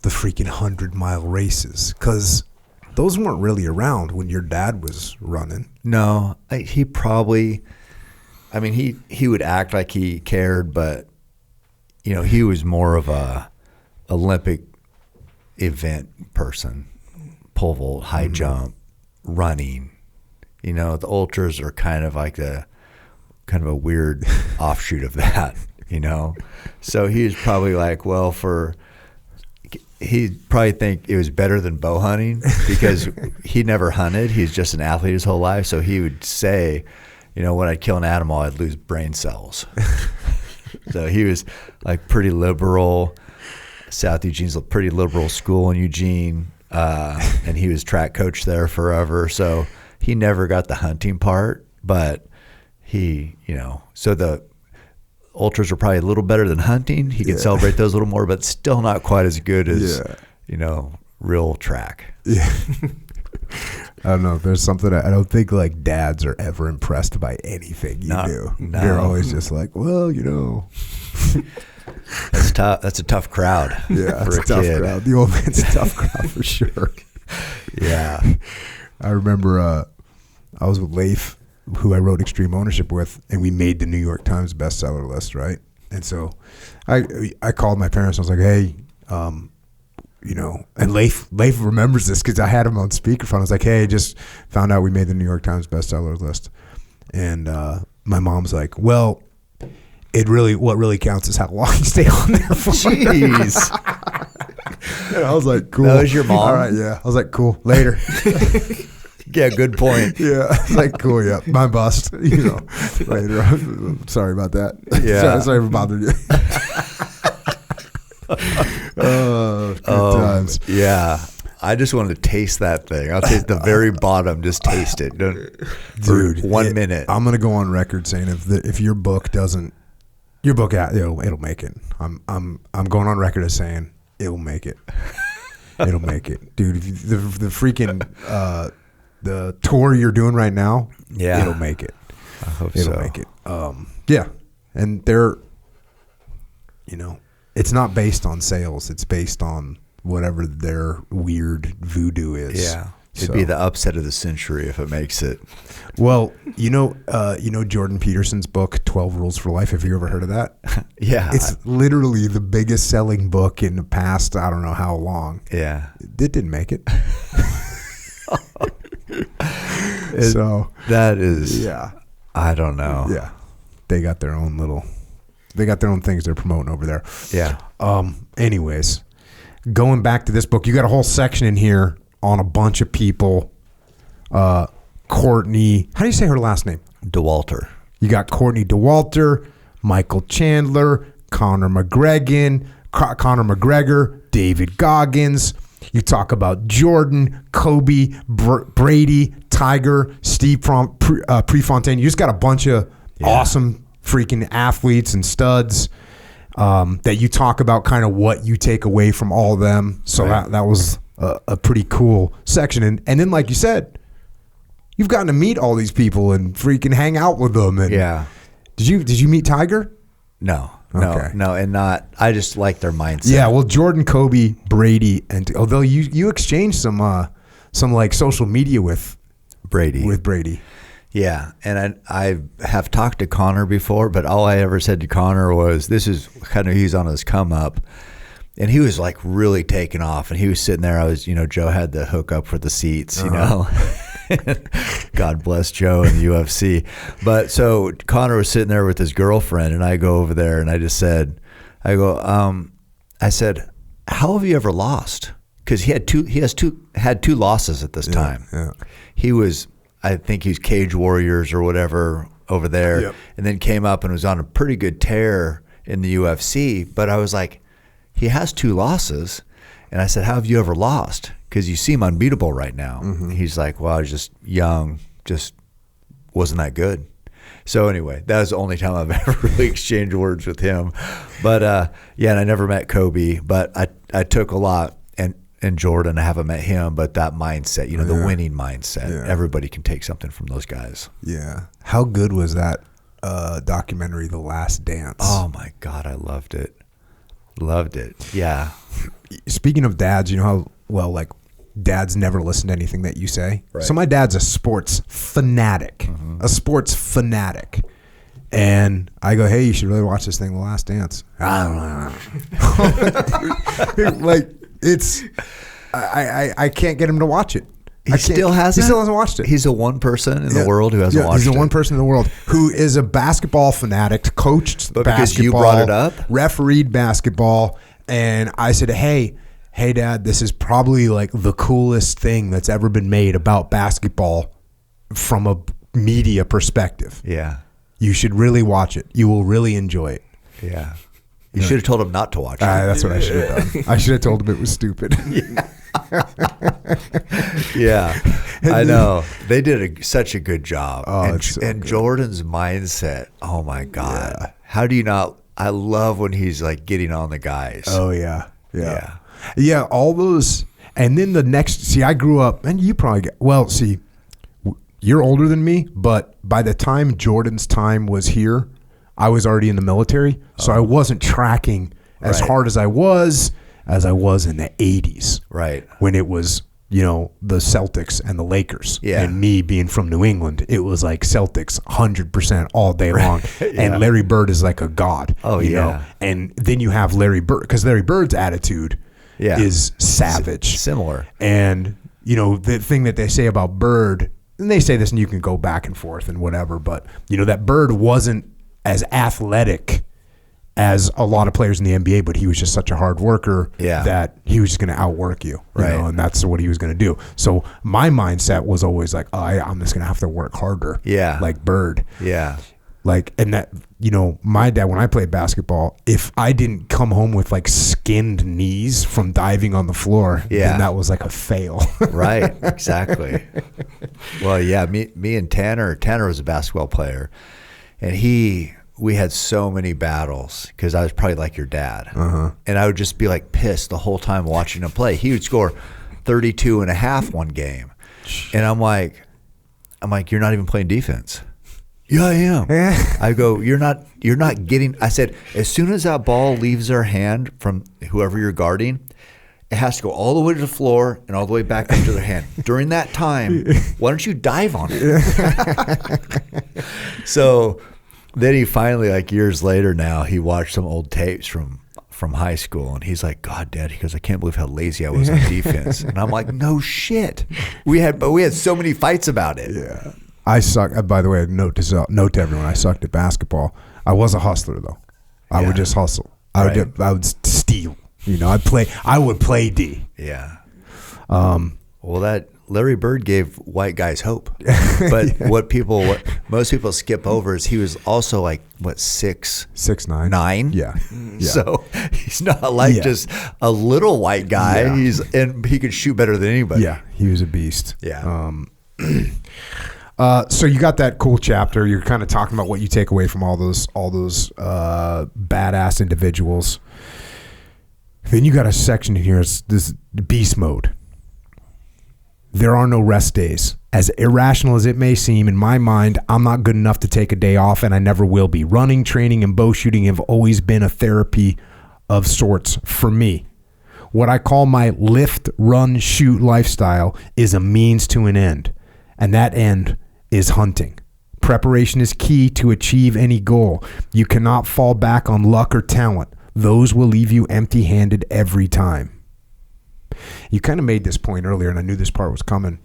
freaking 100-mile races? Because those weren't really around when your dad was running. No, he probably, he would act like he cared, but, he was more of a Olympic event person. Pole vault, high jump, running. The ultras are kind of like a weird offshoot of that, So he was probably like, well, he'd probably think it was better than bow hunting because he never hunted. He's just an athlete his whole life. So he would say, when I'd kill an animal, I'd lose brain cells. So he was like pretty liberal. South Eugene's a pretty liberal school in Eugene. And he was track coach there forever. So he never got the hunting part, but he, so the ultras were probably a little better than hunting. He could celebrate those a little more, but still not quite as good as, real track. Yeah. I don't know. There's something I don't think like dads are ever impressed by anything you do. No. They're always just like, well, That's tough. That's a tough crowd. Yeah, for it's a tough kid. crowd. The old man's a tough crowd for sure. Yeah. I remember I was with Leif, who I wrote Extreme Ownership with, and we made the New York Times bestseller list, right? And so I called my parents. I was like, hey, and Leif remembers this because I had him on speakerphone. I was like, hey, just found out we made the New York Times bestseller list. And my mom's like, well, what really counts is how long you stay on there for. Jeez. And I was like, cool. That was your mom? All right, yeah. I was like, cool. Later. Yeah, good point. Yeah. I was like, cool, yeah. My bust. Later. Sorry about that. Yeah. Sorry for bothering you. Good times. Yeah. I just wanted to taste that thing. I'll taste the very bottom. Just taste it. Dude, 1 minute. I'm gonna go on record saying if your book doesn't, it'll make it. I'm going on record as saying it'll make it. It'll make it, dude. The freaking the tour you're doing right now, it'll make it. I hope it'll so. make it. Yeah, and they're, It's not based on sales. It's based on whatever their weird voodoo is. Yeah. It'd be the upset of the century if it makes it. Well, you know Jordan Peterson's book, 12 Rules for Life. Have you ever heard of that? Yeah. It's literally the biggest selling book in the past, I don't know how long. Yeah. It didn't make it. So that is, yeah. I don't know. Yeah. They got their own things they're promoting over there. Yeah. Anyways, going back to this book, you got a whole section in here on a bunch of people. Courtney, how do you say her last name? DeWalter. You got Courtney DeWalter, Michael Chandler, Conor McGregor, David Goggins. You talk about Jordan, Kobe, Brady, Tiger, Steve Prefontaine. You just got a bunch of awesome freaking athletes and studs that you talk about kind of what you take away from all of them. So that was a pretty cool section. And then, like you said, you've gotten to meet all these people and freaking hang out with them. And yeah. Did you meet Tiger? No, Okay. and not. I just like their mindset. Yeah, well, Jordan, Kobe, Brady, and although you exchanged some like social media with Brady. Yeah, and I have talked to Connor before, but all I ever said to Connor was, this is kind of, he's on his come up. And he was like really taking off, and he was sitting there. Joe had the hook up for the seats, God bless Joe and the UFC. But so Connor was sitting there with his girlfriend, and I go over there and I said, how have you ever lost? Because he had two losses at this time. Yeah. I think he's Cage Warriors or whatever over there, yep. And then came up and was on a pretty good tear in the UFC. But I was like, he has 2 losses. And I said, how have you ever lost? Because you seem unbeatable right now. Mm-hmm. He's like, well, I was just young, just wasn't that good. So anyway, that was the only time I've ever really exchanged words with him. But and I never met Kobe, but I took a lot. And Jordan, I haven't met him, but that mindset, the winning mindset, everybody can take something from those guys. Yeah. How good was that documentary, The Last Dance? Oh my God, I loved it. Loved it. Yeah. Speaking of dads, you know how, well, like, dads never listen to anything that you say. Right. So my dad's a sports fanatic. Mm-hmm. And I go, hey, you should really watch this thing, The Last Dance. I don't know. Like, it's, I can't get him to watch it. He still hasn't watched it. He's the one person in the world who hasn't watched it. He's the one person in the world who is a basketball fanatic, coached but basketball. Because you brought it up? Refereed basketball. And I said, hey, Dad, this is probably like the coolest thing that's ever been made about basketball from a media perspective. Yeah. You should really watch it. You will really enjoy it. Yeah. You should have told him not to watch it. That's what I should have done. I should have told him it was stupid. Yeah, I know. They did such a good job. Oh, and it's so good. Jordan's mindset, oh my God. Yeah. How do you not? I love when he's like getting on the guys. Oh, yeah. Yeah, all those. And then the next, I grew up, and you probably you're older than me, but by the time Jordan's time was here, I was already in the military, so I wasn't tracking as hard as I was in the 80s. Right. When it was, the Celtics and the Lakers. Yeah. And me being from New England, it was like Celtics 100% all day long. Yeah. And Larry Bird is like a god. Oh, you know? And then you have Larry Bird, because Larry Bird's attitude is savage. Similar. And, the thing that they say about Bird, and they say this and you can go back and forth and whatever, but, that Bird wasn't as athletic as a lot of players in the NBA, but he was just such a hard worker that he was just going to outwork you, and that's what he was going to do. So my mindset was always like, I'm just going to have to work harder, like Bird. Yeah. Like, and that, my dad, when I played basketball, if I didn't come home with like skinned knees from diving on the floor, then that was like a fail. Right, exactly. Well, me and Tanner was a basketball player. And we had so many battles because I was probably like your dad. Uh-huh. And I would just be like pissed the whole time watching him play. He would score 32 and a half one game. And I'm like, you're not even playing defense. Yeah, I am. I go, you're not getting, I said, as soon as that ball leaves their hand from whoever you're guarding, it has to go all the way to the floor and all the way back up to their hand. During that time, why don't you dive on it? So then he finally, like years later now, he watched some old tapes from high school, and he's like, God, Dad, he goes, I can't believe how lazy I was on defense. And I'm like, no shit. We had so many fights about it. Yeah. I suck. By the way, note to everyone, I sucked at basketball. I was a hustler though. I would just hustle. I would steal. You know, I would play D. Yeah. Well, that Larry Bird gave white guys hope. But what most people skip over is he was also like, what, 6'9"? 9? Yeah. So he's not like just a little white guy. Yeah. And he could shoot better than anybody. Yeah, he was a beast. Yeah. So you got that cool chapter. You're kind of talking about what you take away from all those badass individuals. Then you got a section in here. It's this beast mode. There are no rest days. As irrational as it may seem, in my mind, I'm not good enough to take a day off, and I never will be. Running, training, and bow shooting have always been a therapy of sorts for me. What I call my lift, run, shoot lifestyle is a means to an end, and that end is hunting. Preparation is key to achieve any goal. You cannot fall back on luck or talent. Those will leave you empty-handed every time. You kind of made this point earlier, and I knew this part was coming.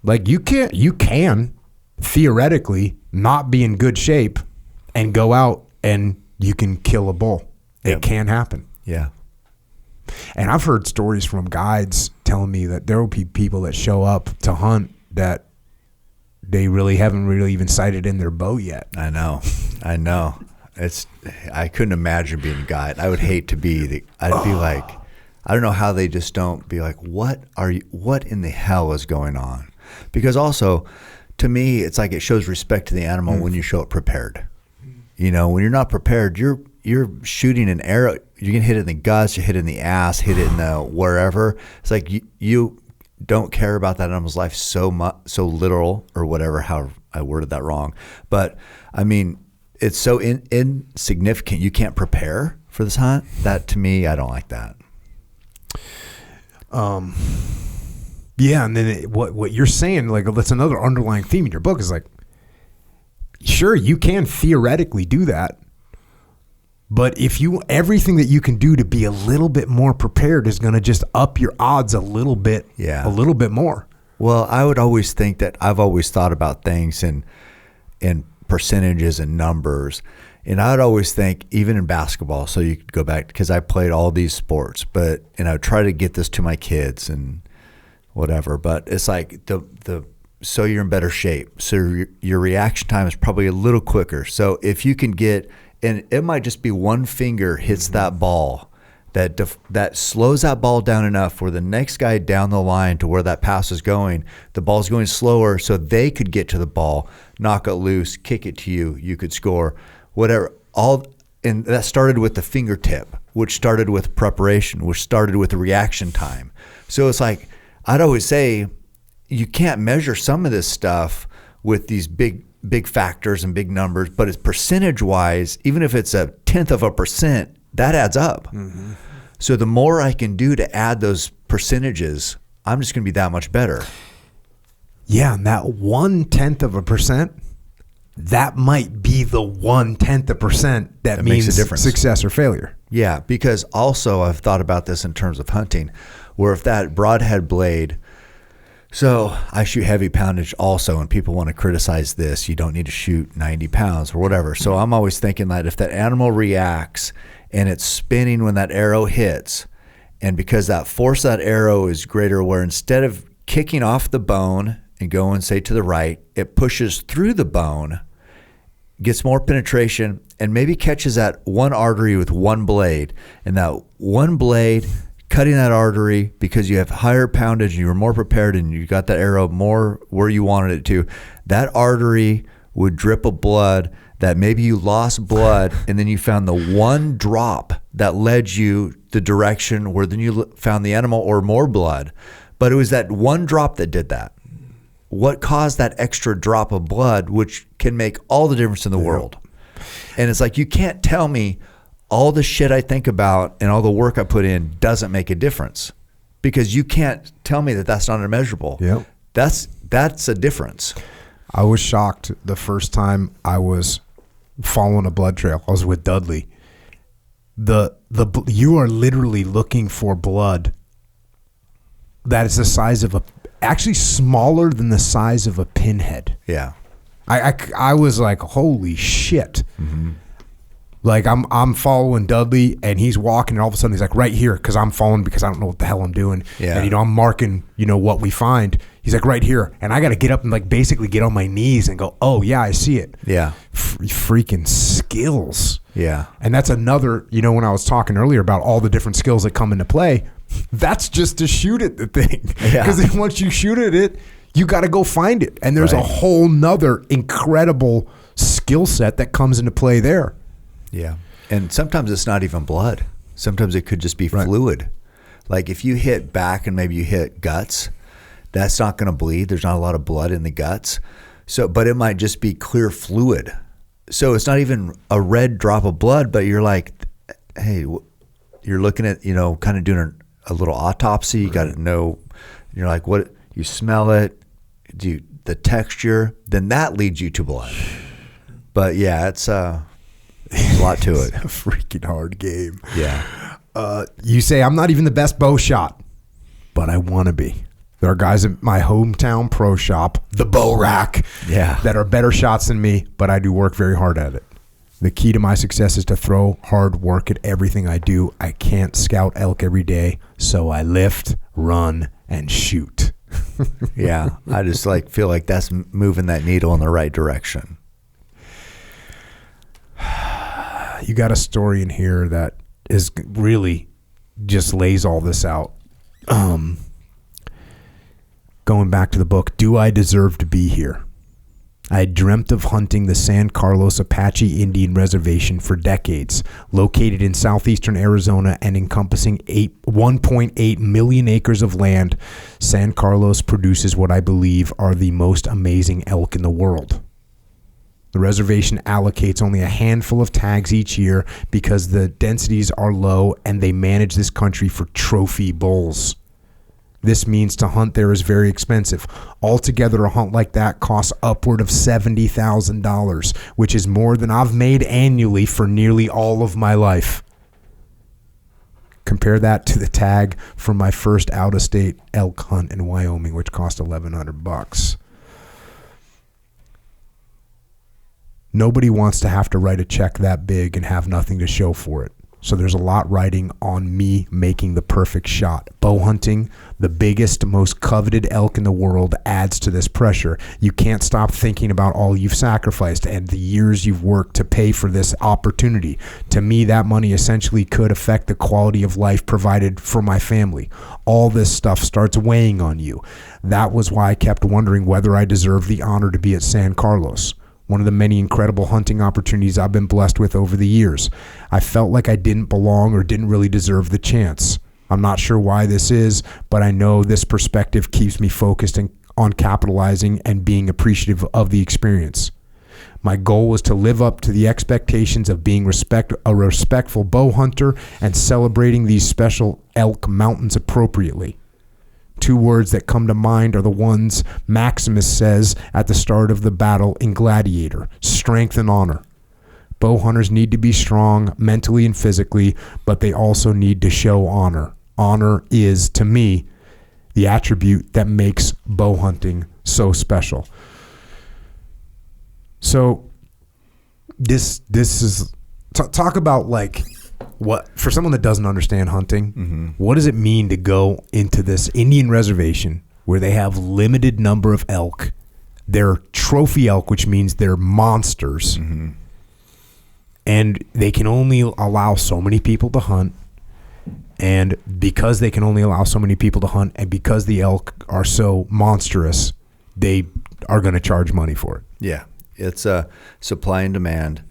Like, you can theoretically not be in good shape and go out and you can kill a bull. It can happen. Yeah. And I've heard stories from guides telling me that there will be people that show up to hunt that they really haven't even sighted in their bow yet. I know. I couldn't imagine being a guide. I would hate to be I'd be like, I don't know how they just don't be like, what in the hell is going on? Because also, to me, it's like it shows respect to the animal when you show up prepared. You know, when you're not prepared, you're shooting an arrow. You can hit it in the guts, you hit it in the ass, hit it in the wherever. It's like you don't care about that animal's life so much, so little, or whatever. How I worded that wrong, but I mean, it's so insignificant. You can't prepare for this hunt. That, to me, I don't like that. Yeah, and then what you're saying, like, that's another underlying theme in your book, is like, sure, you can theoretically do that, but everything that you can do to be a little bit more prepared is going to just up your odds a little bit more. Well, I would always think that I've always thought about things in percentages and numbers. And I would always think, even in basketball, so you could go back, because I played all these sports, and I would try to get this to my kids and whatever, but it's like so you're in better shape. So your reaction time is probably a little quicker. So if you can get, and it might just be one finger hits that ball, that slows that ball down enough where the next guy down the line to where that pass is going, the ball's going slower, so they could get to the ball, knock it loose, kick it to you, you could score. Whatever, and that started with the fingertip, which started with preparation, which started with the reaction time. So it's like, I'd always say, you can't measure some of this stuff with these big factors and big numbers, but it's percentage-wise, even if it's 0.1%, that adds up. Mm-hmm. So the more I can do to add those percentages, I'm just going to be that much better. Yeah, and that 0.1%, that might be the 0.1% that means makes a difference. Success or failure. Yeah, because also I've thought about this in terms of hunting, where if that broadhead blade, so I shoot heavy poundage also, and people want to criticize this, you don't need to shoot 90 pounds or whatever. So I'm always thinking that if that animal reacts and it's spinning when that arrow hits, and because that force of that arrow is greater, where instead of kicking off the bone and going, say, to the right, it pushes through the bone, gets more penetration, and maybe catches that one artery with one blade, and that one blade cutting that artery, because you have higher poundage and you were more prepared and you got that arrow more where you wanted it to, that artery would drip of blood, that maybe you lost blood, and then you found the one drop that led you the direction where then you found the animal or more blood. But it was that one drop that did that. what caused that extra drop of blood, which can make all the difference in the world. And it's like, you can't tell me all the shit I think about and all the work I put in doesn't make a difference, because you can't tell me that that's not immeasurable. Yep. That's a difference. I was shocked the first time I was following a blood trail. I was with Dudley. You are literally looking for blood that is the size of actually smaller than the size of a pinhead. Yeah. I was like, holy shit. Mm-hmm. Like I'm following Dudley and he's walking and all of a sudden he's like, right here, because I'm following because I don't know what the hell I'm doing. Yeah. And I'm marking, what we find. He's like, right here. And I got to get up and like basically get on my knees and go, oh yeah, I see it. Yeah. Freaking skills. Yeah. And that's another, when I was talking earlier about all the different skills that come into play, that's just to shoot at the thing. Yeah. Because then once you shoot at it, you got to go find it. And there's a whole nother incredible skill set that comes into play there. Yeah. And sometimes it's not even blood. Sometimes it could just be fluid. Like if you hit back and maybe you hit guts, that's not going to bleed. There's not a lot of blood in the guts. But it might just be clear fluid. So it's not even a red drop of blood, but you're like, hey, you're looking at, kind of doing a little autopsy. You got to know, you're like, what, you smell it, the texture, then that leads you to blood. But yeah, it's a lot to it. It's a freaking hard game. Yeah. You say, I'm not even the best bow shot, but I want to be. There are guys at my hometown pro shop, the Bow Rack, that are better shots than me, but I do work very hard at it. The key to my success is to throw hard work at everything I do. I can't scout elk every day, so I lift, run, and shoot. Yeah, I just feel like that's moving that needle in the right direction. You got a story in here that is really just lays all this out. Going back to the book, Do I Deserve to Be Here? I had dreamt of hunting the San Carlos Apache Indian Reservation for decades. Located in southeastern Arizona and encompassing 1.8 million acres of land, San Carlos produces what I believe are the most amazing elk in the world. The reservation allocates only a handful of tags each year because the densities are low and they manage this country for trophy bulls. This means to hunt there is very expensive. Altogether, a hunt like that costs upward of $70,000, which is more than I've made annually for nearly all of my life. Compare that to the tag from my first out-of-state elk hunt in Wyoming, which cost $1,100. Nobody wants to have to write a check that big and have nothing to show for it. So there's a lot riding on me making the perfect shot. Bow hunting, the biggest, most coveted elk in the world, adds to this pressure. You can't stop thinking about all you've sacrificed and the years you've worked to pay for this opportunity. To me, that money essentially could affect the quality of life provided for my family. All this stuff starts weighing on you. That was why I kept wondering whether I deserved the honor to be at San Carlos. One of the many incredible hunting opportunities I've been blessed with over the years. I felt like I didn't belong or didn't really deserve the chance. I'm not sure why this is, but I know this perspective keeps me focused on capitalizing and being appreciative of the experience. My goal was to live up to the expectations of being a respectful bow hunter and celebrating these special elk mountains appropriately. Two words that come to mind are the ones Maximus says at the start of the battle in Gladiator: strength and honor. Bow hunters need to be strong mentally and physically, but they also need to show honor. Honor is, to me, the attribute that makes bow hunting so special. So this is talk about what, for someone that doesn't understand hunting, what does it mean to go into this Indian reservation where they have limited number of elk? They're trophy elk, which means they're monsters. And they can only allow so many people to hunt. And because they can only allow so many people to hunt, and because the elk are so monstrous, they are going to charge money for it. Yeah. It's supply and demand.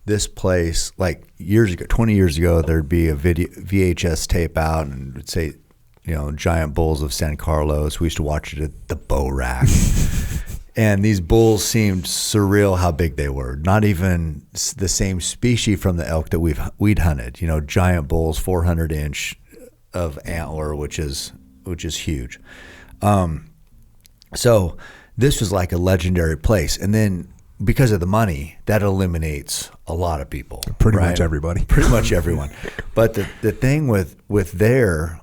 This place, years ago, 20 years ago, there'd be a VHS tape out and it would say, giant bulls of San Carlos. We used to watch it at the Bow Rack. And these bulls seemed surreal how big they were. Not even the same species from the elk that we'd hunted. You know, giant bulls, 400-inch of antler, which is huge. So this was like a legendary place. And then because of the money, that eliminates a lot of people. Pretty much everybody. Pretty much everyone. But the thing with there,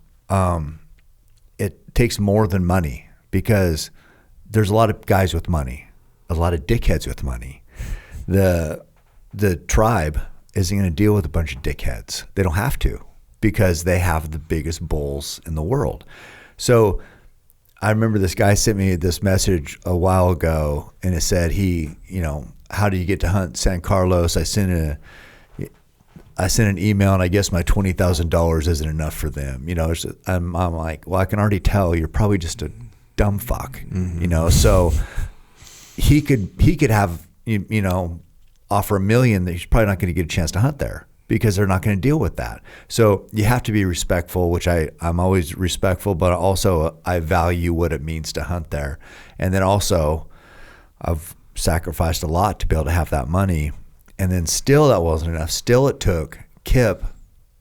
it takes more than money, because there's a lot of guys with money, a lot of dickheads with money. The tribe isn't going to deal with a bunch of dickheads. They don't have to, because they have the biggest bulls in the world. So I remember this guy sent me this message a while ago, and it said how do you get to hunt San Carlos? I sent an email, and I guess my $20,000 isn't enough for them. You know, I'm like, well, I can already tell you're probably just a dumb fuck. Mm-hmm. You know, so he could have offer $1 million that he's probably not going to get a chance to hunt there, because they're not going to deal with that. So you have to be respectful, which I'm always respectful, but also I value what it means to hunt there. And then also I've sacrificed a lot to be able to have that money. And then still that wasn't enough. Still it took Kip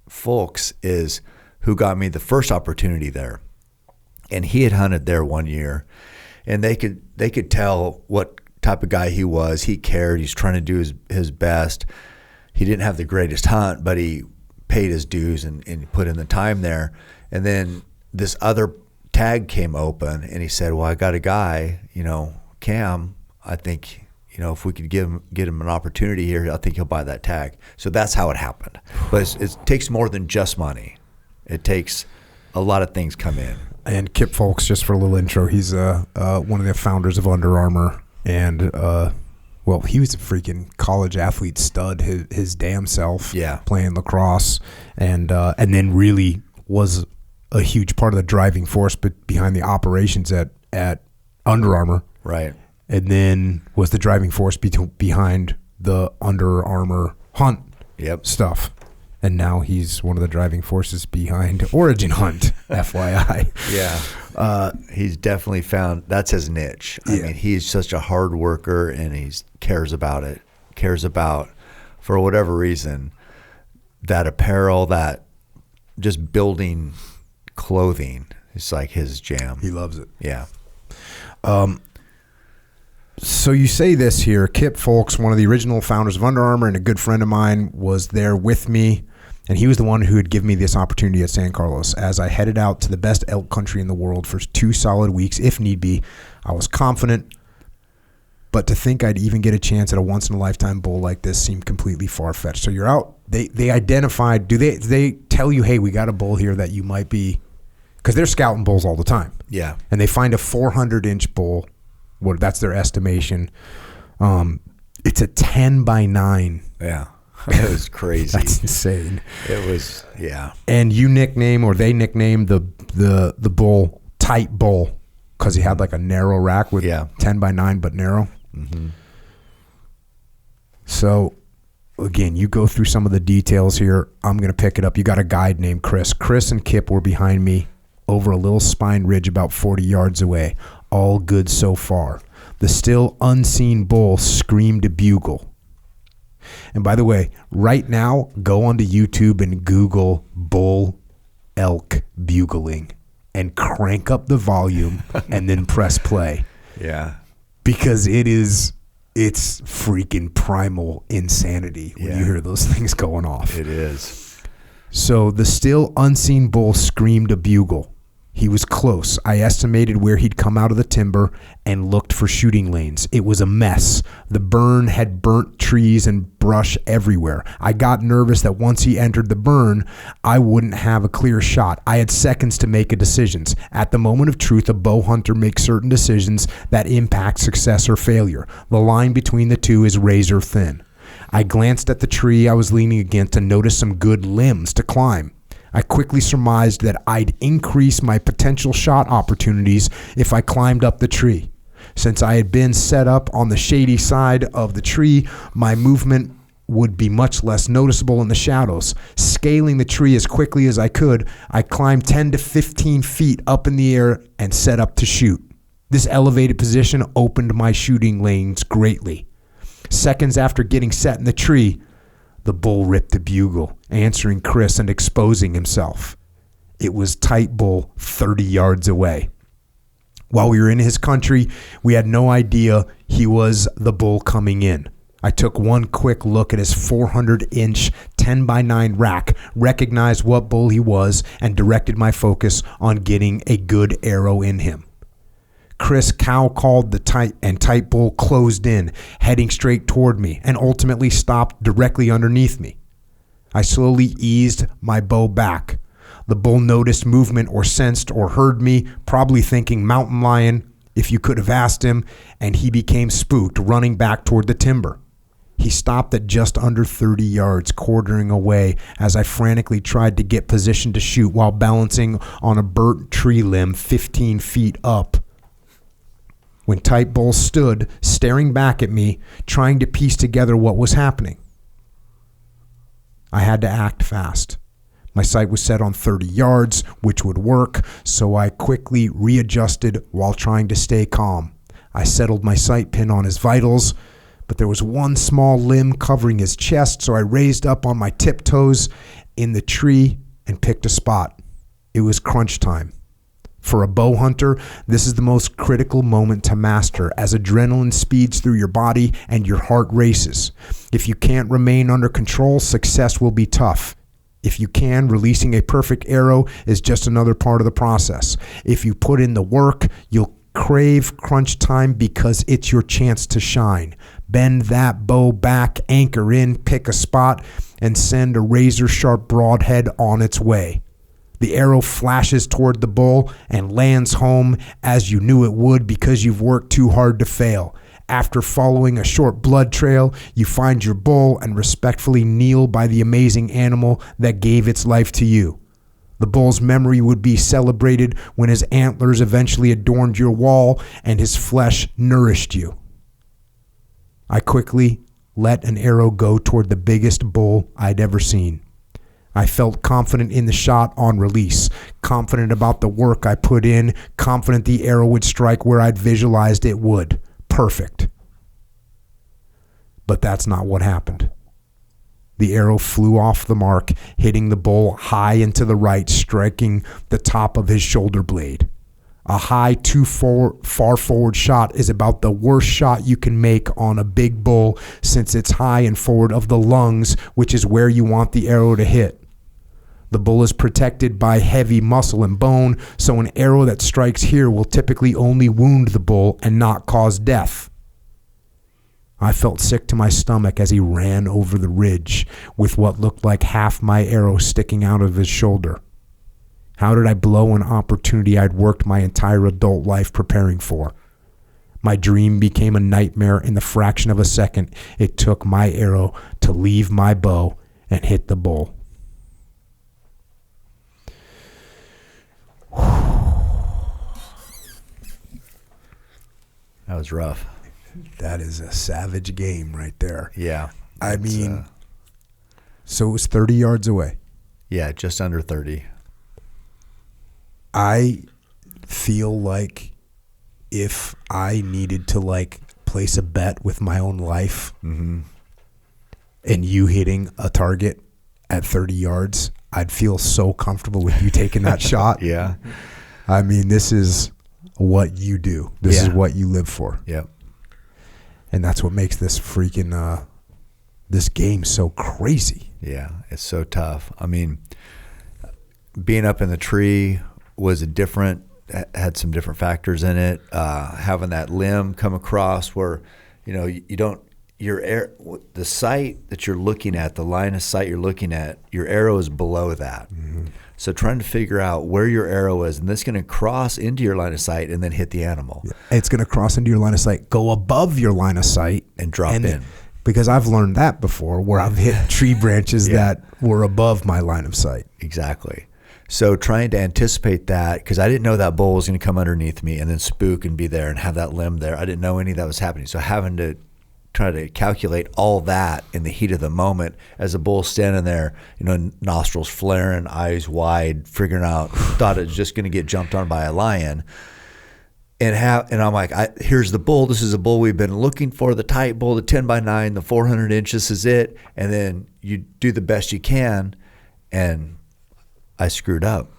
Fulks is who got me the first opportunity there. And he had hunted there 1 year, and they could tell what type of guy he was. He cared. He's trying to do his best. He didn't have the greatest hunt, but he paid his dues and put in the time there. And then this other tag came open, and he said, well, I got a guy, Cam, I think, if we could get him an opportunity here, I think he'll buy that tag. So that's how it happened. But it takes more than just money. It takes a lot of things come in. And Kip Fulks, just for a little intro, he's one of the founders of Under Armour, and he was a freaking college athlete stud, his damn self, playing lacrosse, and then really was a huge part of the driving force behind the operations at Under Armour, right? And then was the driving force behind the Under Armour hunt stuff. And now he's one of the driving forces behind Origin Hunt, FYI. Yeah. He's definitely found, that's his niche. I mean, he's such a hard worker, and he cares about it, for whatever reason, that apparel, that just building clothing is like his jam. He loves it. Yeah. So you say this here, Kip Fulks, one of the original founders of Under Armour and a good friend of mine, was there with me, and he was the one who had given me this opportunity at San Carlos. As I headed out to the best elk country in the world for 2 solid weeks, if need be, I was confident, but to think I'd even get a chance at a once-in-a-lifetime bull like this seemed completely far-fetched. So you're out. They identified, do they tell you, hey, we got a bull here that you might be, because they're scouting bulls all the time. Yeah. And they find a 400-inch bull. That's their estimation. It's a 10x9. Yeah. It was crazy. That's insane. It was, yeah. And they nicknamed the bull Tight Bull, because he had like a narrow rack with 10x9 but narrow. Mm-hmm. So again, you go through some of the details here. I'm going to pick it up. You got a guide named Chris. Chris and Kip were behind me over a little spine ridge about 40 yards away. All good so far. The still unseen bull screamed a bugle. And by the way, right now, go onto YouTube and Google bull elk bugling and crank up the volume and then press play. Yeah. Because it's freaking primal insanity when you hear those things going off. It is. So the still unseen bull screamed a bugle. He was close. I estimated where he'd come out of the timber and looked for shooting lanes. It was a mess. The burn had burnt trees and brush everywhere. I got nervous that once he entered the burn, I wouldn't have a clear shot. I had seconds to make a decision. At the moment of truth, a bow hunter makes certain decisions that impact success or failure. The line between the two is razor thin. I glanced at the tree I was leaning against and noticed some good limbs to climb. I quickly surmised that I'd increase my potential shot opportunities if I climbed up the tree. Since I had been set up on the shady side of the tree, my movement would be much less noticeable in the shadows. Scaling the tree as quickly as I could, I climbed 10 to 15 feet up in the air and set up to shoot. This elevated position opened my shooting lanes greatly. Seconds after getting set in the tree, the bull ripped the bugle, answering Chris and exposing himself. It was Tight Bull 30 yards away. While we were in his country, we had no idea he was the bull coming in. I took one quick look at his 400-inch 10x9 rack, recognized what bull he was, and directed my focus on getting a good arrow in him. Chris cow called the Tight Bull closed in, heading straight toward me, and ultimately stopped directly underneath me. I slowly eased my bow back. The bull noticed movement or sensed or heard me, probably thinking mountain lion, if you could have asked him, and he became spooked, running back toward the timber. He stopped at just under 30 yards, quartering away as I frantically tried to get positioned to shoot while balancing on a burnt tree limb 15 feet up. When Tight Bull stood, staring back at me, trying to piece together what was happening. I had to act fast. My sight was set on 30 yards, which would work, so I quickly readjusted while trying to stay calm. I settled my sight pin on his vitals, but there was one small limb covering his chest, so I raised up on my tiptoes in the tree and picked a spot. It was crunch time. For a bow hunter, this is the most critical moment to master as adrenaline speeds through your body and your heart races. If you can't remain under control, success will be tough. If you can, releasing a perfect arrow is just another part of the process. If you put in the work, you'll crave crunch time because it's your chance to shine. Bend that bow back, anchor in, pick a spot, and send a razor-sharp broadhead on its way. The arrow flashes toward the bull and lands home as you knew it would because you've worked too hard to fail. After following a short blood trail, you find your bull and respectfully kneel by the amazing animal that gave its life to you. The bull's memory would be celebrated when his antlers eventually adorned your wall and his flesh nourished you. I quickly let an arrow go toward the biggest bull I'd ever seen. I felt confident in the shot on release, confident about the work I put in, confident the arrow would strike where I'd visualized it would. Perfect. But that's not what happened. The arrow flew off the mark, hitting the bull high and to the right, striking the top of his shoulder blade. A high too far forward shot is about the worst shot you can make on a big bull since it's high and forward of the lungs, which is where you want the arrow to hit. The bull is protected by heavy muscle and bone, so an arrow that strikes here will typically only wound the bull and not cause death. I felt sick to my stomach as he ran over the ridge with what looked like half my arrow sticking out of his shoulder. How did I blow an opportunity I'd worked my entire adult life preparing for? My dream became a nightmare in the fraction of a second it took my arrow to leave my bow and hit the bull. That was rough. That is a savage game right there. Yeah. I mean, so it was 30 yards away. Yeah, just under 30. I feel like if I needed to like place a bet with my own life and you hitting a target at 30 yards, I'd feel so comfortable with you taking that shot. Yeah. I mean, this is what you do. This is what you live for. Yep. And that's what makes this freaking this game so crazy. Yeah, it's so tough. I mean, being up in the tree was had some different factors in it. Having that limb come across where, you don't, the sight that you're looking at, the line of sight you're looking at, your arrow is below that. Mm-hmm. So trying to figure out where your arrow is, and this is going to cross into your line of sight and then hit the animal. Yeah. It's going to cross into your line of sight, go above your line of sight. And drop in. Because I've learned that before where I've hit tree branches that were above my line of sight. Exactly. So trying to anticipate that, because I didn't know that bull was going to come underneath me and then spook and be there and have that limb there. I didn't know any of that was happening. So having to try to calculate all that in the heat of the moment as the bull's standing there, nostrils flaring, eyes wide, figuring out, thought it was just going to get jumped on by a lion. and I'm like, here's the bull. This is a bull we've been looking for, the tight bull, the 10x9, the 400 inches is it. And then you do the best you can, and I screwed up.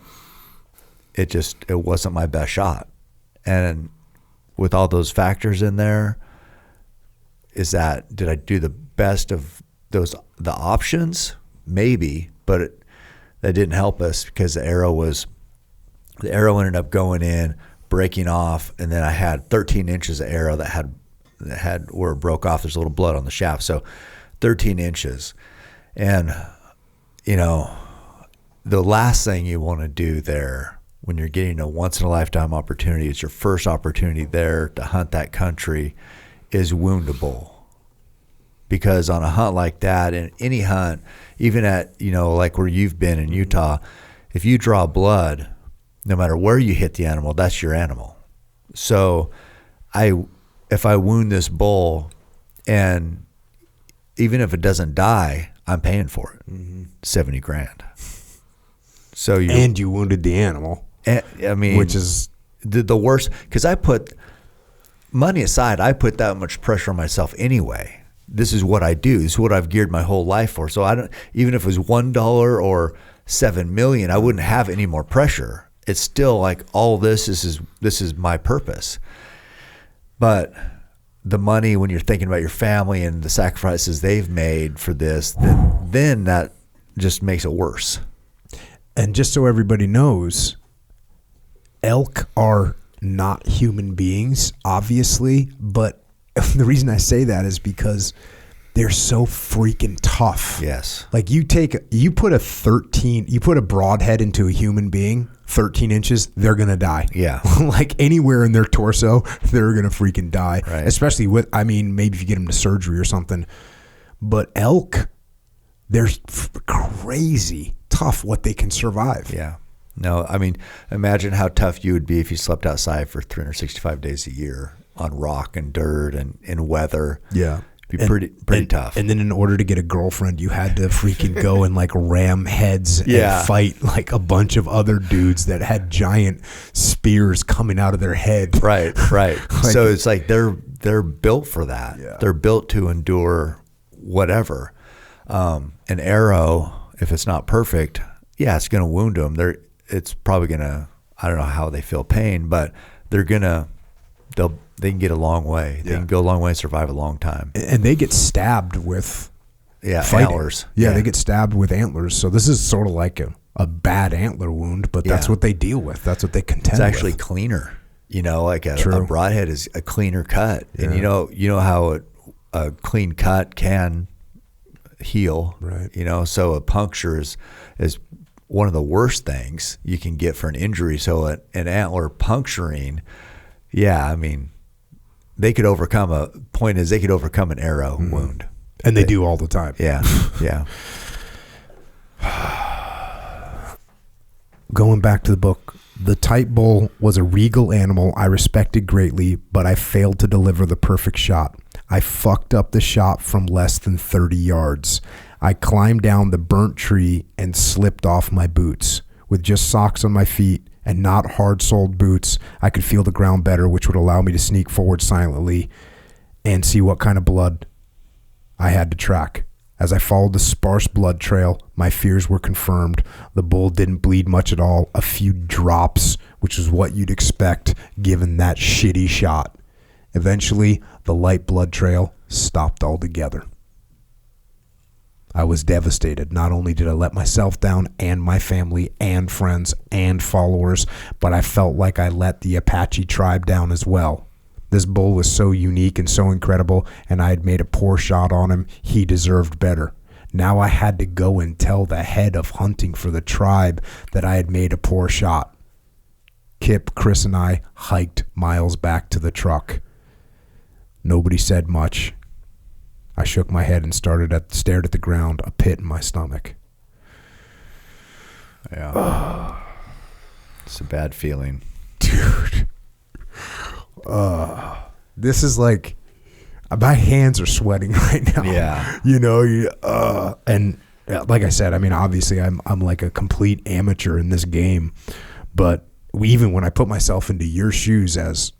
It wasn't my best shot. And with all those factors in there, did I do the best of the options? Maybe, but that didn't help us because the arrow ended up going in, breaking off, and then I had 13 inches of arrow that had where it broke off. There's a little blood on the shaft, so 13 inches. And the last thing you want to do there when you're getting a once in a lifetime opportunity, it's your first opportunity there to hunt that country, is wound a bull. Because on a hunt like that, and any hunt, even at like where you've been in Utah, if you draw blood, no matter where you hit the animal, that's your animal. So if I wound this bull, and even if it doesn't die, I'm paying for it. Mm-hmm. $70,000. So you wounded the animal. I mean, which is the worst, because I put money aside, I put that much pressure on myself anyway. This is what I do. This is what I've geared my whole life for. So even if it was $1 or $7 million, I wouldn't have any more pressure. It's still like all this is my purpose. But the money, when you're thinking about your family and the sacrifices they've made for this, then that just makes it worse. And just so everybody knows, elk are not human beings, obviously, but the reason I say that is because they're so freaking tough. Yes. Like you put a broadhead into a human being, 13 inches, they're going to die. Yeah. Like anywhere in their torso, they're going to freaking die. Right. Especially maybe if you get them to surgery or something. But elk, they're crazy tough what they can survive. Yeah. No, I mean, imagine how tough you would be if you slept outside for 365 days a year on rock and dirt and in weather. Yeah. It'd be pretty tough. And then in order to get a girlfriend, you had to freaking go and like ram heads and fight like a bunch of other dudes that had giant spears coming out of their head. Right. So it's like they're built for that. Yeah. They're built to endure whatever. An arrow, if it's not perfect, it's going to wound them. It's probably going to, I don't know how they feel pain, but they can get a long way. They can go a long way and survive a long time. And they get stabbed with antlers. Yeah, they get stabbed with antlers. So this is sort of like a bad antler wound, but that's what they deal with. That's what they contend with. It's actually cleaner. Like a broadhead is a cleaner cut. Yeah. And you know how a clean cut can heal. Right. So a puncture is one of the worst things you can get for an injury. So an antler puncturing, I mean, they could overcome an arrow wound. And they do all the time. Yeah. Going back to the book, the tight bull was a regal animal I respected greatly, but I failed to deliver the perfect shot. I fucked up the shot from less than 30 yards. I climbed down the burnt tree and slipped off my boots. With just socks on my feet and not hard-soled boots, I could feel the ground better, which would allow me to sneak forward silently and see what kind of blood I had to track. As I followed the sparse blood trail, my fears were confirmed. The bull didn't bleed much at all, a few drops, which is what you'd expect given that shitty shot. Eventually, the light blood trail stopped altogether. I was devastated. Not only did I let myself down and my family and friends and followers, but I felt like I let the Apache tribe down as well. This bull was so unique and so incredible, and I had made a poor shot on him. He deserved better. Now I had to go and tell the head of hunting for the tribe that I had made a poor shot. Kip, Chris, and I hiked miles back to the truck. Nobody said much. I shook my head and stared at the ground, a pit in my stomach. Yeah. It's a bad feeling. Dude. This is like, my hands are sweating right now. Yeah. And like I said, I mean, obviously I'm like a complete amateur in this game, but even when I put myself into your shoes as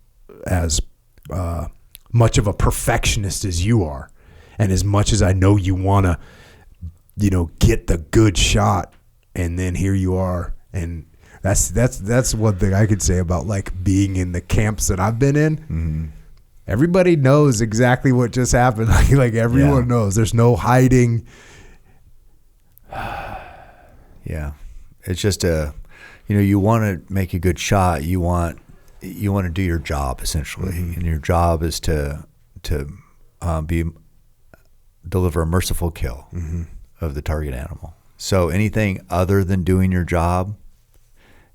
much of a perfectionist as you are, and as much as I know you want to, get the good shot, and then here you are, and that's one thing I could say about like being in the camps that I've been in. Mm-hmm. Everybody knows exactly what just happened. Like everyone knows. There's no hiding. Yeah, it's just you want to make a good shot. You want to do your job essentially, mm-hmm. and your job is to deliver a merciful kill mm-hmm. of the target animal. So anything other than doing your job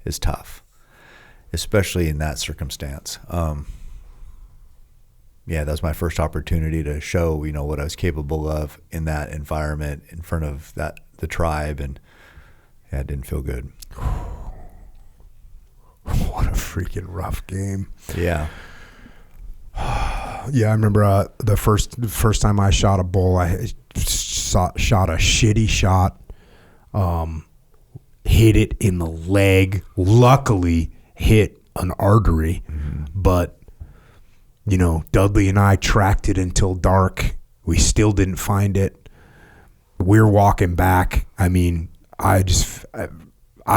is tough, especially in that circumstance. That was my first opportunity to show, what I was capable of in that environment in front of the tribe, and it didn't feel good. What a freaking rough game. Yeah. Yeah, I remember the first time I shot a bull, I shot a shitty shot, hit it in the leg, luckily hit an artery, mm-hmm. but Dudley and I tracked it until dark. We still didn't find it. We're walking back. I mean, I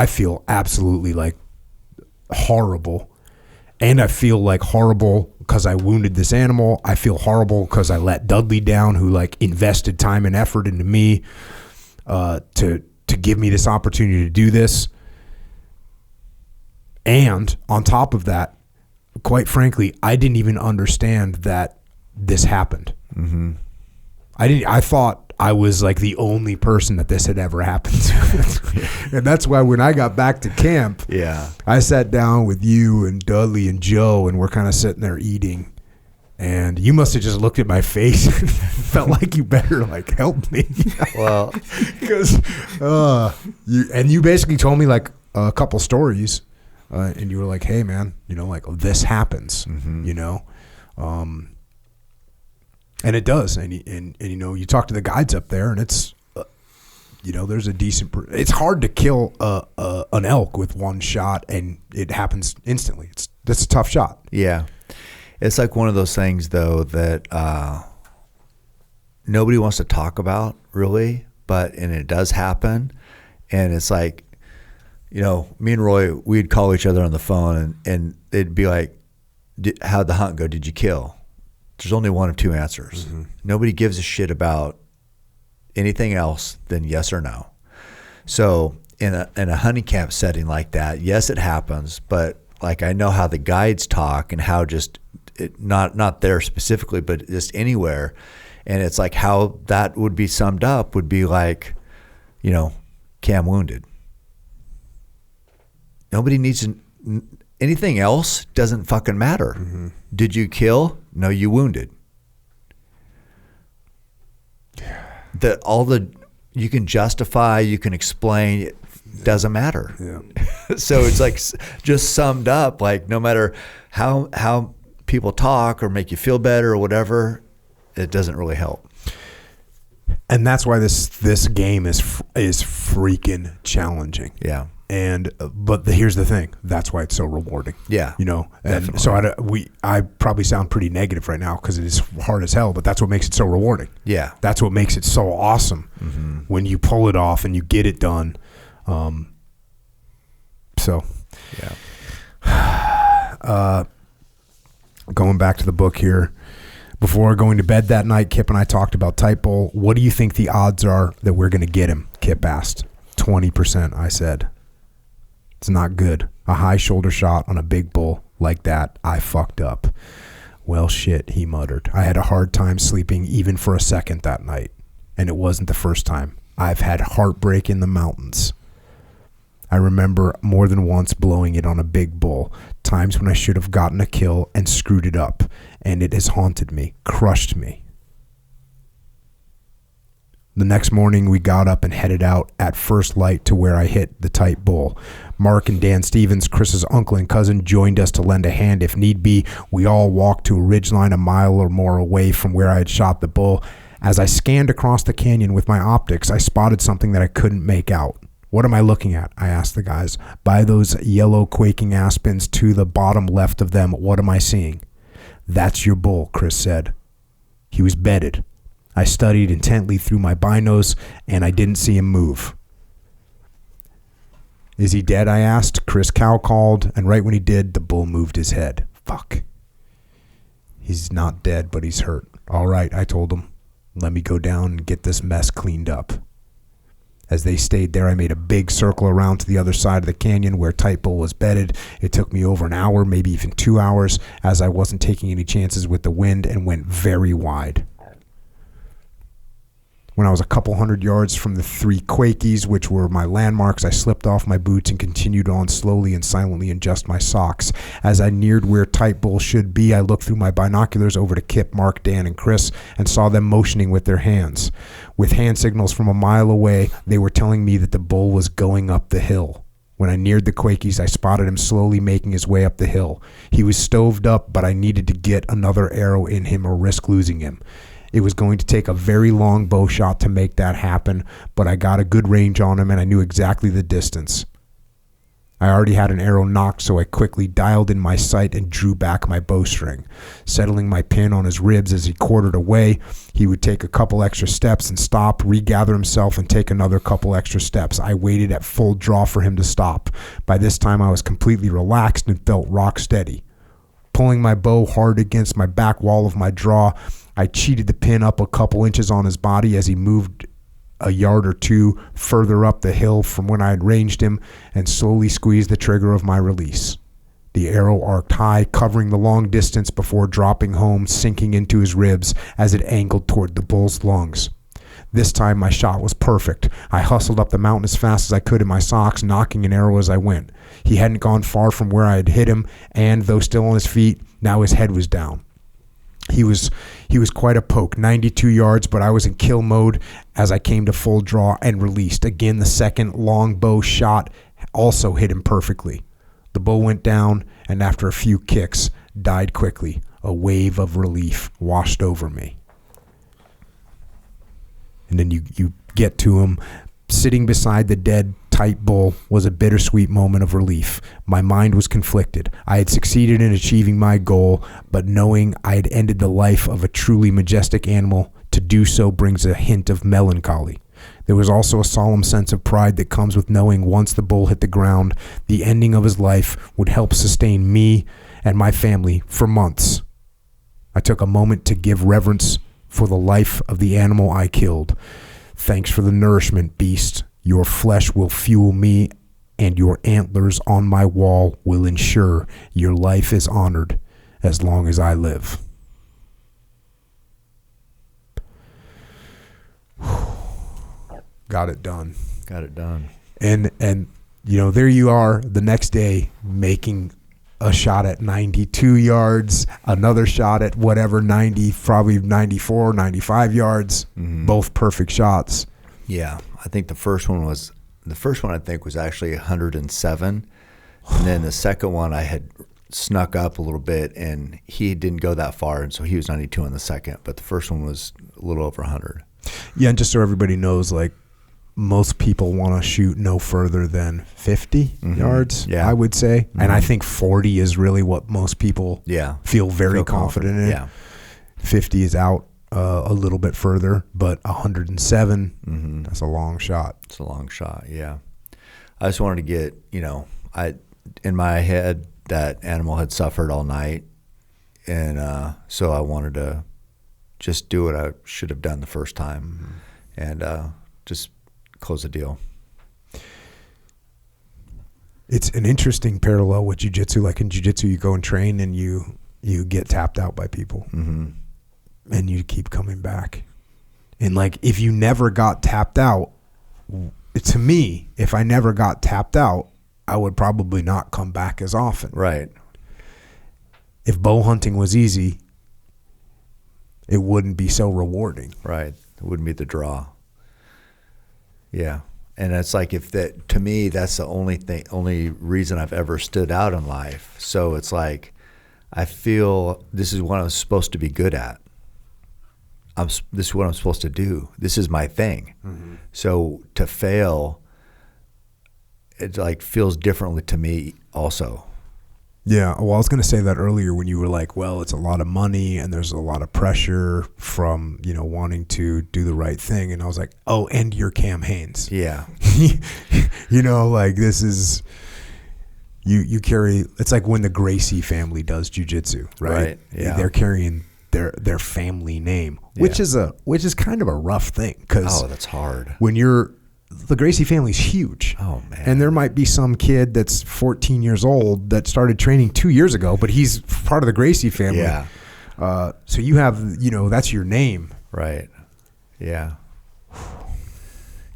feel absolutely like horrible. And I feel like horrible because I wounded this animal. I feel horrible because I let Dudley down, who like invested time and effort into me to give me this opportunity to do this. And on top of that, quite frankly, I didn't even understand that this happened. Mm-hmm. I thought I was like the only person that this had ever happened to. And that's why when I got back to camp, I sat down with you and Dudley and Joe, and we're kind of sitting there eating. And you must have just looked at my face and felt like you better like help me. Well, because you basically told me like a couple stories. And you were like, hey, man, like this happens, mm-hmm. And it does. And you talk to the guides up there, and it's, there's a decent, it's hard to kill an elk with one shot, and it happens instantly. That's a tough shot. Yeah. It's like one of those things, though, that nobody wants to talk about, really, and it does happen. And it's like, me and Roy, we'd call each other on the phone, and it'd be like, how'd the hunt go? Did you kill? There's only one of two answers. Mm-hmm. Nobody gives a shit about anything else than yes or no. So in a hunting camp setting like that, yes, it happens, but like I know how the guides talk and how not there specifically, but just anywhere. And it's like how that would be summed up would be like, Cam wounded. Nobody needs anything else doesn't fucking matter. Mm-hmm. Did you kill? No, you wounded. You can justify, you can explain, it doesn't matter. Yeah. So it's like just summed up, like no matter how people talk or make you feel better or whatever, it doesn't really help. And that's why this game is freaking challenging. Yeah. But here's the thing. That's why it's so rewarding. Yeah. And definitely. So I probably sound pretty negative right now because it is hard as hell, but that's what makes it so rewarding. Yeah. That's what makes it so awesome mm-hmm. when you pull it off and you get it done. Going back to the book here, before going to bed that night, Kip and I talked about type bull. What do you think the odds are that we're going to get him? Kip asked. 20%, I said. It's not good. A high shoulder shot on a big bull like that, I fucked up. Well, shit, he muttered. I had a hard time sleeping even for a second that night. And it wasn't the first time. I've had heartbreak in the mountains. I remember more than once blowing it on a big bull. Times when I should have gotten a kill and screwed it up. And it has haunted me, crushed me. The next morning, we got up and headed out at first light to where I hit the tight bull. Mark and Dan Stevens, Chris's uncle and cousin, joined us to lend a hand if need be. We all walked to a ridgeline a mile or more away from where I had shot the bull. As I scanned across the canyon with my optics, I spotted something that I couldn't make out. What am I looking at? I asked the guys. By those yellow quaking aspens to the bottom left of them, what am I seeing? "That's your bull," Chris said. He was bedded. I studied intently through my binos, and I didn't see him move. "Is he dead?" I asked. Chris cow called, and right when he did, the bull moved his head. Fuck. "He's not dead, but he's hurt." "All right," I told him. "Let me go down and get this mess cleaned up." As they stayed there, I made a big circle around to the other side of the canyon where Tight Bull was bedded. It took me over an hour, maybe even 2 hours, as I wasn't taking any chances with the wind and went very wide. When I was a couple hundred yards from the 3 Quakies, which were my landmarks, I slipped off my boots and continued on slowly and silently in just my socks. As I neared where Tight Bull should be, I looked through my binoculars over to Kip, Mark, Dan, and Chris and saw them motioning with their hands. With hand signals from a mile away, they were telling me that the bull was going up the hill. When I neared the Quakies, I spotted him slowly making his way up the hill. He was stoved up, but I needed to get another arrow in him or risk losing him. It was going to take a very long bow shot to make that happen, but I got a good range on him and I knew exactly the distance. I already had an arrow nocked, so I quickly dialed in my sight and drew back my bowstring. Settling my pin on his ribs as he quartered away, he would take a couple extra steps and stop, regather himself, and take another couple extra steps. I waited at full draw for him to stop. By this time, I was completely relaxed and felt rock steady. Pulling my bow hard against my back wall of my draw, I cheated the pin up a couple inches on his body as he moved a yard or two further up the hill from when I had ranged him, and slowly squeezed the trigger of my release. The arrow arced high, covering the long distance before dropping home, sinking into his ribs as it angled toward the bull's lungs. This time my shot was perfect. I hustled up the mountain as fast as I could in my socks, knocking an arrow as I went. He hadn't gone far from where I had hit him, and though still on his feet, now his head was down. He was quite a poke, 92 yards, but I was in kill mode as I came to full draw and released. Again, the second long bow shot also hit him perfectly. The bow went down, and after a few kicks, died quickly. A wave of relief washed over me. And then you get to him. Sitting beside the dead Tight Bull was a bittersweet moment of relief. My mind was conflicted. I had succeeded in achieving my goal, but knowing I had ended the life of a truly majestic animal, to do so brings a hint of melancholy. There was also a solemn sense of pride that comes with knowing once the bull hit the ground, the ending of his life would help sustain me and my family for months. I took a moment to give reverence for the life of the animal I killed. Thanks for the nourishment, beast. Your flesh will fuel me, and your antlers on my wall will ensure your life is honored as long as I live. Got it done. Got it done. And there you are the next day making a shot at 92 yards, another shot at whatever, 90, probably 94, 95 yards, both perfect shots. Yeah, I think the first one I think was actually 107, and then the second one I had snuck up a little bit, and he didn't go that far, and so he was 92 on the second, but the first one was a little over 100. Yeah, and just so everybody knows, like, most people want to shoot no further than 50 yards, I would say. And I think 40 is really what most people feel very confident in. Yeah. 50 is out a little bit further, but 107, that's a long shot. It's a long shot, yeah. I just wanted to get, in my head, that animal had suffered all night, and so I wanted to just do what I should have done the first time, and just close the deal. It's an interesting parallel with jiu-jitsu. Like in jiu-jitsu, you go and train and you get tapped out by people, and you keep coming back. And like, if you never got tapped out, to me, if I never got tapped out, I would probably not come back as often. Right. If bow hunting was easy, it wouldn't be so rewarding. Right. It wouldn't be the draw. Yeah. And it's like, to me, that's the only reason I've ever stood out in life. So it's like, I feel this is what I'm supposed to be good at. This is what I'm supposed to do. This is my thing. So to fail, it like feels differently to me also. Yeah, well, I was going to say that earlier when you were like, well, it's a lot of money and there's a lot of pressure from, wanting to do the right thing. And I was like, oh, and you're Cam Hanes. Yeah. Like this is, you carry, it's like when the Gracie family does jiu-jitsu, right? Yeah. They're carrying their family name, which is kind of a rough thing. Because that's hard. when the Gracie family's huge. Oh, man. And there might be some kid that's 14 years old that started training 2 years ago, but he's part of the Gracie family. Yeah. So you have, that's your name. Right. Yeah.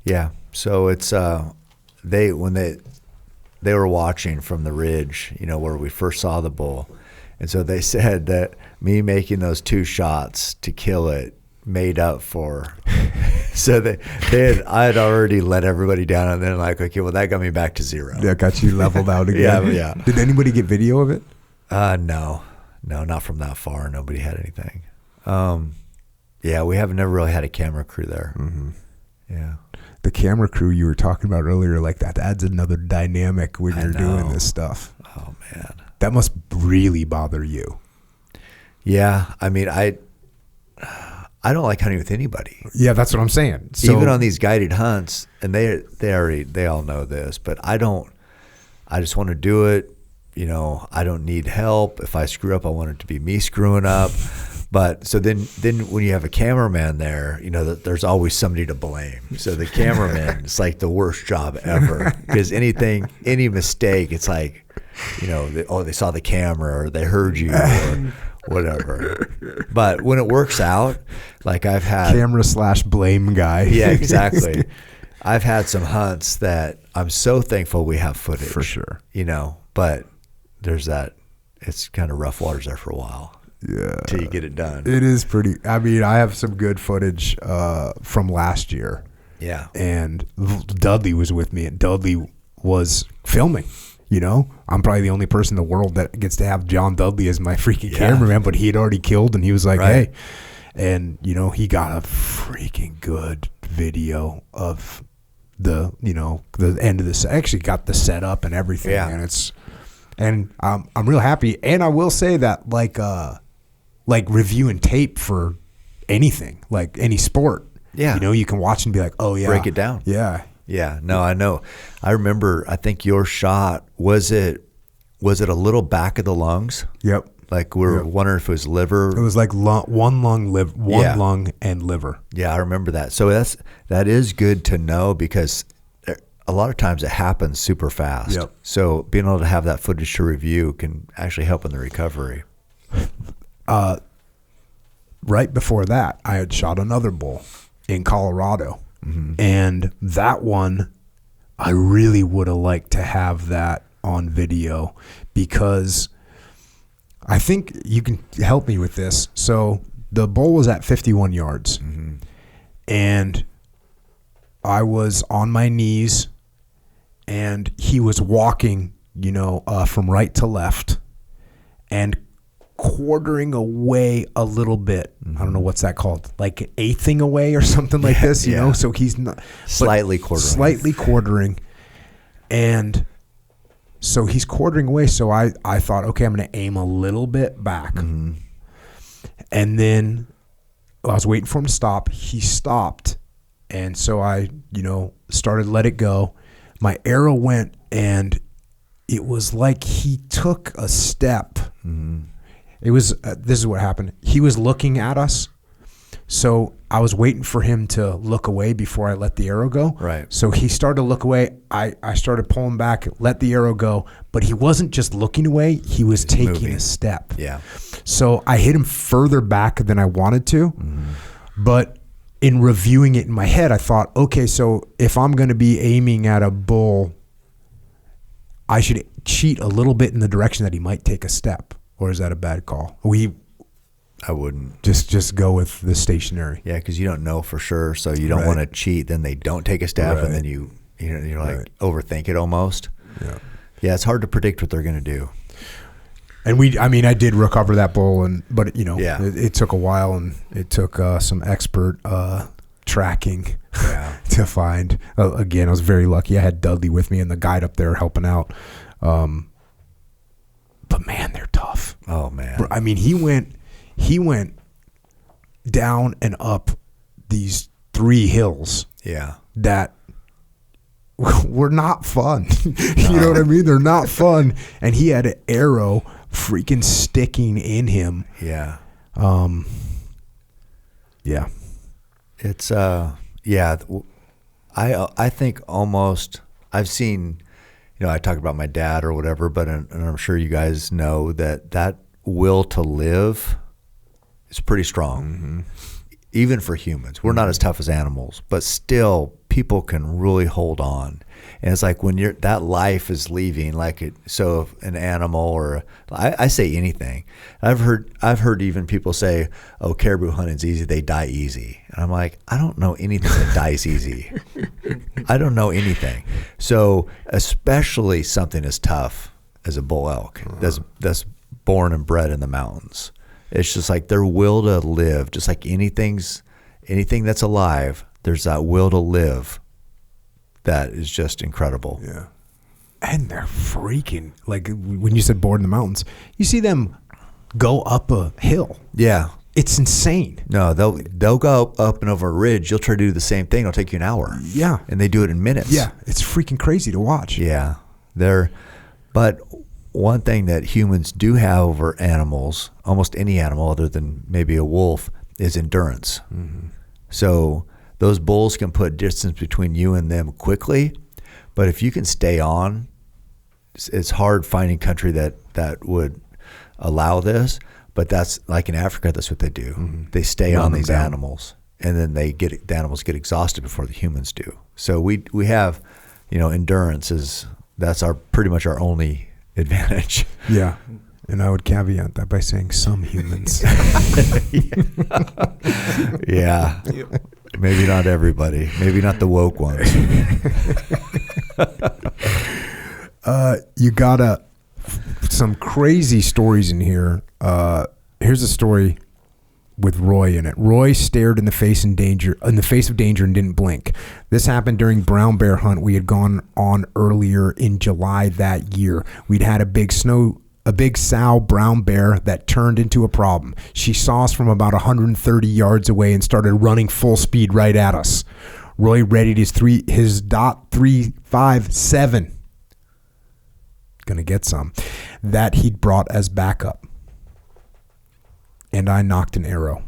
Yeah. So it's when they were watching from the ridge, where we first saw the bull. And so they said that me making those 2 shots to kill it made up for. So I had already let everybody down, and then like, okay, well, that got me back to 0. That got you leveled out again. Yeah. Did anybody get video of it? No, not from that far. Nobody had anything. Yeah, we have never really had a camera crew there. Mm-hmm. Yeah. The camera crew you were talking about earlier, like that adds another dynamic when you're doing this stuff. Oh man, that must really bother you. Yeah, I mean, I don't like hunting with anybody. Yeah, that's what I'm saying. So, even on these guided hunts, and they all know this, but I just want to do it. I don't need help. If I screw up, I want it to be me screwing up. But so then when you have a cameraman there, there's always somebody to blame. So the cameraman is like the worst job ever, because any mistake, it's like, they saw the camera or they heard you or whatever. But when it works out, like I've had camera/blame guy. Yeah, exactly. I've had some hunts that I'm so thankful we have footage for sure. But there's that. It's kind of rough waters there for a while. Yeah, till you get it done. It is pretty. I mean, I have some good footage from last year. Yeah, and Dudley was with me, and Dudley was filming. I'm probably the only person in the world that gets to have John Dudley as my freaking cameraman, but he had already killed, and he was like, right. Hey, and he got a freaking good video of the end of this. Actually got the setup and everything, and I'm real happy. And I will say that like reviewing tape for anything, like any sport. Yeah. You can watch and be like, oh yeah. Break it down. Yeah. Yeah. No, I know. I remember, I think your shot, was it a little back of the lungs? Yep. Like we're wondering if it was liver. It was like one lung and liver. Yeah, I remember that. So that is good to know, because a lot of times it happens super fast. Yep. So being able to have that footage to review can actually help in the recovery. Right before that, I had shot another bull in Colorado. Mm-hmm. And that one, I really would have liked to have that on video, because I think you can help me with this. So the bull was at 51 yards, mm-hmm. and I was on my knees, and he was walking, from right to left and quartering away a little bit. Mm-hmm. I don't know what's that called, like eighthing away or something like this, you know? So he's not slightly quartering. And so he's quartering away. So I thought, okay, I'm going to aim a little bit back. Mm-hmm. And then I was waiting for him to stop. He stopped. And so I, started to let it go. My arrow went, and it was like he took a step. Mm-hmm. It was, this is what happened. He was looking at us. So I was waiting for him to look away before I let the arrow go. Right. So he started to look away. I started pulling back, let the arrow go. But he wasn't just looking away. He was taking moving. a step. Yeah. So I hit him further back than I wanted to. Mm-hmm. But in reviewing it in my head, I thought, okay, so if I'm going to be aiming at a bull, I should cheat a little bit in the direction that he might take a step. Or is that a bad call? I wouldn't. Just go with the stationary. Yeah, because you don't know for sure, so you don't want to cheat. Then they don't take a step, and then you're like overthink it almost. Yeah, yeah, it's hard to predict what they're going to do. And I did recover that bull, but it took a while, and it took some expert tracking to find. Again, I was very lucky. I had Dudley with me and the guide up there helping out. But man, they're tough. Oh man. I mean, he went down and up these 3 hills Yeah. that were not fun. You know what I mean? They're not fun. And he had an arrow freaking sticking in him. Yeah. Yeah. It's yeah. I think almost I've seen, I talk about my dad or whatever, but and I'm sure you guys know that will to live is pretty strong. Mm-hmm. Even for humans. We're not as tough as animals, but still people can really hold on. And it's like when that life is leaving, so if an animal or I say anything. I've heard even people say, "Oh, caribou hunting's easy, they die easy." And I'm like, I don't know anything that dies easy. I don't know anything. So especially something as tough as a bull elk that's born and bred in the mountains. It's just like their will to live, just like anything that's alive, there's that will to live that is just incredible. Yeah. And they're freaking, like when you said born in the mountains, you see them go up a hill. Yeah. It's insane. No, they'll go up and over a ridge. You'll try to do the same thing. It'll take you an hour. Yeah. And they do it in minutes. Yeah. It's freaking crazy to watch. Yeah. But one thing that humans do have over animals, almost any animal other than maybe a wolf, is endurance. Mm-hmm. So those bulls can put distance between you and them quickly, but if you can stay on, it's hard finding country that would allow this. But that's like in Africa, that's what they do. Mm-hmm. They stay on these animals, and then the animals get exhausted before the humans do. So we have, endurance that's pretty much our only advantage. Yeah. And I would caveat that by saying some humans. Yeah. Maybe not everybody. Maybe not the woke ones. You got some crazy stories in here. Here's a story with Roy in it. Roy stared in the face of danger and didn't blink. This happened during brown bear hunt we had gone on earlier in July that year. We'd had a big sow brown bear that turned into a problem. She saw us from about 130 yards away and started running full speed right at us. Roy readied his .357. Gonna get some. That he'd brought as backup. And I knocked an arrow.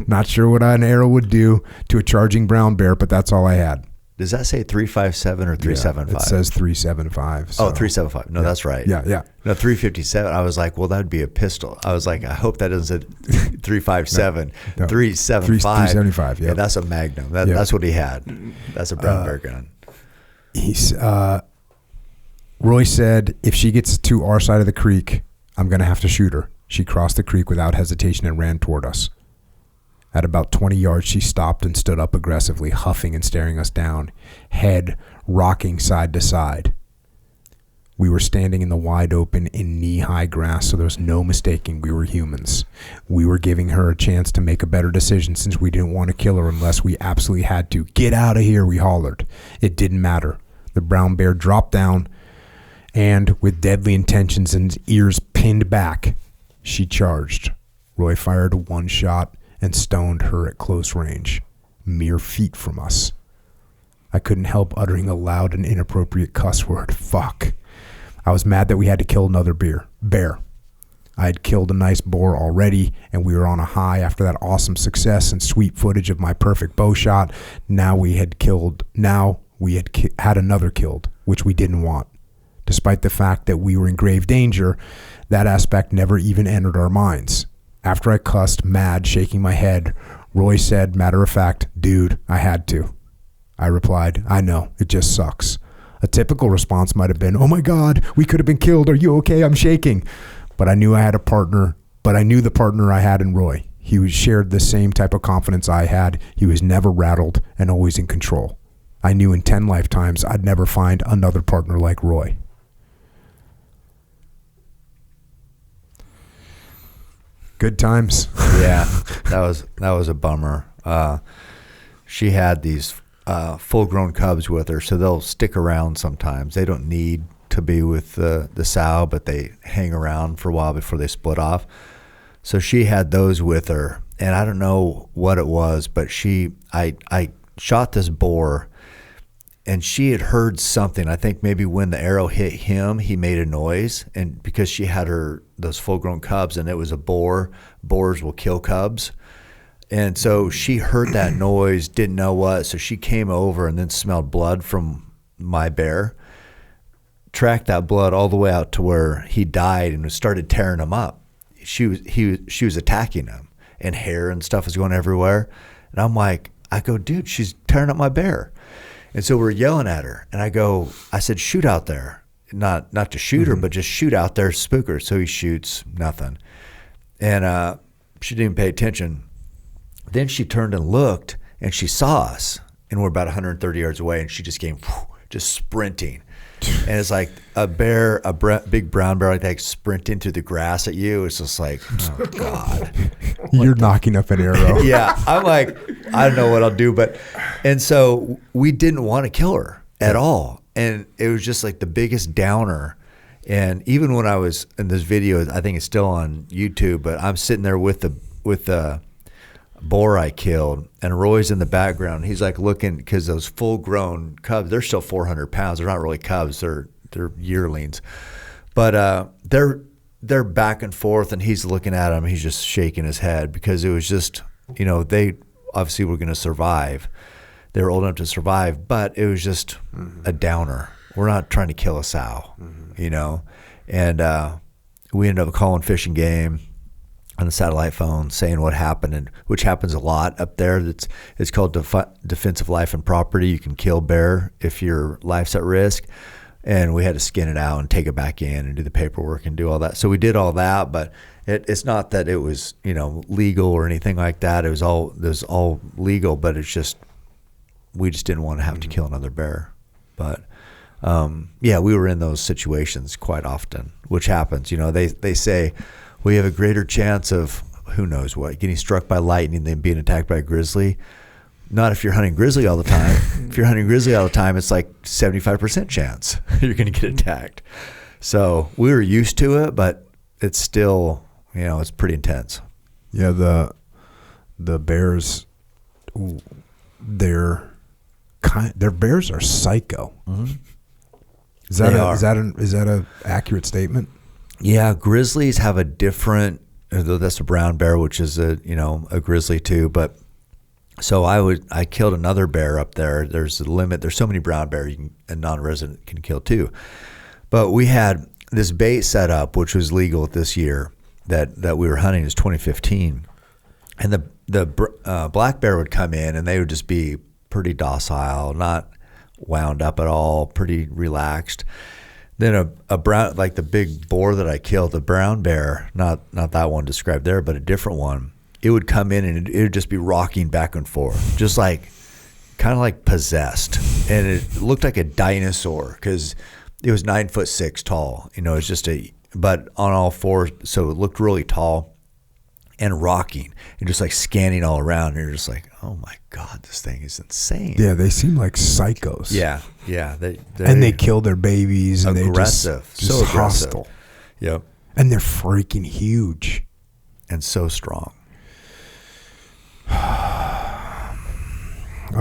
Not sure what an arrow would do to a charging brown bear, but that's all I had. Does that say 357 or 375? It says 375. So. Oh, 375. No, that's right. Yeah. No, 357. I was like, well, that would be a pistol. I was like, I hope that doesn't say 357. No. 375. 375, yeah. Yeah, that's a Magnum. That's what he had. That's a brown bear gun. Roy said, if she gets to our side of the creek, I'm going to have to shoot her. She crossed the creek without hesitation and ran toward us. At about 20 yards, she stopped and stood up aggressively, huffing and staring us down, head rocking side to side. We were standing in the wide open in knee-high grass, so there was no mistaking we were humans. We were giving her a chance to make a better decision since we didn't want to kill her unless we absolutely had to. Get out of here, we hollered. It didn't matter. The brown bear dropped down, and with deadly intentions and ears pinned back, she charged. Roy fired one shot and stoned her at close range, mere feet from us. I couldn't help uttering a loud and inappropriate cuss word. Fuck. I was mad that we had to kill another bear. I had killed a nice boar already, and we were on a high after that awesome success and sweet footage of my perfect bow shot. Now we had had another killed, which we didn't want. Despite the fact that we were in grave danger, that aspect never even entered our minds. After I cussed, mad, shaking my head, Roy said, matter of fact, dude, I had to. I replied, I know, it just sucks. A typical response might have been, oh my God, we could have been killed. Are you okay? I'm shaking. But I knew the partner I had in Roy. He shared the same type of confidence I had. He was never rattled and always in control. I knew in 10 lifetimes I'd never find another partner like Roy. Good times. Yeah, that was a bummer. She had these full-grown cubs with her, so they'll stick around sometimes. They don't need to be with the sow, but they hang around for a while before they split off. So she had those with her, and I don't know what it was, but I shot this boar, and she had heard something. I think maybe when the arrow hit him, he made a noise, and because she had those full-grown cubs, and it was a boar. Boars will kill cubs. And so she heard that noise, didn't know what, so she came over and then smelled blood from my bear, tracked that blood all the way out to where he died and started tearing him up. She was attacking him, and hair and stuff was going everywhere. And I'm like, dude, she's tearing up my bear. And so we're yelling at her, and I said, shoot out there. Not to shoot her, but just shoot out there, spook her. So he shoots, nothing. And she didn't even pay attention. Then she turned and looked, and she saw us, and we're about 130 yards away, and she just came just sprinting. And it's like a big brown bear like that sprinting through the grass at you. It's just like, oh, God. You're knocking up an arrow. Yeah. I'm like, I don't know what I'll do. And so we didn't want to kill her at all. And it was just like the biggest downer. And even when I was in this video, I think it's still on YouTube, but I'm sitting there with the boar I killed, and Roy's in the background. He's like looking, because those full-grown cubs, they're still 400 pounds. They're not really cubs. They're yearlings. But they're back and forth, and he's looking at them. He's just shaking his head, because it was just, they obviously were going to survive. They were old enough to survive, but it was just a downer. We're not trying to kill a sow, And we ended up calling Fish and Game on the satellite phone, saying what happened, and which happens a lot up there. It's called defensive life and property. You can kill bear if your life's at risk. And we had to skin it out and take it back in and do the paperwork and do all that. So we did all that, but it's not that it was legal or anything like that. It was all legal, but it's just we just didn't want to have to kill another bear. But we were in those situations quite often, which happens. They say we have a greater chance of who knows what, getting struck by lightning than being attacked by a grizzly. Not if you're hunting grizzly all the time. If you're hunting grizzly all the time, it's like 75% chance you're going to get attacked. So we were used to it, but it's still, it's pretty intense. Yeah, the bears, their bears are psycho. Mm-hmm. Is that a accurate statement? Yeah, grizzlies have a different. That's a brown bear, which is a grizzly too. But so I killed another bear up there. There's a limit. There's so many brown bears a non-resident can kill too. But we had this bait set up, which was legal this year that we were hunting. It was 2015, and the black bear would come in, and they would just be pretty docile, not wound up at all, pretty relaxed. Then a brown, like the big boar that I killed, the brown bear, not that one described there, but a different one, it would come in and it would just be rocking back and forth, just like kind of like possessed. And it looked like a dinosaur because it was 9'6" tall. It's just but on all fours, so it looked really tall and rocking and just like scanning all around. And you're just like, oh my God, this thing is insane. Yeah, they seem like psychos. Yeah. And they kill their babies. And aggressive. They're just hostile. Yep. And they're freaking huge. And so strong. All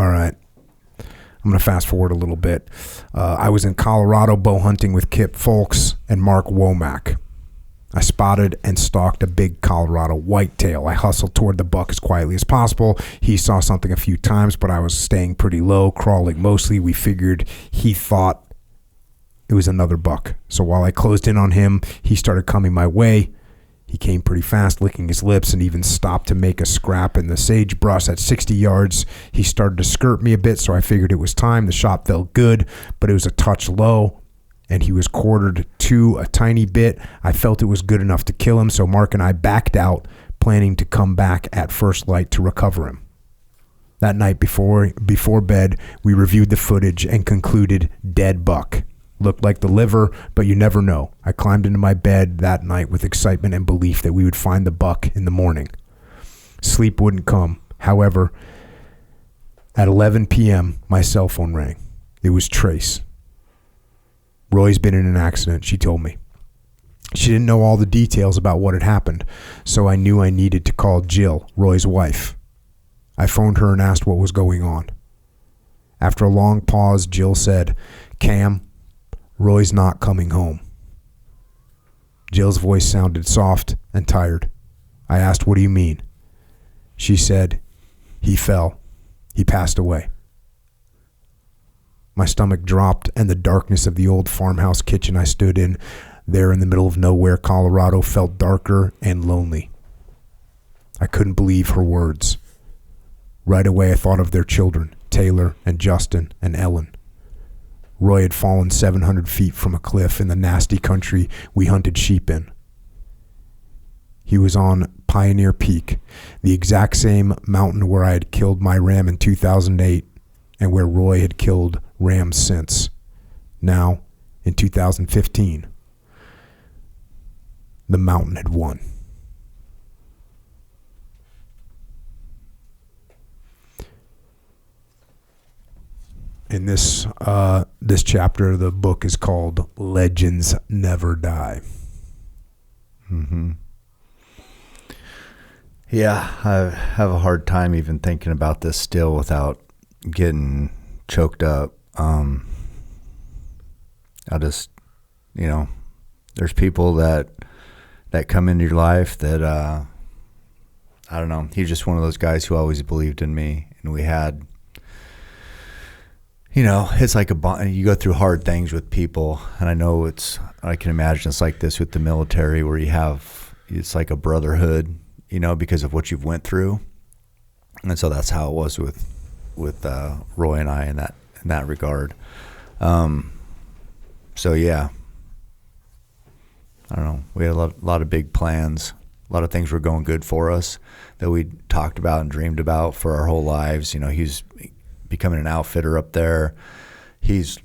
right. I'm going to fast forward a little bit. I was in Colorado bow hunting with Kip Folks and Mark Womack. I spotted and stalked a big Colorado whitetail. I hustled toward the buck as quietly as possible. He saw something a few times, but I was staying pretty low, crawling mostly. We figured he thought it was another buck. So while I closed in on him, he started coming my way. He came pretty fast, licking his lips, and even stopped to make a scrap in the sagebrush at 60 yards. He started to skirt me a bit, so I figured it was time. The shot felt good, but it was a touch low, and he was quartered to a tiny bit. I felt it was good enough to kill him, so Mark and I backed out, planning to come back at first light to recover him. That night before bed, we reviewed the footage and concluded dead buck. Looked like the liver, but you never know. I climbed into my bed that night with excitement and belief that we would find the buck in the morning. Sleep wouldn't come. However, at 11 p.m., my cell phone rang. It was Trace. Roy's been in an accident, she told me. She didn't know all the details about what had happened, so I knew I needed to call Jill, Roy's wife. I phoned her and asked what was going on. After a long pause, Jill said, "Cam, Roy's not coming home." Jill's voice sounded soft and tired. I asked, "What do you mean?" She said, "He fell. He passed away." My stomach dropped, and the darkness of the old farmhouse kitchen I stood in, there in the middle of nowhere, Colorado, felt darker and lonely. I couldn't believe her words. Right away I thought of their children, Taylor and Justin and Ellen. Roy had fallen 700 feet from a cliff in the nasty country we hunted sheep in. He was on Pioneer Peak, the exact same mountain where I had killed my ram in 2008 and where Roy had killed rams since. Now, in 2015, the mountain had won. In this chapter of the book is called Legends Never Die. Mm-hmm. Yeah, I have a hard time even thinking about this still without getting choked up. I just, there's people that come into your life that, I don't know. He's just one of those guys who always believed in me. And we had, it's like you go through hard things with people. And I can imagine it's like this with the military where it's like a brotherhood, because of what you've went through. And so that's how it was with Roy and I in that regard. So yeah, I don't know. We had a lot of big plans. A lot of things were going good for us that we talked about and dreamed about for our whole lives. He's becoming an outfitter up there. He's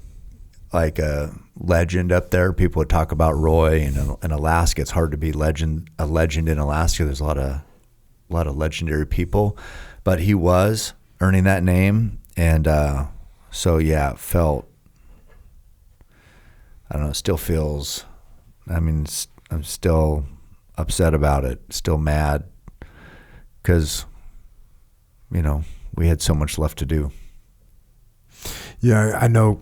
like a legend up there. People would talk about Roy in Alaska. It's hard to be a legend in Alaska. There's a lot of legendary people, but he was earning that name. And so yeah, it felt, I don't know, it still feels, I'm still upset about it, still mad because, we had so much left to do. Yeah, I know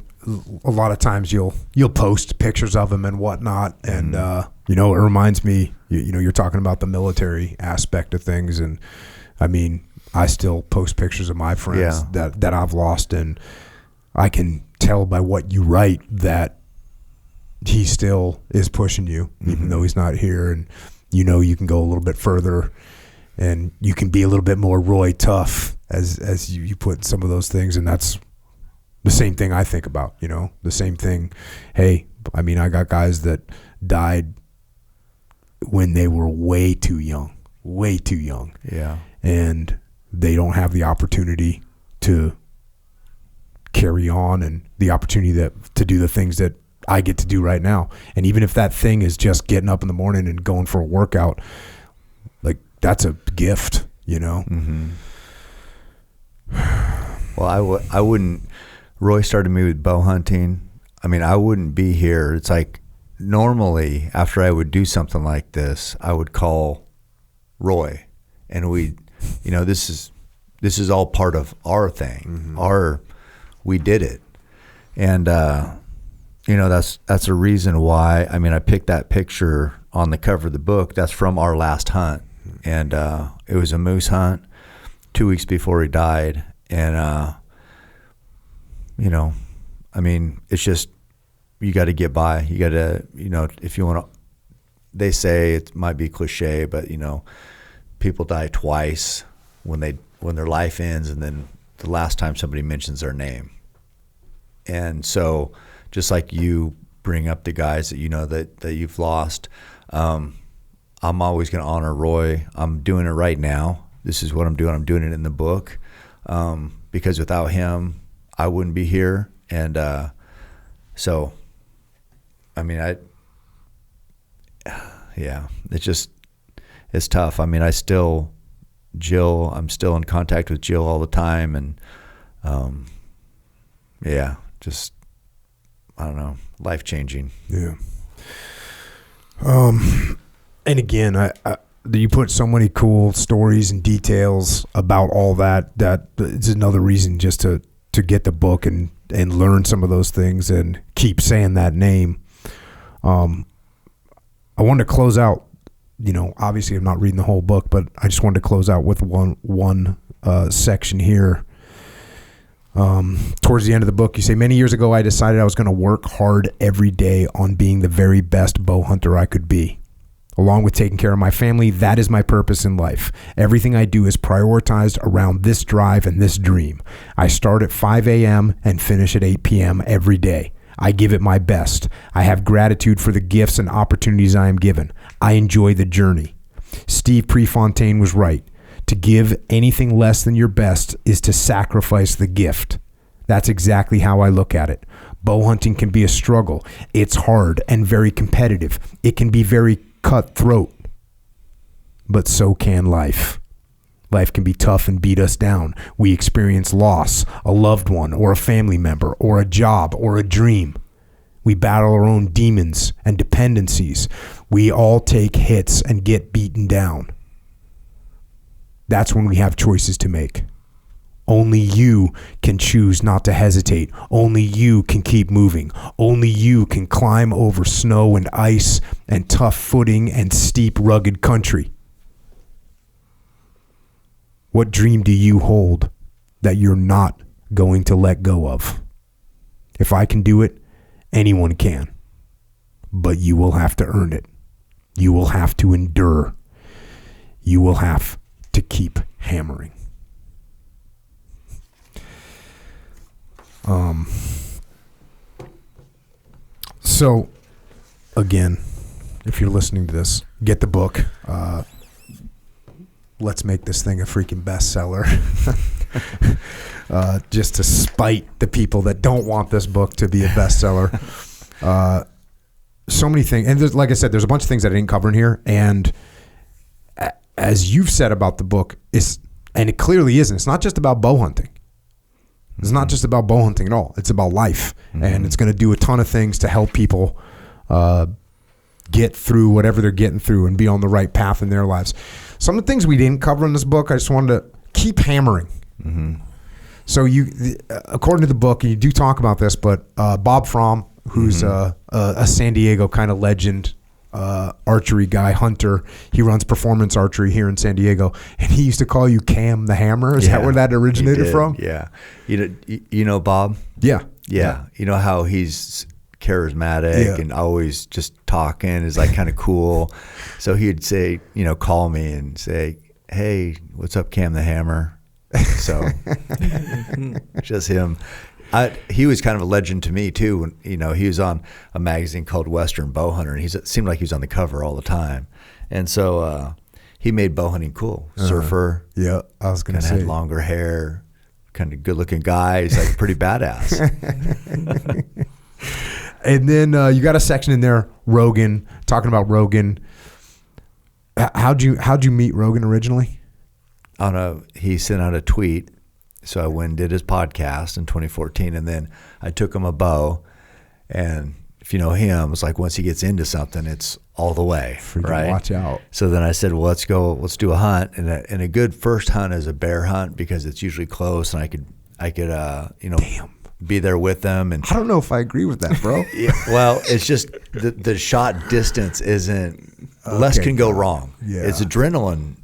a lot of times you'll post pictures of him and whatnot. And, it reminds me, you're talking about the military aspect of things. And I still post pictures of my friends that I've lost. And I can tell by what you write that he still is pushing you, even though he's not here. And, you can go a little bit further and you can be a little bit more Roy tough as you put some of those things. And that's the same thing I think about, the same thing. Hey, I got guys that died when they were way too young. Yeah. And they don't have the opportunity to carry on and the opportunity to do the things that I get to do right now. And even if that thing is just getting up in the morning and going for a workout, like that's a gift, Mm-hmm. Well, I wouldn't. Roy started me with bow hunting. I wouldn't be here. It's like normally after I would do something like this, I would call Roy, and this is all part of our thing. We did it, and that's a reason why. I picked that picture on the cover of the book. That's from our last hunt, and it was a moose hunt 2 weeks before he died, and it's just, you got to get by. You got to, if you want to, they say it might be cliche, but people die twice when their life ends, and then the last time somebody mentions their name. And so just like you bring up the guys that that you've lost, I'm always going to honor Roy. I'm doing it right now. This is what I'm doing. I'm doing it in the book, because without him, I wouldn't be here. And so, it's tough. I'm still in contact with Jill all the time. And I don't know, life-changing. Yeah. And again, I you put so many cool stories and details about all that it's another reason just to get the book and learn some of those things and keep saying that name. I wanted to close out, obviously I'm not reading the whole book, but I just wanted to close out with one section here. Towards the end of the book, you say, many years ago, I decided I was going to work hard every day on being the very best bow hunter I could be. Along with taking care of my family, that is my purpose in life. Everything I do is prioritized around this drive and this dream. I start at 5 a.m. and finish at 8 p.m. every day. I give it my best. I have gratitude for the gifts and opportunities I am given. I enjoy the journey. Steve Prefontaine was right. To give anything less than your best is to sacrifice the gift. That's exactly how I look at it. Bow hunting can be a struggle. It's hard and very competitive. It can be very cutthroat. But so can life. Life can be tough and beat us down. We experience loss, a loved one or a family member or a job or a dream. We battle our own demons and dependencies. We all take hits and get beaten down. That's when we have choices to make. Only you can choose not to hesitate. Only you can keep moving. Only you can climb over snow and ice and tough footing and steep, rugged country. What dream do you hold that you're not going to let go of? If I can do it, anyone can. But you will have to earn it. You will have to endure. You will have to keep hammering. So again, if you're listening to this, get the book. Let's make this thing a freaking bestseller. Just to spite the people that don't want this book to be a bestseller. So many things, and there's, like I said, there's a bunch of things that I didn't cover in here, and as you've said about the book, and it clearly isn't. It's not just about bow hunting. It's not just about bow hunting at all. It's about life, and it's going to do a ton of things to help people get through whatever they're getting through and be on the right path in their lives. Some of the things we didn't cover in this book, I just wanted to keep hammering. So according to the book, and you do talk about this, but Bob Fromm, who's a San Diego kind of legend, archery guy, hunter. He runs performance archery here in San Diego, and he used to call you Cam the Hammer. Is that where that originated from? Yeah. You know Bob? Yeah. You know how he's charismatic and always just talking, is like kind of cool. So he'd say, call me and say, hey, what's up, Cam the Hammer? So just him. He was kind of a legend to me too. When, he was on a magazine called Western Bowhunter, and it seemed like he was on the cover all the time. And so he made bow hunting cool. Surfer. Yeah, I was going to say. Had longer hair, kind of good-looking guy. He's like pretty badass. And then you got a section in there, Rogan, talking about Rogan. How'd you meet Rogan originally? He sent out a tweet. So I went and did his podcast in 2014, and then I took him a bow. And if you know him, it's like once he gets into something, it's all the way, right? Watch out. So then I said, well, let's do a hunt. And a good first hunt is a bear hunt, because it's usually close, and I could be there with them. And I don't know if I agree with that, bro. Well, it's just the shot distance isn't, less can go wrong. Yeah. It's adrenaline.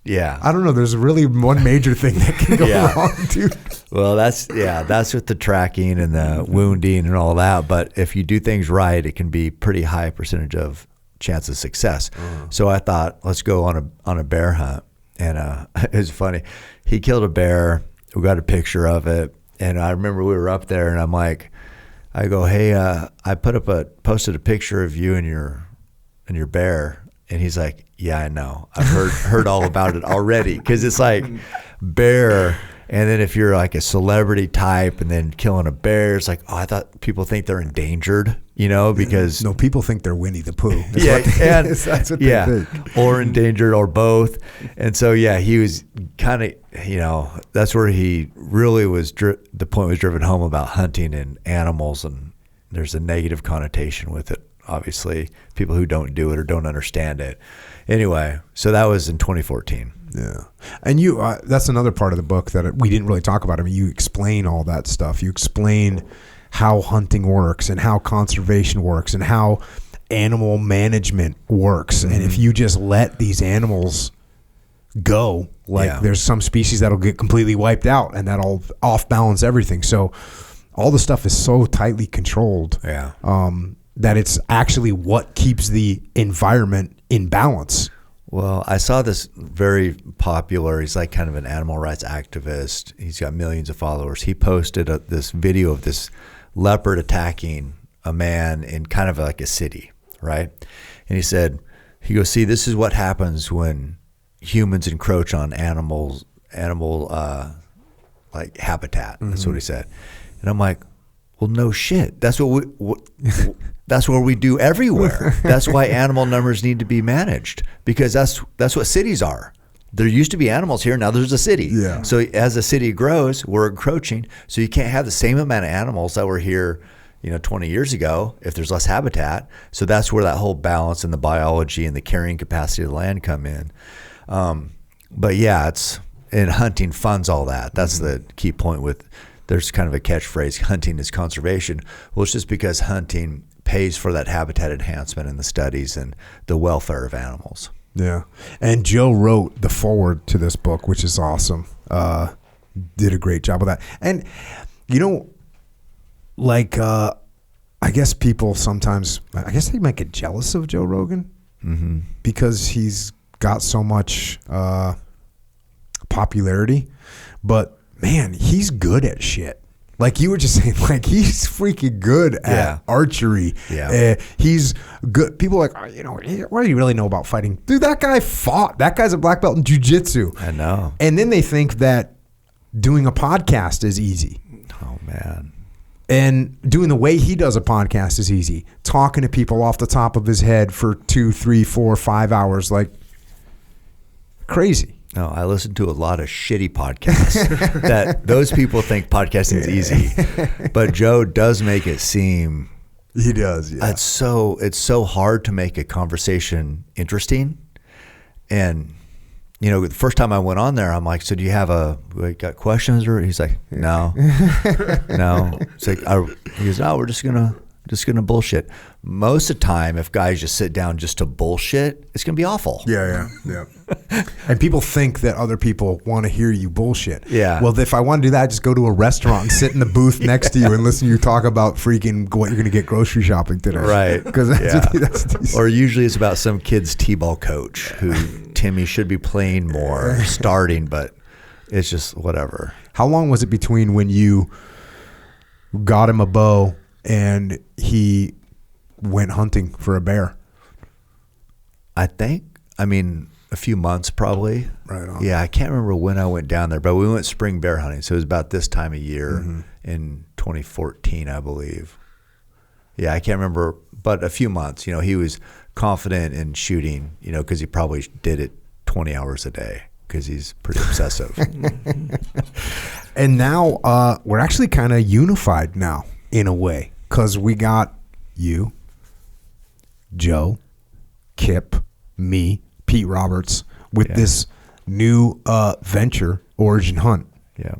Yeah. I don't know. There's really one major thing that can go wrong, dude. Well, that's with the tracking and the wounding and all that. But if you do things right, it can be pretty high percentage of chance of success. So I thought, let's go on a bear hunt. And it was funny. He killed a bear. We got a picture of it. And I remember we were up there, and I'm like, I go, hey, I posted a picture of you and your bear. And he's like, yeah, I know. I've heard all about it already. Because it's like bear, and then if you're like a celebrity type and then killing a bear, it's like, oh, I thought people think they're endangered, because... No, people think they're Winnie the Pooh. That's what they think. Or endangered, or both. And so, he was kind of, that's where he really was, the point was driven home about hunting and animals and there's a negative connotation with it. Obviously, people who don't do it or don't understand it. Anyway, so that was in 2014. Yeah. And you, that's another part of the book that we didn't really talk about. I mean, you explain all that stuff. You explain how hunting works and how conservation works and how animal management works. And if you just let these animals go, like there's some species that'll get completely wiped out and that'll off balance everything. So all the stuff is so tightly controlled. Yeah. That it's actually what keeps the environment in balance. Well, I saw this very popular, he's like kind of an animal rights activist. He's got millions of followers. He posted this video of this leopard attacking a man in kind of like a city, right? And he said, see, this is what happens when humans encroach on animal like habitat. That's what he said. And I'm like, well, no shit. That's what that's what we do everywhere. That's why animal numbers need to be managed, because that's what cities are. There used to be animals here. Now there's a city. Yeah. So as the city grows, we're encroaching. So you can't have the same amount of animals that were here, 20 years ago if there's less habitat. So that's where that whole balance and the biology and the carrying capacity of the land come in. But yeah, and hunting funds all that. That's the key point there's kind of a catchphrase, hunting is conservation. Well, it's just because hunting pays for that habitat enhancement and the studies and the welfare of animals. Yeah. And Joe wrote the foreword to this book, which is awesome. Did a great job with that. And, I guess people sometimes, they might get jealous of Joe Rogan because he's got so much popularity. But, man, he's good at shit. Like you were just saying, like he's freaking good at archery. Yeah. He's good. People are like, what do you really know about fighting? Dude, that guy fought. That guy's a black belt in jiu-jitsu. I know. And then they think that doing a podcast is easy. Oh, man. And doing the way he does a podcast is easy. Talking to people off the top of his head for 2, 3, 4, 5 hours, like crazy. No, I listen to a lot of shitty podcasts that those people think podcasting is easy, but Joe does make it seem. He does. Yeah. It's so hard to make a conversation interesting, and the first time I went on there, I'm like, so do you have got questions? Or he's like, no, no. It's like he goes, no, we're just gonna bullshit. Most of the time, if guys just sit down just to bullshit, it's gonna be awful. Yeah. And people think that other people want to hear you bullshit. Yeah. Well, if I want to do that, I just go to a restaurant and sit in the booth next to you and listen to you talk about freaking what you're gonna get grocery shopping today. Right. Because that's or usually it's about some kid's t-ball coach who Timmy should be playing more, starting, but it's just whatever. How long was it between when you got him a bow and he went hunting for a bear? A few months probably. Right on. Yeah, I can't remember when I went down there, but we went spring bear hunting. So it was about this time of year in 2014, I believe. Yeah, I can't remember, but a few months. He was confident in shooting, because he probably did it 20 hours a day because he's pretty obsessive. And now we're actually kind of unified now in a way, because we got you, Joe, Kip, me, Pete Roberts with this new venture, Origin Hunt,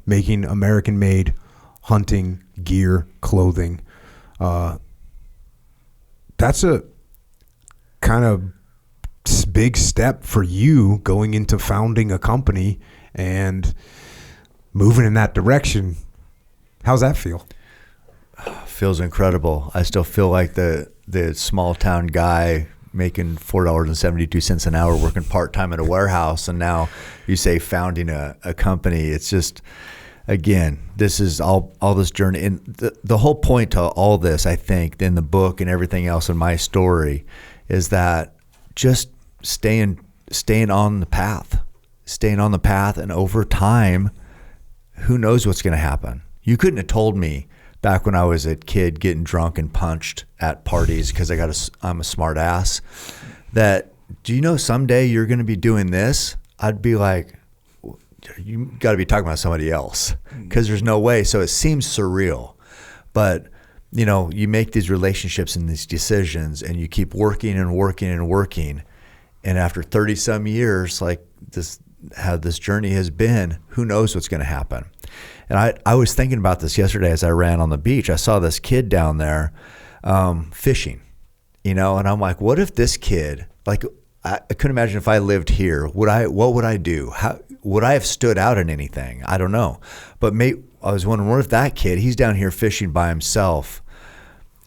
making American-made hunting gear, clothing. That's a kind of big step for you going into founding a company and moving in that direction. How's that feel? Feels incredible. I still feel like the small town guy making $4.72 an hour working part-time at a warehouse, and now you say founding a company. It's just, again, this is all this journey, and the whole point to all this, I think, in the book and everything else in my story, is that just staying on the path, and over time, who knows what's going to happen. You couldn't have told me back when I was a kid getting drunk and punched at parties because I'm a smart ass, that, do you know someday you're going to be doing this? I'd be like, you got to be talking about somebody else, because there's no way. So it seems surreal. But you make these relationships and these decisions, and you keep working and working and working. And after 30 some years, like how this journey has been, who knows what's going to happen. And I was thinking about this yesterday as I ran on the beach. I saw this kid down there fishing, and I'm like, what if this kid, like, I couldn't imagine if I lived here, what would I do? How would I have stood out in anything? I don't know. But I was wondering, what if that kid, he's down here fishing by himself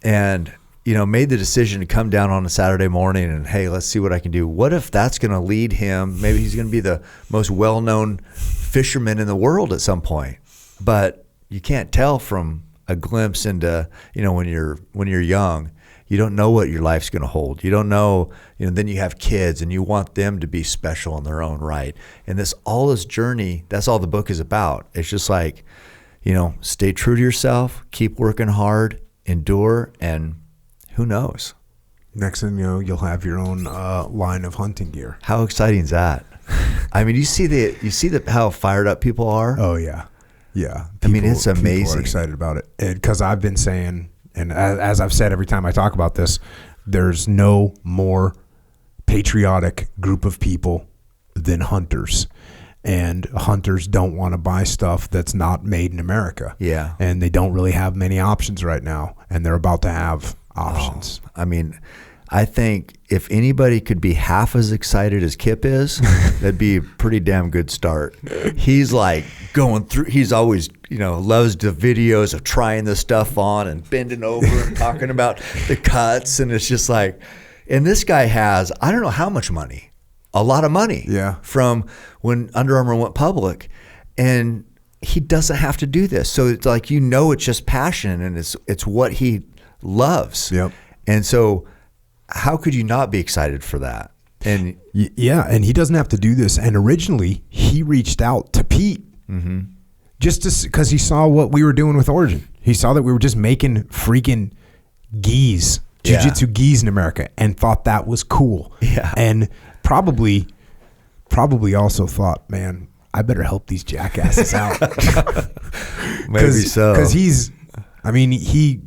and, made the decision to come down on a Saturday morning and, hey, let's see what I can do. What if that's going to lead him? Maybe he's going to be the most well-known fisherman in the world at some point. But you can't tell from a glimpse into, when you're young. You don't know what your life's going to hold. You don't know, then you have kids and you want them to be special in their own right. And all this journey, that's all the book is about. It's just like, stay true to yourself, keep working hard, endure, and who knows? Next thing you know, you'll have your own line of hunting gear. How exciting is that? I mean, you see how fired up people are? Oh, yeah. Yeah. It's amazing. People are excited about it. Because I've been saying, and as I've said every time I talk about this, there's no more patriotic group of people than hunters. And hunters don't want to buy stuff that's not made in America. Yeah. And they don't really have many options right now. And they're about to have options. I think if anybody could be half as excited as Kip is, that'd be a pretty damn good start. He's like going through, he's always, loves the videos of trying this stuff on and bending over and talking about the cuts. And it's just like, and this guy has, I don't know how much money, a lot of money. Yeah. From when Under Armour went public, and he doesn't have to do this. So it's like, it's just passion, and it's what he loves. Yep. And so how could you not be excited for that? And yeah, and he doesn't have to do this. And originally, he reached out to Pete just because he saw what we were doing with Origin. He saw that we were just making freaking gis, jiu-jitsu gis in America, and thought that was cool. Yeah. And probably also thought, man, I better help these jackasses out. Maybe so. Because he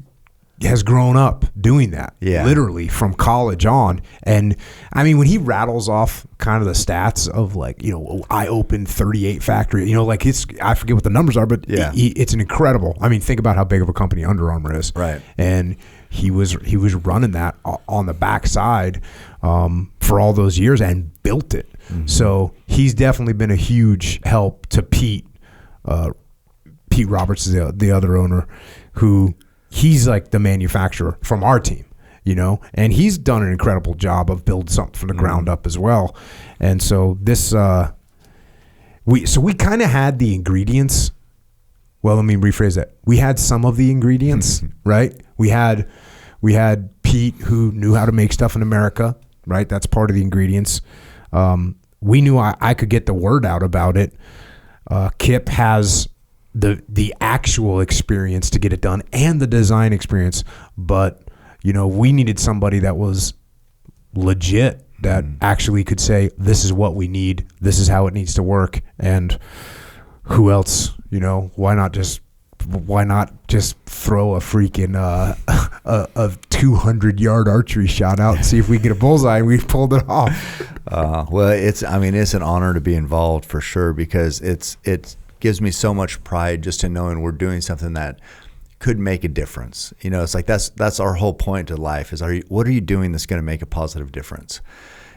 has grown up doing that, literally from college on. And when he rattles off kind of the stats of like, I opened 38 factory, I forget what the numbers are, but it's an incredible. Think about how big of a company Under Armour is. Right. And he was running that on the backside for all those years and built it. Mm-hmm. So he's definitely been a huge help to Pete. Pete Roberts is the other owner, who he's like the manufacturer from our team, and he's done an incredible job of building something from the ground up as well. And so this, we kind of had the ingredients. Well, let me rephrase that. We had some of the ingredients, right? We had Pete, who knew how to make stuff in America, right? That's part of the ingredients. We knew I could get the word out about it. Kip has the actual experience to get it done and the design experience, but we needed somebody that was legit, that actually could say, this is what we need, this is how it needs to work. And who else, why not just throw a freaking a 200-yard archery shot out and see if we get a bullseye, and we pulled it off. Well, it's an honor to be involved for sure, because it gives me so much pride just in knowing we're doing something that could make a difference. It's like that's our whole point to life is, what are you doing that's going to make a positive difference?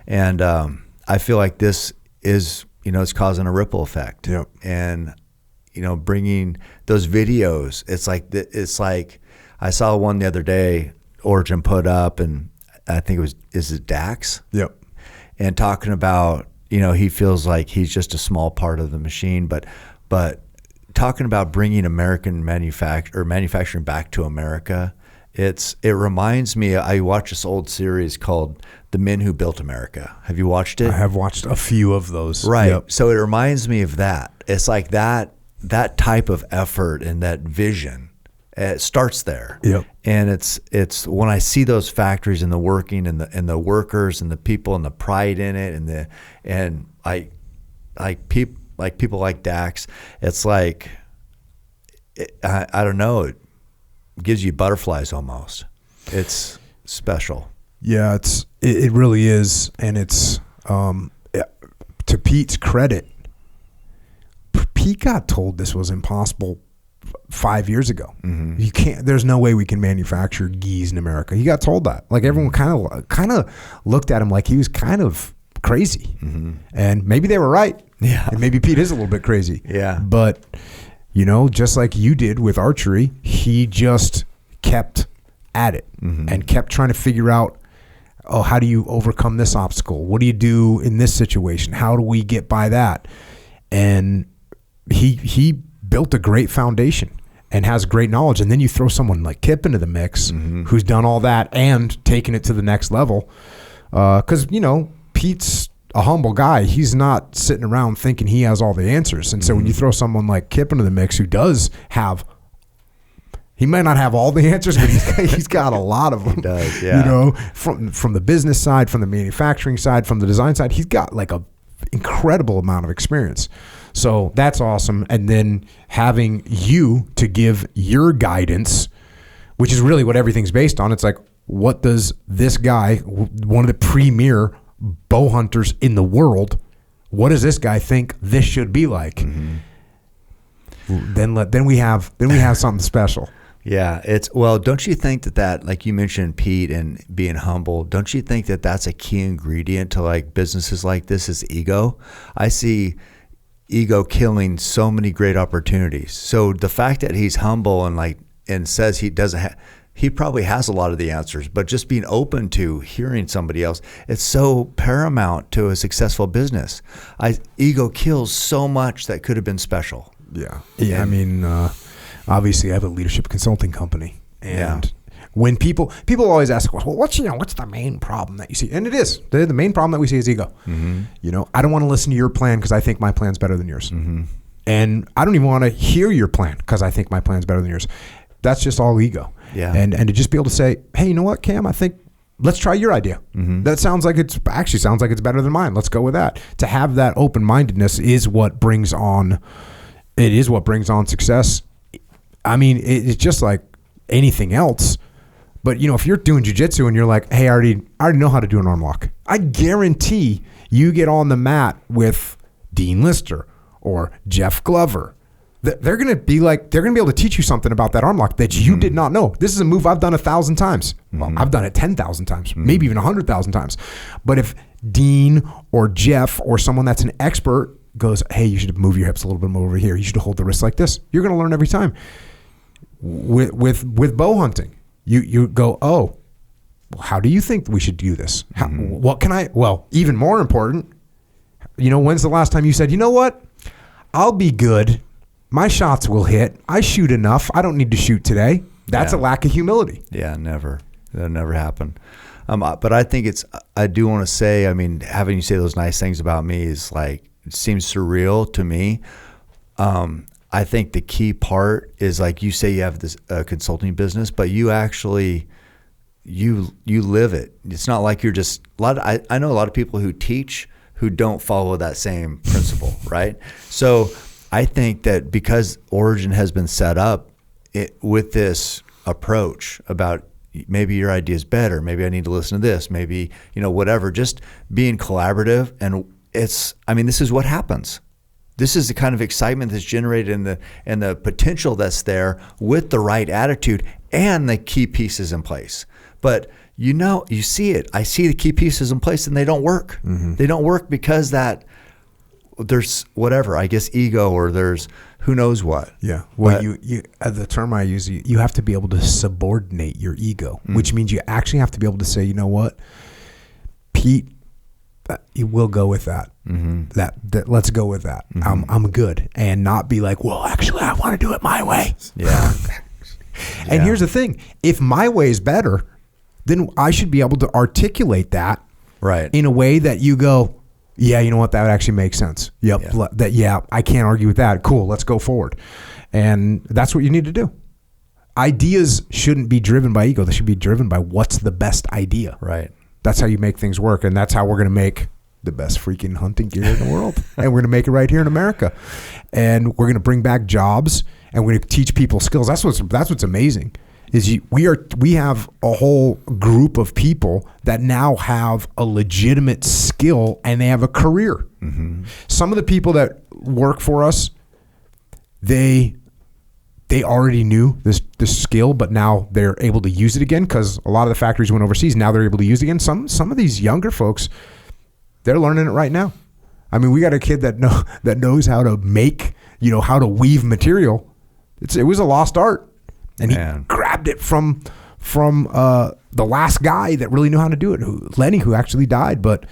And I feel like this is, it's causing a ripple effect. Yep. And bringing those videos, it's like I saw one the other day Origin put up, and I think is it Dax? Yep. And talking about, he feels like he's just a small part of the machine, but talking about bringing American manufacturing back to America, it reminds me, I watched this old series called The Men Who Built America. Have you watched it? I have watched a few of those. Right. Yep. So it reminds me of that. It's like that type of effort and that vision, it starts there. Yep. And it's when I see those factories and the working and the workers and the people and the pride in it and people like Dax, it's like, I don't know, gives you butterflies almost. It's special. Yeah, it really is, and it's to Pete's credit, Pete got told this was impossible 5 years ago. Mm-hmm. You can't. There's no way we can manufacture geese in America. He got told that. Like everyone kind of looked at him like he was kind of crazy, mm-hmm. and maybe they were right. Yeah, and maybe Pete is a little bit crazy. Yeah, but just like you did with archery, he just kept at it mm-hmm. and kept trying to figure out, oh, how do you overcome this obstacle? What do you do in this situation? How do we get by that? And he built a great foundation and has great knowledge. And then you throw someone like Kip into the mix, mm-hmm. who's done all that and taken it to the next level. Because, Pete's a humble guy. He's not sitting around thinking he has all the answers. And so when you throw someone like Kip into the mix, who does have, he might not have all the answers, but he's got a lot of them. He does, yeah. From the business side, from the manufacturing side, from the design side, he's got like a incredible amount of experience. So that's awesome. And then having you to give your guidance, which is really what everything's based on. It's like, what does this guy, one of the premier bow hunters in the world, what does this guy think this should be like? Mm-hmm. Then we have something special. Yeah, don't you think that like you mentioned Pete and being humble, don't you think that that's a key ingredient to like businesses like this is ego? I see ego killing so many great opportunities. So the fact that he's humble and says he probably has a lot of the answers, but just being open to hearing somebody else, it's so paramount to a successful business. Ego kills so much that could have been special. Yeah. I mean, obviously I have a leadership consulting company, and when people always ask, well, what's the main problem that you see? And it is the main problem that we see is ego. Mm-hmm. I don't want to listen to your plan because I think my plan's better than yours. Mm-hmm. And I don't even want to hear your plan because I think my plan's better than yours. That's just all ego. Yeah. And to just be able to say, hey, you know what, Cam, I think let's try your idea. Mm-hmm. That sounds like it's better than mine. Let's go with that. To have that open-mindedness is what brings on success. I mean, it's just like anything else. But if you're doing jiu-jitsu and you're like, hey, I already know how to do an arm lock, I guarantee you get on the mat with Dean Lister or Jeff Glover, they're going to be able to teach you something about that arm lock that you did not know. This is a move I've done 1,000 times. Well, I've done it 10,000 times, maybe even 100,000 times. But if Dean or Jeff or someone that's an expert goes, hey, you should move your hips a little bit more over here, you should hold the wrist like this, you're going to learn every time. With bow hunting, you go, oh, well, how do you think we should do this? Even more important, when's the last time you said, you know what, I'll be good, my shots will hit, I shoot enough, I don't need to shoot today? That's a lack of humility. Yeah, never. That'll never happen. But I think I do want to say, I mean, having you say those nice things about me is like, it seems surreal to me. I think the key part is, like you say, you have this consulting business, but you actually, you live it. It's not like you're just, I know a lot of people who teach who don't follow that same principle, right? So I think that because Origin has been set up with this approach about maybe your idea is better, maybe I need to listen to this, maybe, whatever, just being collaborative. And this is what happens. This is the kind of excitement that's generated and the potential that's there with the right attitude and the key pieces in place. But you see it. I see the key pieces in place and they don't work. Mm-hmm. They don't work because there's whatever, I guess, ego, or there's who knows what. Yeah. Well, you the term I use, you have to be able to subordinate your ego, which means you actually have to be able to say, you know what, Pete, you will go with that. Mm-hmm. That let's go with that. Mm-hmm. I'm good, and not be like, well, actually, I want to do it my way. Yeah. And here's the thing: if my way is better, then I should be able to articulate that right in a way that you go, yeah, you know what, that would actually make sense. Yep. Yeah. I can't argue with that. Cool. Let's go forward. And that's what you need to do. Ideas shouldn't be driven by ego. They should be driven by what's the best idea. Right. That's how you make things work, and that's how we're going to make the best freaking hunting gear in the world. And we're going to make it right here in America. And we're going to bring back jobs, and we're going to teach people skills. That's what's amazing is we have a whole group of people that now have a legitimate skill and they have a career. Mm-hmm. Some of the people that work for us, they already knew this skill, but now they're able to use it again because a lot of the factories went overseas. Now they're able to use it again. Some of these younger folks, they're learning it right now. I mean, we got a kid that knows how to make, how to weave material. It was a lost art. And he grabbed it from the last guy that really knew how to do it, Lenny, who actually died. But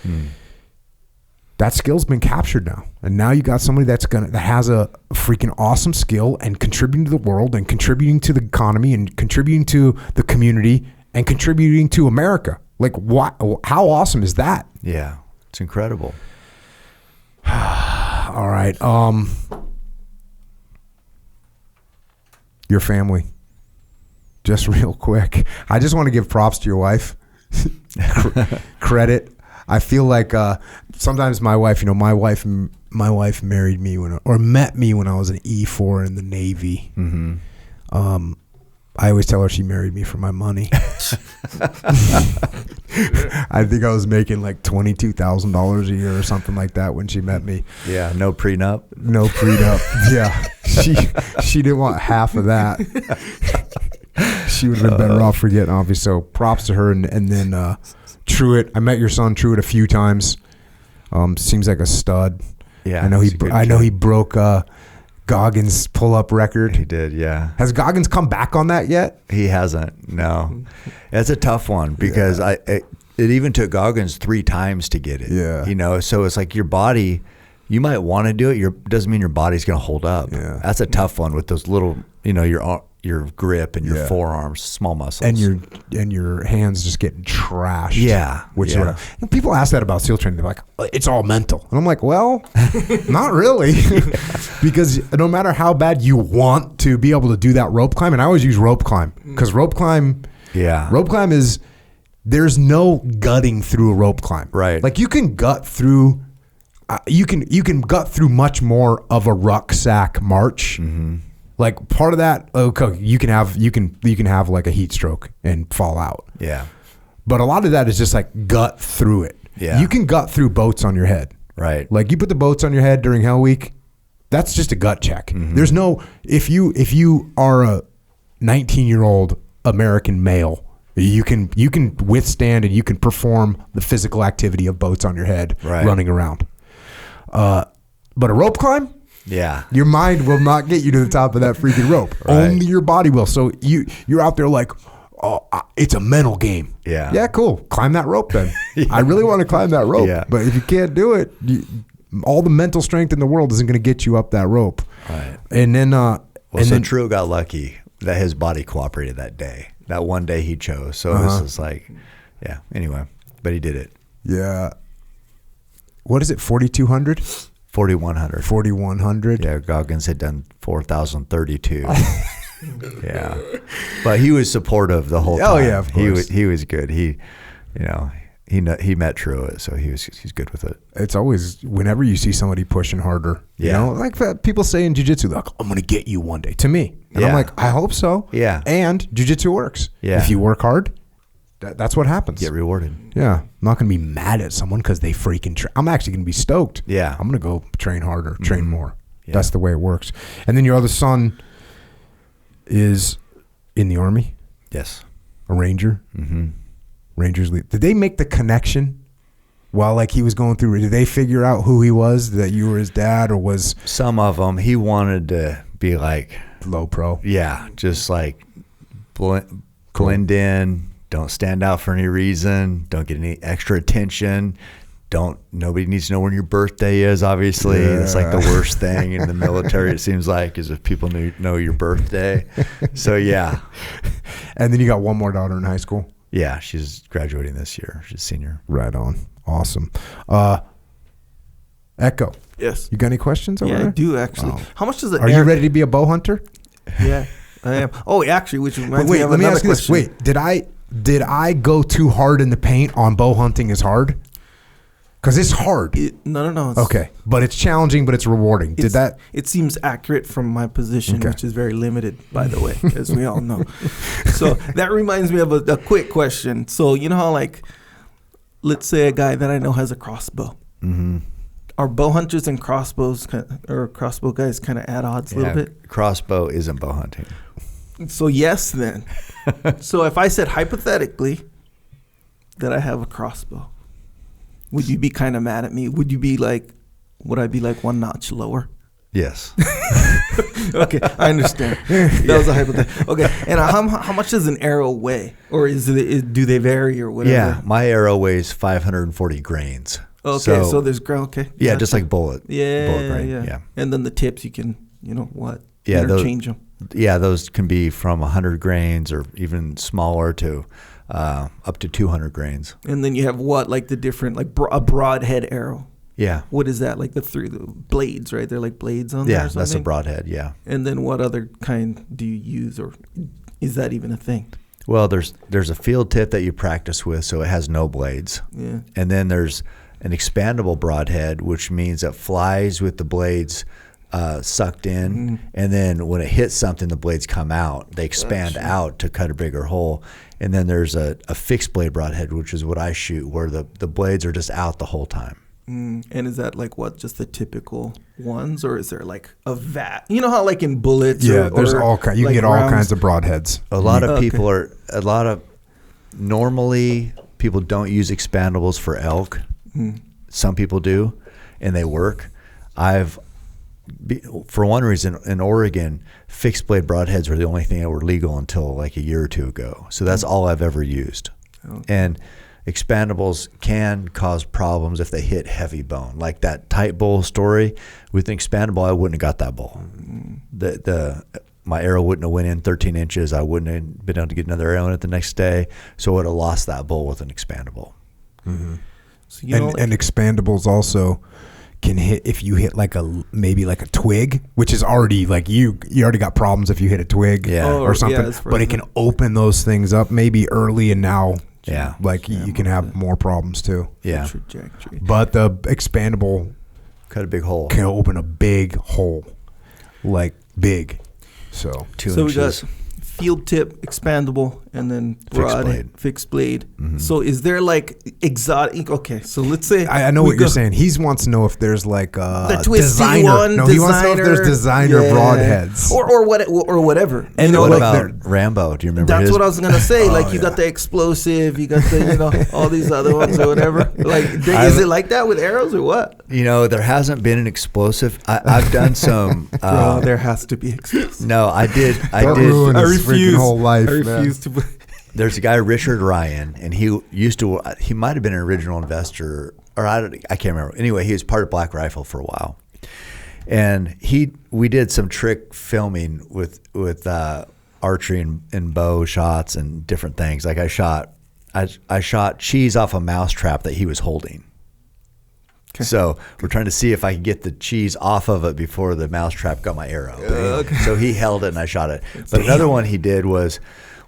that skill's been captured now, and now you got somebody that has a freaking awesome skill and contributing to the world and contributing to the economy and contributing to the community and contributing to America. Like, how awesome is that? Yeah, it's incredible. All right, your family. Just real quick, I just want to give props to your wife. Credit. I feel like sometimes my wife, my wife married me met me when I was an E4 in the Navy. Mm-hmm. I always tell her she married me for my money. I think I was making like $22,000 a year or something like that when she met me. Yeah, no prenup. No prenup. Yeah, she didn't want half of that. She would have been better off for getting off. So props to her. And then Truett, I met your son Truett a few times. Seems like a stud. Yeah, I know he broke Goggins' pull-up record. He did, yeah. Has Goggins come back on that yet? He hasn't. No, it's a tough one because it even took Goggins 3 times to get it. Yeah, so it's like your body. You might want to do it. Doesn't mean your body's going to hold up. Yeah. That's a tough one with those little, your grip and your forearms, small muscles, and your hands just getting trashed. Yeah, which is what people ask that about SEAL training. They're like, it's all mental, and I'm like, well, not really, because no matter how bad you want to be able to do that rope climb, and I always use rope climb because rope climb is there's no gutting through a rope climb, right? Like you can gut through. You can gut through much more of a rucksack march. Mm-hmm. Like part of that, okay, you can have like a heat stroke and fall out. Yeah. But a lot of that is just like gut through it. Yeah. You can gut through boats on your head. Right. Like you put the boats on your head during Hell Week, that's just a gut check. Mm-hmm. There's no if you are a 19-year-old American male, you can withstand and you can perform the physical activity of boats on your head running around. But a rope climb, your mind will not get you to the top of that freaking rope. Only your body will. So you're out there like, it's a mental game. Yeah, cool. Climb that rope then. I really want to climb that rope. Yeah. But if you can't do it, all the mental strength in the world isn't going to get you up that rope. Right. And then, True got lucky that his body cooperated that day. That one day he chose. So this is like, anyway, but he did it. Yeah. What is it, 4,200? 4,100. 4,100? Yeah, Goggins had done 4,032. Yeah. But he was supportive the whole time. Oh, yeah, of course. He was good. He met Truett, so he's good with it. It's always, whenever you see somebody pushing harder, like people say in jiu-jitsu, like, I'm going to get you one day, to me. And I'm like, I hope so. Yeah. And jiu-jitsu works. Yeah. If you work hard, that's what happens. Get rewarded. Yeah. I'm not going to be mad at someone because they freaking I'm actually going to be stoked. Yeah. I'm going to go train harder, train more. Yeah. That's the way it works. And then your other son is in the Army? Yes. A Ranger? Mm-hmm. Rangers lead. Did they make the connection while like he was going through? Did they figure out who he was, that you were his dad, or was... Some of them, he wanted to be like... Low pro? Yeah. Just like blend in. Don't stand out for any reason. Don't get any extra attention. Nobody needs to know when your birthday is, obviously. Yeah. It's like the worst thing in the military, it seems like, is if people know your birthday. So, yeah. And then you got one more daughter in high school? Yeah, she's graduating this year. She's a senior. Right on. Awesome. Echo. Yes. You got any questions over there? Yeah, I do, actually. Oh. How much does it... Are you ready to be a bow hunter? Yeah, I am. Oh, actually, which reminds me of let me ask you question. this. Wait, did I go too hard in the paint on bow hunting is hard? Because it's hard. No. Okay, but it's challenging, but it's rewarding. It seems accurate from my position, Okay. which is very limited, by the way, as we all know. So that reminds me of a quick question. So you know how, like, let's say a guy that I know has a crossbow. Mm-hmm. Are bow hunters and crossbows or crossbow guys kind of at odds a little bit? Crossbow isn't bow hunting. So yes, then. So if I said hypothetically that I have a crossbow, would you be kind of mad at me? Would I be like one notch lower? Yes. Okay, I understand. That was a hypothetical. Okay, and how much does an arrow weigh, or do they vary or whatever? Yeah, my arrow weighs 540 grains. Okay, so there's ground. Okay. Yeah, just like bullet. Yeah, bullet grain. Yeah. And then the tips, you can, Yeah, interchange them. Yeah, those can be from 100 grains or even smaller to up to 200 grains. And then you have like the different, like a broadhead arrow. Yeah. What is that? Like the blades, right? They're like blades on there or something? Yeah, that's a broadhead, yeah. And then what other kind do you use, or is that even a thing? Well, there's a field tip that you practice with, so it has no blades. Yeah. And then there's an expandable broadhead, which means it flies with the blades sucked in, and then when it hits something, the blades come out. They expand out to cut a bigger hole. And then there's a fixed blade broadhead, which is what I shoot, where the blades are just out the whole time. And is that like just the typical ones, or is there like a vat? You know how like in bullets? Yeah, there's all kinds. You can get all rounds? kinds of broadheads. A lot of people normally people don't use expandables for elk. Some people do, and they work. For one reason, in Oregon, fixed blade broadheads were the only thing that were legal until like a year or two ago. So that's all I've ever used. Okay. And expandables can cause problems if they hit heavy bone. Like that tight bull story, with an expandable, I wouldn't have got that bull. My arrow wouldn't have went in 13 inches. I wouldn't have been able to get another arrow in it the next day. So I would have lost that bull with an expandable. Mm-hmm. So, and expandables also can hit if you hit maybe like a twig, which is already like you already got problems if you hit a twig or something. Yeah, but it can open those things up maybe early, and now you can have more problems too. Yeah. Trajectory. But the expandable cut a big hole. Can open a big hole, like big. So 2 so inches. We got field tip, expandable, and then fixed blade. Mm-hmm. So is there like exotic? Okay, so let's say I know what you're saying. He wants to know if there's like the twisty designer. one. No, he wants to know if there's designer broadheads or whatever. And what about Rambo? Do you remember? That's what I was gonna say. Like you got the explosive, you got the all these other ones or whatever. Like is it like that with arrows or what? There hasn't been an explosive. I've done some. There has to be explosive. No, I did. I refuse. Whole life, I refuse to. There's a guy, Richard Ryan, and he might have been an original investor, or I can't remember. Anyway, he was part of Black Rifle for a while, and we did some trick filming with archery and bow shots and different things. Like I shot cheese off a mousetrap that he was holding. Okay. So we're trying to see if I could get the cheese off of it before the mousetrap got my arrow. Okay. So he held it and I shot it. But another one he did was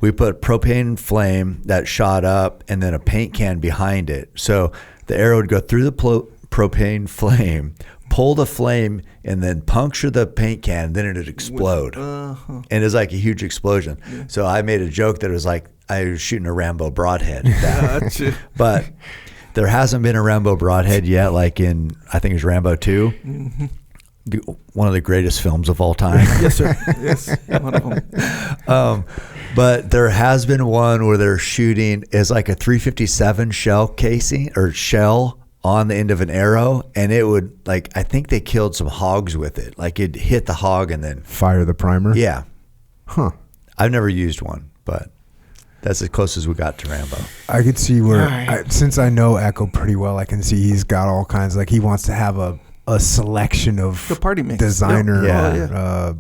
we put propane flame that shot up and then a paint can behind it. So the arrow would go through the propane flame, pull the flame, and then puncture the paint can, and then it would explode. And it was like a huge explosion. Yeah. So I made a joke that it was like I was shooting a Rambo broadhead. Gotcha. But there hasn't been a Rambo broadhead yet, like in, I think it was Rambo 2. Mm-hmm. One of the greatest films of all time. Yes, sir. Yes, one of them. But there has been one where they're shooting is like a 357 shell casing or shell on the end of an arrow, and it would I think they killed some hogs with it. Like it'd hit the hog and then fire the primer. Yeah. Huh. I've never used one, but that's as close as we got to Rambo. I could see where, since I know Echo pretty well, I can see he's got all kinds. Like he wants to have a selection of the party mix. Designer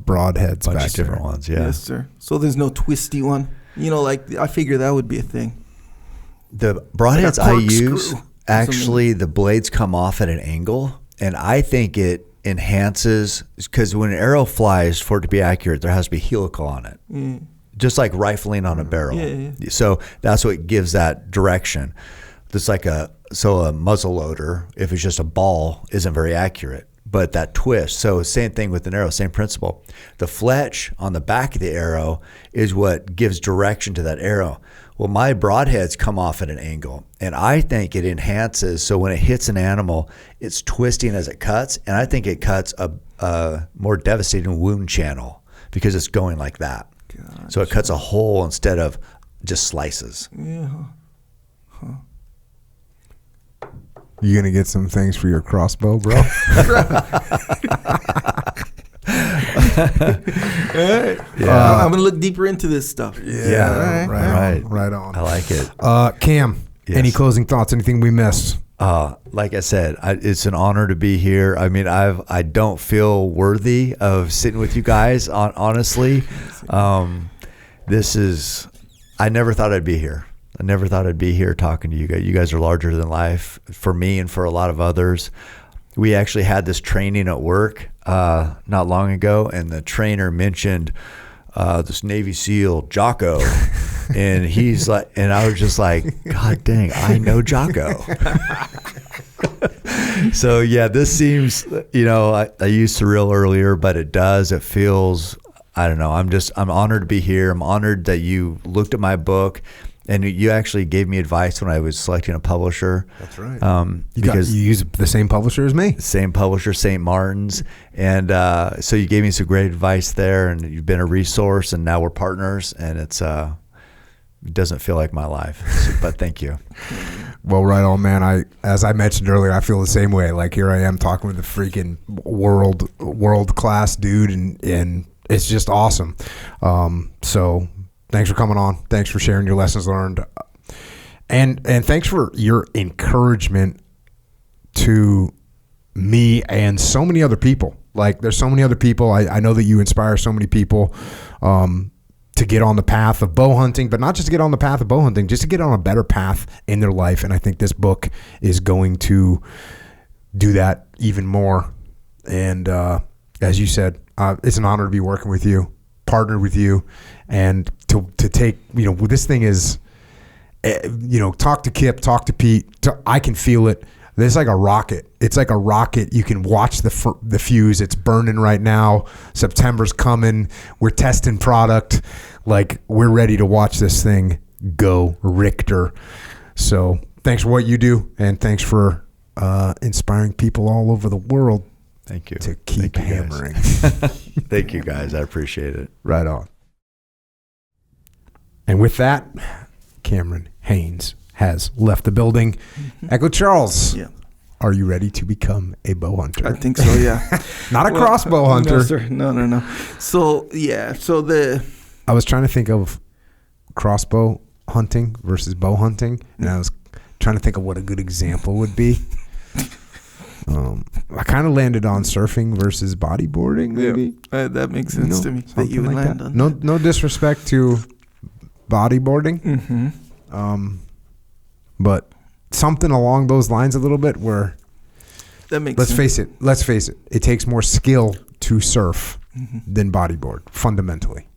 broadheads, bunch back of different ones. Yeah. Yes, sir. So there's no twisty one. I figure that would be a thing. The broadheads I use, actually, the blades come off at an angle, and I think it enhances because when an arrow flies, for it to be accurate, there has to be helical on it. Mm. Just like rifling on a barrel. Yeah. So that's what gives that direction. there's like a muzzle loader, if it's just a ball, isn't very accurate. But that twist, so same thing with an arrow, same principle. The fletch on the back of the arrow is what gives direction to that arrow. Well, my broadheads come off at an angle, and I think it enhances. So when it hits an animal, it's twisting as it cuts, and I think it cuts a more devastating wound channel because it's going like that. Gotcha. So it cuts a hole instead of just slices. Yeah. Huh. You gonna get some things for your crossbow, bro? Yeah. I'm gonna look deeper into this stuff. Yeah, right on. I like it. Cam, Yes. any closing thoughts? Anything we missed? Like I said, it's an honor to be here. I mean, I don't feel worthy of sitting with you guys. Honestly, this is. I never thought I'd be here. I never thought I'd be here talking to you guys. You guys are larger than life for me and for a lot of others. We actually had this training at work not long ago, and the trainer mentioned this Navy SEAL Jocko, and he's like, and I was just like, God dang, I know Jocko. So yeah, this seems, I used surreal earlier, but it feels, I don't know. I'm honored to be here. I'm honored that you looked at my book. And you actually gave me advice when I was selecting a publisher. That's right. You use the same publisher as me. Same publisher, St. Martin's. And so you gave me some great advice there, and you've been a resource, and now we're partners, and it doesn't feel like my life. But thank you. Well, right on, man. As I mentioned earlier, I feel the same way. Like, here I am talking with a freaking world class dude, and it's just awesome. So thanks for coming on. Thanks for sharing your lessons learned. And thanks for your encouragement to me and so many other people. Like, there's so many other people. I know that you inspire so many people to get on the path of bow hunting, but not just to get on the path of bow hunting, just to get on a better path in their life. And I think this book is going to do that even more. And as you said, it's an honor to be working with you, partnered with you, and to take, this thing is, talk to Kip, talk to Pete. I can feel it. It's like a rocket. It's like a rocket. You can watch the fuse. It's burning right now. September's coming. We're testing product. Like, we're ready to watch this thing go Richter. So thanks for what you do, and thanks for inspiring people all over the world. Thank you. To keep hammering. Thank you, guys. I appreciate it. Right on. And with that, Cameron Haynes has left the building. Echo Charles, are you ready to become a bow hunter? I think so, yeah. Not a crossbow hunter. No, sir. No. So, yeah. I was trying to think of crossbow hunting versus bow hunting, and I was trying to think of what a good example would be. I kind of landed on surfing versus bodyboarding, maybe. Yeah, that makes sense to me. That you would land on. No disrespect to bodyboarding. Mm-hmm. But something along those lines a little bit where that makes let's face it. It takes more skill to surf than bodyboard, fundamentally.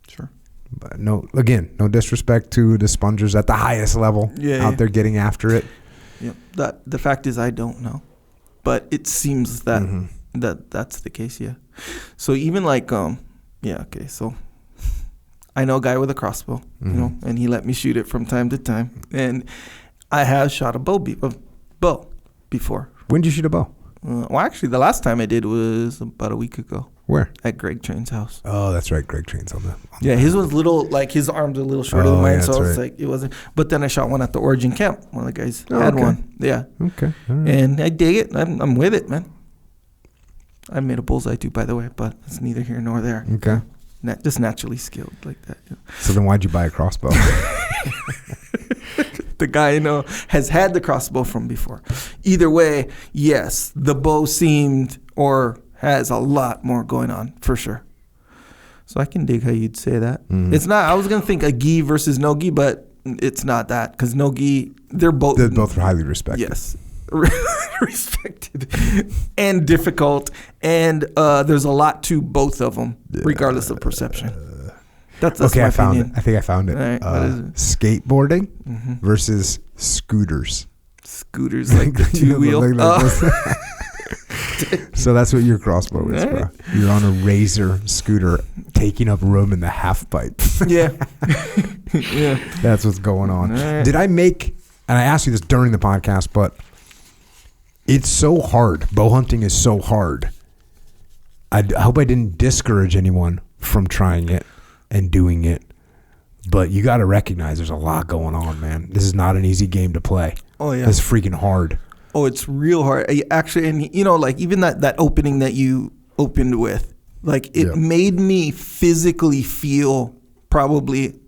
Sure. But no disrespect to the spongers at the highest level out there getting after it. Yeah. The fact is, I don't know. But it seems that that's the case, yeah. So even like, okay, so I know a guy with a crossbow, and he let me shoot it from time to time. And I have shot a bow before. When did you shoot a bow? Well, actually, the last time I did was about a week ago. Where? At Greg Train's house. Oh, that's right. Greg Train's on the his was little, like his arms are a little shorter than mine, so it's like it wasn't. But then I shot one at the Origin Camp. One of the guys had one. Yeah. Okay. All right. And I dig it. I'm with it, man. I made a bullseye too, by the way, but it's neither here nor there. Okay. Just naturally skilled like that. Yeah. So then why'd you buy a crossbow? The guy I know has had the crossbow from before. Either way, yes, the bow seemed or has a lot more going on for sure. So I can dig how you'd say that. Mm-hmm. It's not. I was gonna think a gi versus no gi, but it's not that because no gi. They're both highly respected. Yes, respected and difficult, and there's a lot to both of them, regardless of perception. That's okay. my I found opinion. it. I think I found it. Right, what is it? Skateboarding versus Scooters. Scooters like the two-wheel. So that's what your crossbow is, bro. You're on a Razor scooter taking up room in the half pipe. Yeah. Yeah. That's what's going on. Right. Did I make, and I asked you this during the podcast, but it's so hard. Bow hunting is so hard. I hope I didn't discourage anyone from trying it and doing it. But you got to recognize there's a lot going on, man. This is not an easy game to play. Oh, yeah. It's freaking hard. Oh, it's real hard. Actually, and you know, like even that opening that you opened with, like it made me physically feel probably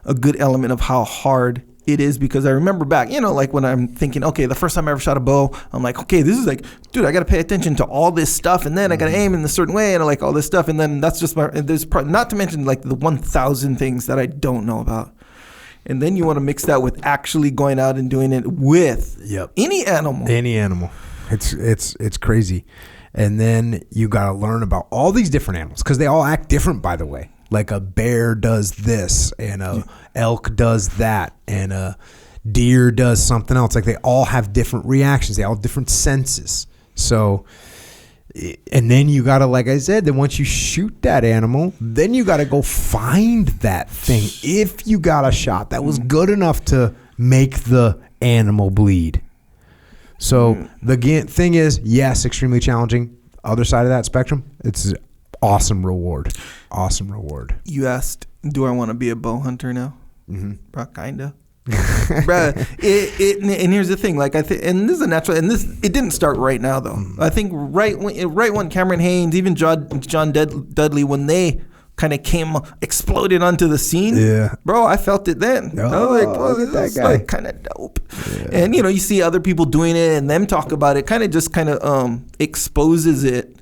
a good element of how hard it is, because I remember back, you know, like when I'm thinking, okay, the first time I ever shot a bow, I'm like, okay, this is like, dude, I got to pay attention to all this stuff, and then I got to aim in a certain way, and I like all this stuff, and then that's just there's not to mention like the 1,000 things that I don't know about. And then you want to mix that with actually going out and doing it with any animal. Any animal. It's crazy. And then you got to learn about all these different animals, because they all act different, by the way. Like a bear does this, and a elk does that, and a deer does something else. Like they all have different reactions. They all have different senses. So, and then you got to, like I said, then once you shoot that animal, then you got to go find that thing. If you got a shot that was good enough to make the animal bleed. So the thing is, yes, extremely challenging. Other side of that spectrum, it's awesome reward. Awesome reward. You asked, do I want to be a bow hunter now? Mm-hmm. Bro, kinda. Bruh, and here's the thing, like and this is a natural, and it didn't start right now though. I think right when Cameron Haynes, even John Dudley, when they kind of exploded onto the scene, bro, I felt it then. I was like, oh, this is like kind of dope. Yeah. And you know, you see other people doing it and them talk about it, kind of exposes it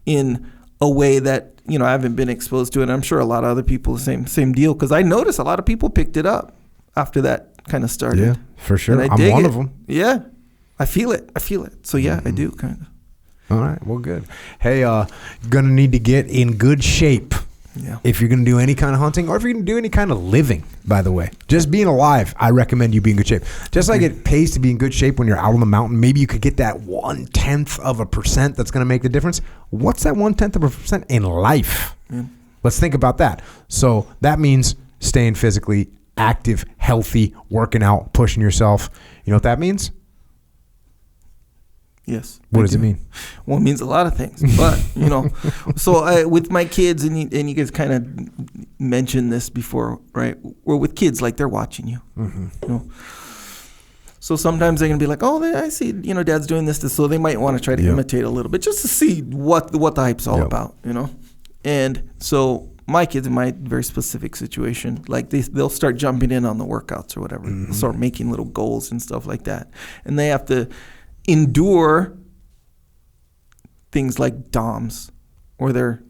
in a way that, you know, I haven't been exposed to it. And I'm sure a lot of other people the same deal, because I noticed a lot of people picked it up after that kind of started. Yeah, for sure. I'm one of them. Yeah, I feel it. So yeah, I do kind of. All right, well, good. Hey, gonna need to get in good shape. Yeah. If you're going to do any kind of hunting, or if you're going to do any kind of living, by the way. Just being alive, I recommend you be in good shape. Just like it pays to be in good shape when you're out on the mountain, maybe you could get that 0.1% that's going to make the difference. What's that 0.1% in life? Yeah. Let's think about that. So that means staying physically active, healthy, working out, pushing yourself. You know what that means? Yes. What does it mean? Well, it means a lot of things, but you know, so with my kids, and you guys kind of mentioned this before, right? We're with kids, like they're watching you, you know. So sometimes they're gonna be like, "Oh, I see, you know, Dad's doing this," so they might want to try to imitate a little bit, just to see what the hype's all about, you know. And so my kids, in my very specific situation, like they'll start jumping in on the workouts or whatever, they'll start making little goals and stuff like that, and they have to endure things like DOMs, or their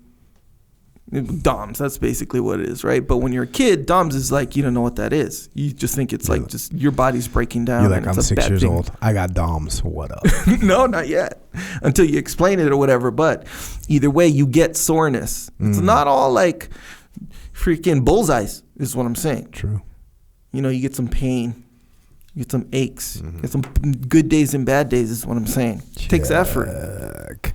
DOMs. That's basically what it is, right? But when you're a kid, DOMs is like, you don't know what that is. You just think it's like just your body's breaking down. You're like, I'm 6 years old. I got DOMs. What up? No, not yet. Until you explain it or whatever. But either way, you get soreness. It's not all like freaking bullseyes, is what I'm saying. True. You know, you get some pain. You get some aches. Get some good days and bad days, is what I'm saying. It takes effort.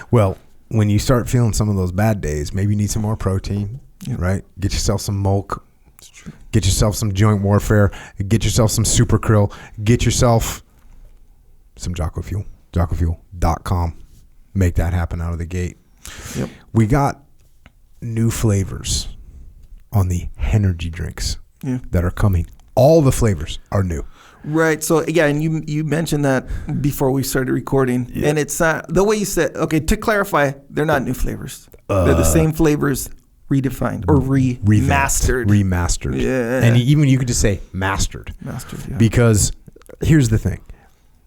Well, when you start feeling some of those bad days, maybe you need some more protein, right? Get yourself some milk. Get yourself some Joint Warfare. Get yourself some Super Krill. Get yourself some Jocko Fuel. JockoFuel.com. Make that happen out of the gate. Yep. We got new flavors on the energy drinks that are coming. All the flavors are new. Right. So, yeah, and you mentioned that before we started recording. Yeah. And it's the way you said, okay, to clarify, they're not new flavors. They're the same flavors redefined or remastered. Remastered. Yeah. And even you could just say mastered. Mastered, yeah. Because here's the thing.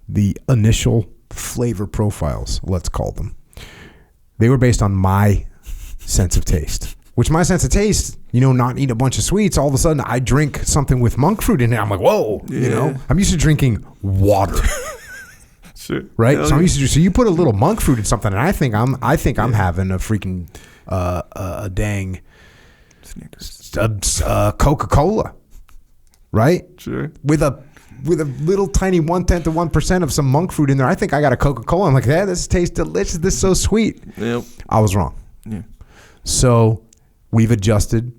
The initial flavor profiles, let's call them, they were based on my sense of taste. Which my sense of taste, you know, not eat a bunch of sweets, all of a sudden I drink something with monk fruit in it. I'm like, whoa, you know, I'm used to drinking water. Sure. Right? Hell so I'm used to, so you put a little monk fruit in something, and I think I'm having a freaking a dang Coca-Cola. Right? Sure. With a with a little tiny 1/10 of 1% of some monk fruit in there. I think I got a Coca-Cola. I'm like, yeah, this tastes delicious. This is so sweet. Yep. I was wrong. Yeah. So we've adjusted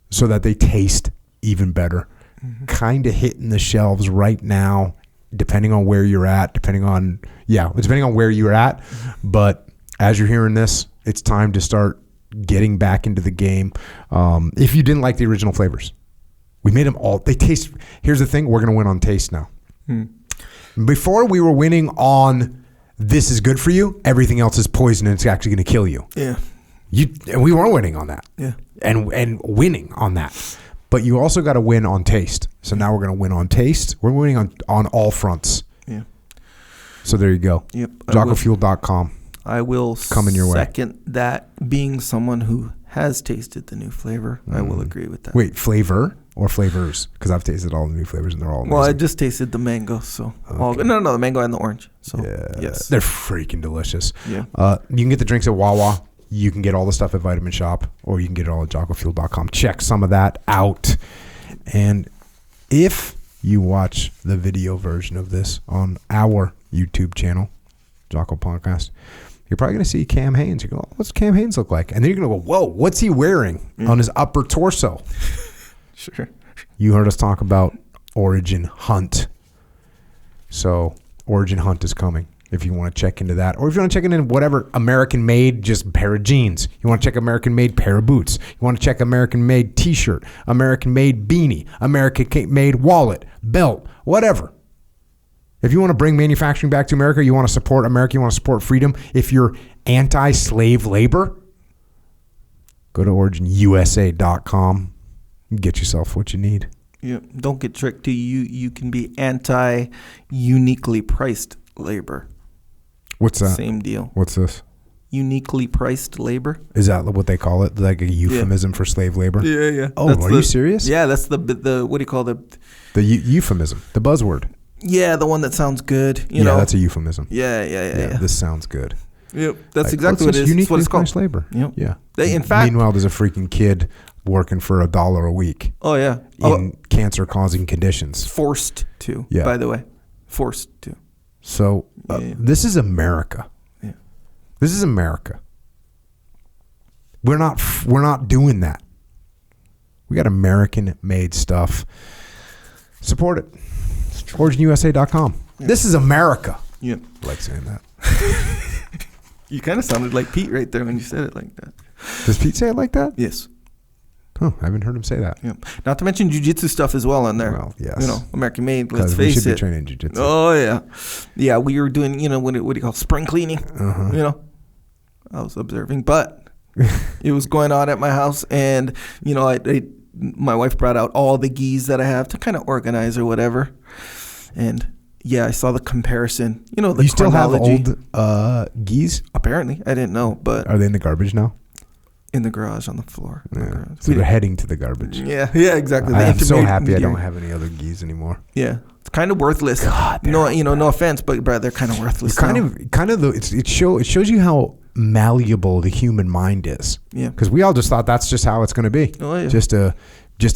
so that they taste even better. Kind of hitting the shelves right now, depending on where you're at, depending on where you're at. But as you're hearing this, it's time to start getting back into the game. If you didn't like the original flavors, we made them all. They taste. Here's the thing: we're going to win on taste now. Before we were winning on this is good for you. Everything else is poison and it's actually going to kill you. Yeah. And we weren't winning on that. Yeah. And winning on that. But you also got to win on taste. So now we're going to win on taste. We're winning on all fronts. Yeah. So there you go. Yep. JockoFuel.com. I will coming your way. Second that. Being someone who has tasted the new flavor, I will agree with that. Wait, flavor or flavors? Because I've tasted all the new flavors and they're all amazing. Well, I just tasted the mango, so Okay. no, the mango and the orange. So yeah, yes, they're freaking delicious. Yeah. You can get the drinks at Wawa. You can get all the stuff at Vitamin Shop, or you can get it all at JockoFuel.com. Check some of that out. And if you watch the video version of this on our YouTube channel, Jocko Podcast, you're probably going to see Cam Hanes. You go, what's Cam Hanes look like? And then you're going to go, whoa, what's he wearing on his upper torso? Sure. You heard us talk about Origin Hunt. So Origin Hunt is coming. If you want to check into that, or if you want to check into whatever American-made, just pair of jeans. You want to check American-made pair of boots. You want to check American-made T-shirt, American-made beanie, American-made wallet, belt, whatever. If you want to bring manufacturing back to America, you want to support America, you want to support freedom. If you're anti-slave labor, go to originusa.com and get yourself what you need. Yeah. Don't get tricked. You can be anti-uniquely priced labor. What's that? Same deal. What's this? Uniquely priced labor. Is that what they call it? Like a euphemism for slave labor? Yeah. Oh, are you serious? Yeah, that's the what do you call the euphemism, the buzzword. Yeah, the one that sounds good. You Yeah, know, that's a euphemism. Yeah. This sounds good. Yep, that's Like, exactly what it is. Uniquely That's what it's called. priced labor. Yep. Yeah. In fact, meanwhile, there's a freaking kid working for $1 a week oh yeah, in cancer-causing conditions. forced to. Yeah. By the way, forced to. So Yeah. this is America. Yeah. This is America. We're not doing that. We got American-made stuff. Support it. OriginUSA.com. Yeah. This is America. Yeah. I like saying that. You kind of sounded like Pete right there when you said it like that. Does Pete say it like that? Yes. Oh, I haven't heard him say that. Yeah. Not to mention jiu-jitsu stuff as well on there. Well, yes. You know, American made. Let's Because we face should it. be training jiu-jitsu. Oh yeah, yeah. We were doing, you know, what do you call spring cleaning? Uh-huh. You know, I was observing, but it was going on at my house, and you know, my wife brought out all the gis that I have to kind of organize or whatever, and yeah, I saw the comparison. You know, the You still have chronology. old gis? Apparently, I didn't know, but Are they in the garbage now? in the garage on the floor. In the Yeah. garage. So they're heading to the garbage. Yeah, exactly. I am so intermediate- happy I don't have any other gis anymore. Yeah, it's kind of worthless. God, no, you know, no offense, but they're kind of worthless. Kind now. of. It shows you how malleable the human mind is. Yeah. Because we all just thought that's just how it's going to be. Oh yeah. Just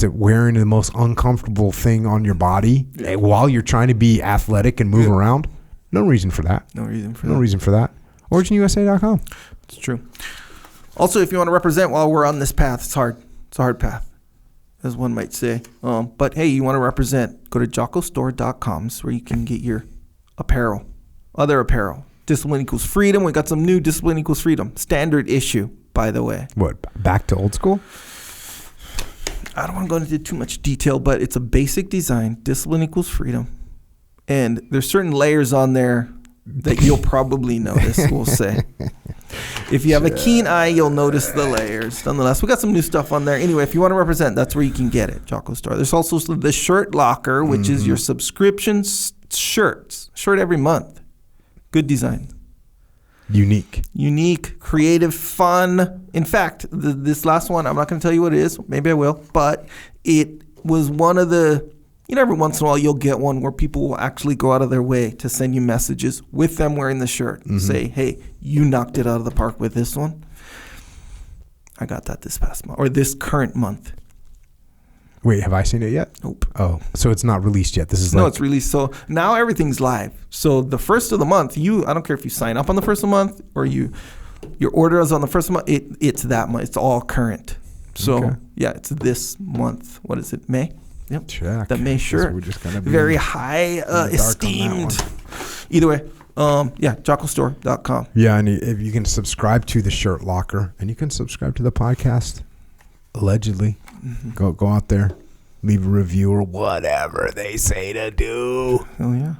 a wearing the most uncomfortable thing on your body while you're trying to be athletic and move around. No reason for that. No reason for No that. reason for that. OriginUSA.com. It's true. Also, if you want to represent while we're on this path, it's hard. It's a hard path, as one might say. But hey, you want to represent, go to jockostore.com where you can get your apparel, other apparel. Discipline Equals Freedom. We got some new Discipline Equals Freedom. Standard issue, by the way. What? Back to old school? I don't want to go into too much detail, but it's a basic design. Discipline Equals Freedom. And there's certain layers on there that you'll probably notice, we'll say. If you have a keen eye, you'll notice the layers. Nonetheless, we got some new stuff on there. Anyway, if you want to represent, that's where you can get it, Jocko Store. There's also the Shirt Locker, which is your subscription shirts. Shirt every month. Good design. Unique, creative, fun. In fact, this last one, I'm not going to tell you what it is. Maybe I will. But it was one of the, you know, every once in a while you'll get one where people will actually go out of their way to send you messages with them wearing the shirt. Say, hey, you knocked it out of the park with this one. I got that this past month, or this current month. Wait, have I seen it yet? Nope. Oh, so it's not released yet. This is No, like, it's released. So now everything's live. So the first of the month, I don't care if you sign up on the first of the month or your order is on the first of the month. It's that month. It's all current. So Okay. yeah, it's this month. What is it? May? Yep. check. The May Guess shirt. we're just gonna be Very high dark on that esteemed. one. Either way, JockoStore.com. Yeah, and if you can subscribe to the Shirt Locker, and you can subscribe to the podcast, allegedly. Go out there, leave a review or whatever they say to do. Oh yeah.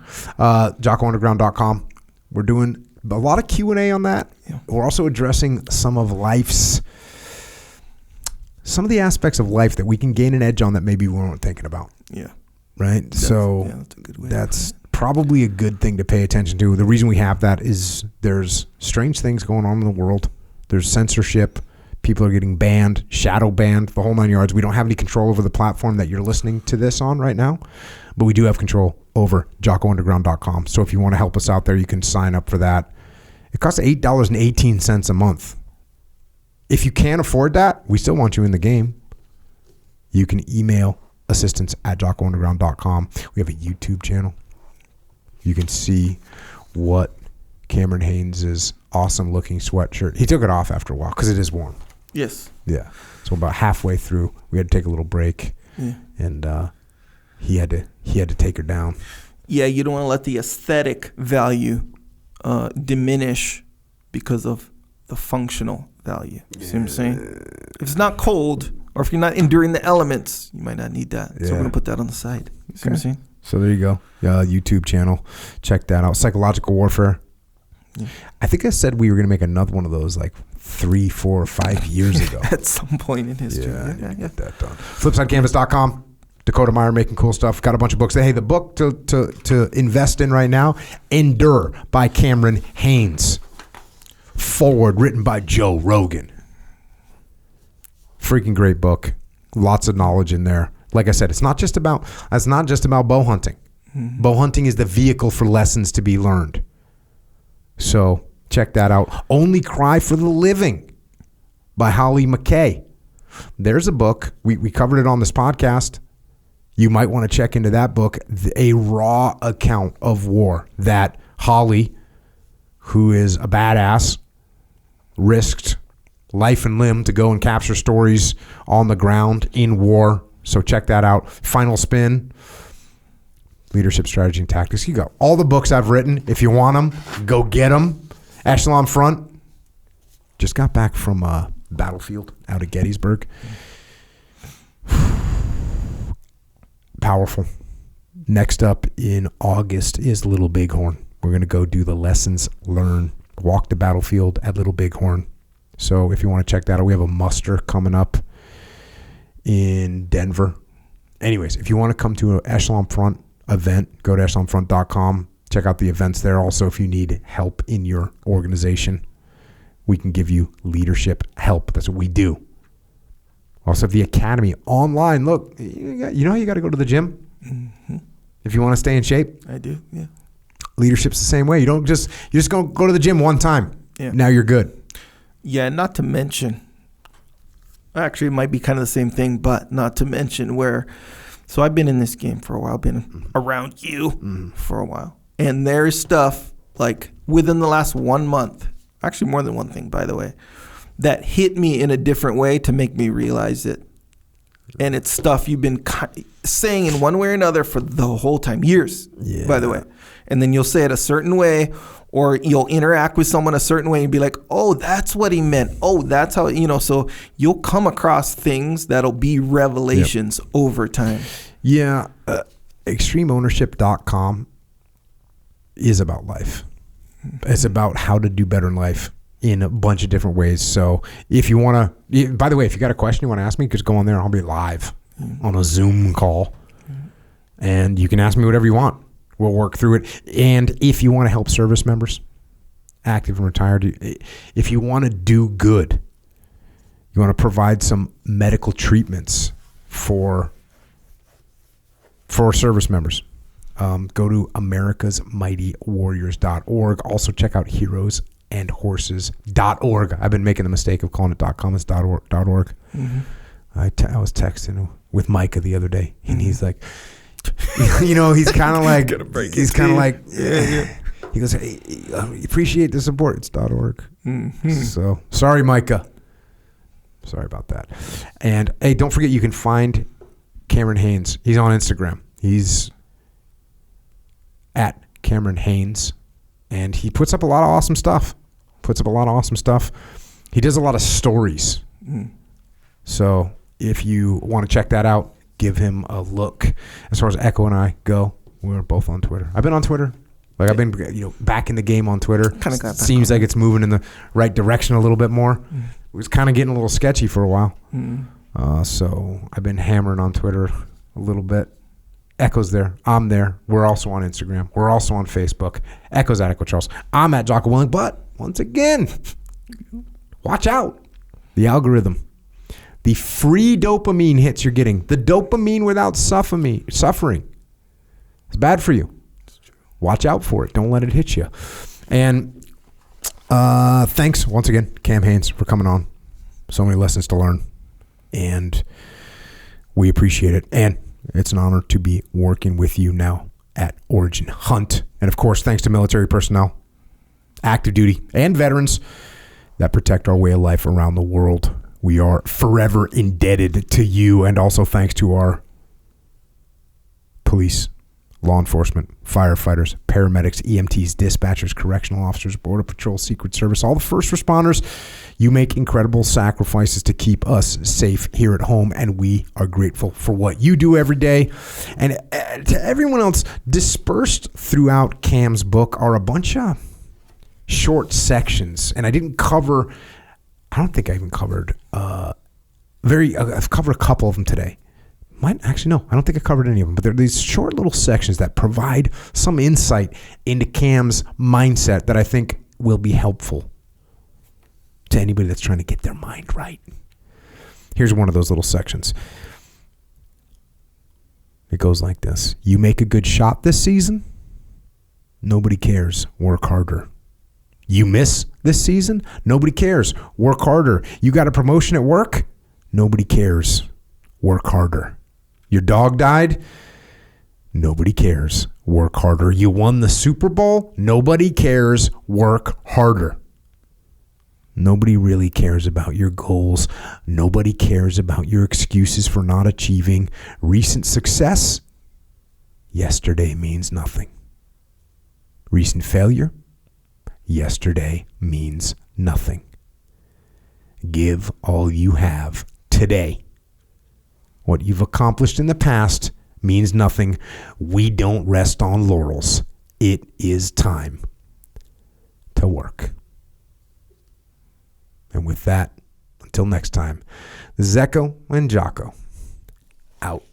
JockoUnderground.com. We're doing a lot of Q&A on that. Yeah. We're also addressing some of the aspects of life that we can gain an edge on that maybe we weren't thinking about. Yeah. Right? That's a good way. That's probably a good thing to pay attention to. The reason we have that is there's strange things going on in the world. There's censorship. People are getting banned, shadow banned, the whole 9 yards. We don't have any control over the platform that you're listening to this on right now, but we do have control over JockoUnderground.com. So if you want to help us out there, you can sign up for that. It costs $8.18 a month. If you can't afford that, we still want you in the game. You can email assistance@JockoUnderground.com. We have a YouTube channel. You can see what Cameron Haynes' awesome looking sweatshirt. He took it off after a while because it is warm. Yes. Yeah. So about halfway through, we had to take a little break, and he had to take her down. Yeah, you don't want to let the aesthetic value diminish because of the functional value. You see what I'm saying? If it's not cold, or if you're not enduring the elements, you might not need that. So we're going to put that on the side. You see what I'm saying? So there you go. YouTube channel. Check that out. Psychological Warfare. Yeah. I think I said we were going to make another one of those like 3, 4, or 5 years ago. At some point in history. Yeah. Get that done. FlipsideCanvas.com. Dakota Meyer making cool stuff. Got a bunch of books. Hey, the book to invest in right now, Endure by Cameron Haynes. Forward, written by Joe Rogan. Freaking great book. Lots of knowledge in there. Like I said, it's not just about bow hunting. Mm-hmm. Bow hunting is the vehicle for lessons to be learned. So check that out. Only Cry for the Living by Holly McKay. There's a book. We covered it on this podcast. You might want to check into that book. A raw account of war that Holly, who is a badass, risked life and limb to go and capture stories on the ground in war. So check that out. Final Spin, Leadership, Strategy, and Tactics. You got all the books I've written. If you want them, go get them. Echelon Front. Just got back from Battlefield out of Gettysburg. Powerful. Next up in August is Little Bighorn. We're going to go do the lessons learned. Walk the battlefield at Little Bighorn. So if you want to check that out, we have a muster coming up in Denver. Anyways, if you want to come to an Echelon Front event, go to echelonfront.com. Check out the events there. Also, if you need help in your organization, we can give you leadership help. That's what we do. Also, the Academy online. Look, you know you got to go to the gym if you want to stay in shape. I do, yeah. Leadership's the same way. You just go to the gym one time. Yeah. Now you're good. Yeah, not to mention, actually it might be kind of the same thing, but not to mention so I've been in this game for a while, been around you for a while. And there's stuff like within the last 1 month, actually more than one thing, by the way, that hit me in a different way to make me realize it. And it's stuff you've been saying in one way or another for the whole time, years, by the way. And then you'll say it a certain way, or you'll interact with someone a certain way and be like, oh, that's what he meant. Oh, that's how, so you'll come across things that'll be revelations over time. Yeah. ExtremeOwnership.com is about life. It's about how to do better in life in a bunch of different ways. So if you want to, by the way, if you got a question you want to ask me, just go on there. I'll be live on a Zoom call. And you can ask me whatever you want. We'll work through it. And if you want to help service members, active and retired, if you want to do good, you want to provide some medical treatments for service members, go to americasmightywarriors.org. Also check out heroesandhorses.org. I've been making the mistake of calling it .com. It's .org. I was texting with Micah the other day, and he's like, he's kind of like, yeah. He goes, hey, appreciate the support. It's .org. Mm-hmm. So sorry, Micah. Sorry about that. And hey, don't forget, you can find Cameron Haynes. He's on Instagram. He's at Cameron Haynes, and he puts up a lot of awesome stuff. He does a lot of stories. So if you want to check that out, give him a look. As far as Echo and I go, we're both on Twitter. I've been on Twitter. Like I've been, back in the game on Twitter. Kind of got seems like it's moving in the right direction a little bit more. It was kind of getting a little sketchy for a while. So I've been hammering on Twitter a little bit. Echo's there. I'm there. We're also on Instagram. We're also on Facebook. Echo's at Echo Charles. I'm at Jocko Willing. But once again, watch out. The algorithm. The free dopamine hits you're getting. The dopamine without suffering. It's bad for you. Watch out for it. Don't let it hit you. And thanks once again, Cam Haynes, for coming on. So many lessons to learn. And we appreciate it. And it's an honor to be working with you now at Origin Hunt. And of course, thanks to military personnel, active duty, and veterans that protect our way of life around the world. We are forever indebted to you. And also thanks to our police, law enforcement, firefighters, paramedics, EMTs, dispatchers, correctional officers, Border Patrol, Secret Service, all the first responders. You make incredible sacrifices to keep us safe here at home, and we are grateful for what you do every day. And to everyone else, dispersed throughout Cam's book are a bunch of short sections, and I don't think I even covered I've covered a couple of them today. I don't think I covered any of them, but they're these short little sections that provide some insight into Cam's mindset that I think will be helpful to anybody that's trying to get their mind right. Here's one of those little sections. It goes like this. You make a good shot this season? Nobody cares. Work harder. You miss this season? Nobody cares. Work harder. You got a promotion at work? Nobody cares. Work harder. Your dog died? Nobody cares. Work harder. You won the Super Bowl? Nobody cares. Work harder. Nobody really cares about your goals. Nobody cares about your excuses for not achieving recent success. Yesterday means nothing. Recent failure? Yesterday means nothing. Give all you have today. What you've accomplished in the past means nothing. We don't rest on laurels. It is time to work. And with that, until next time, Zecco and Jocko out.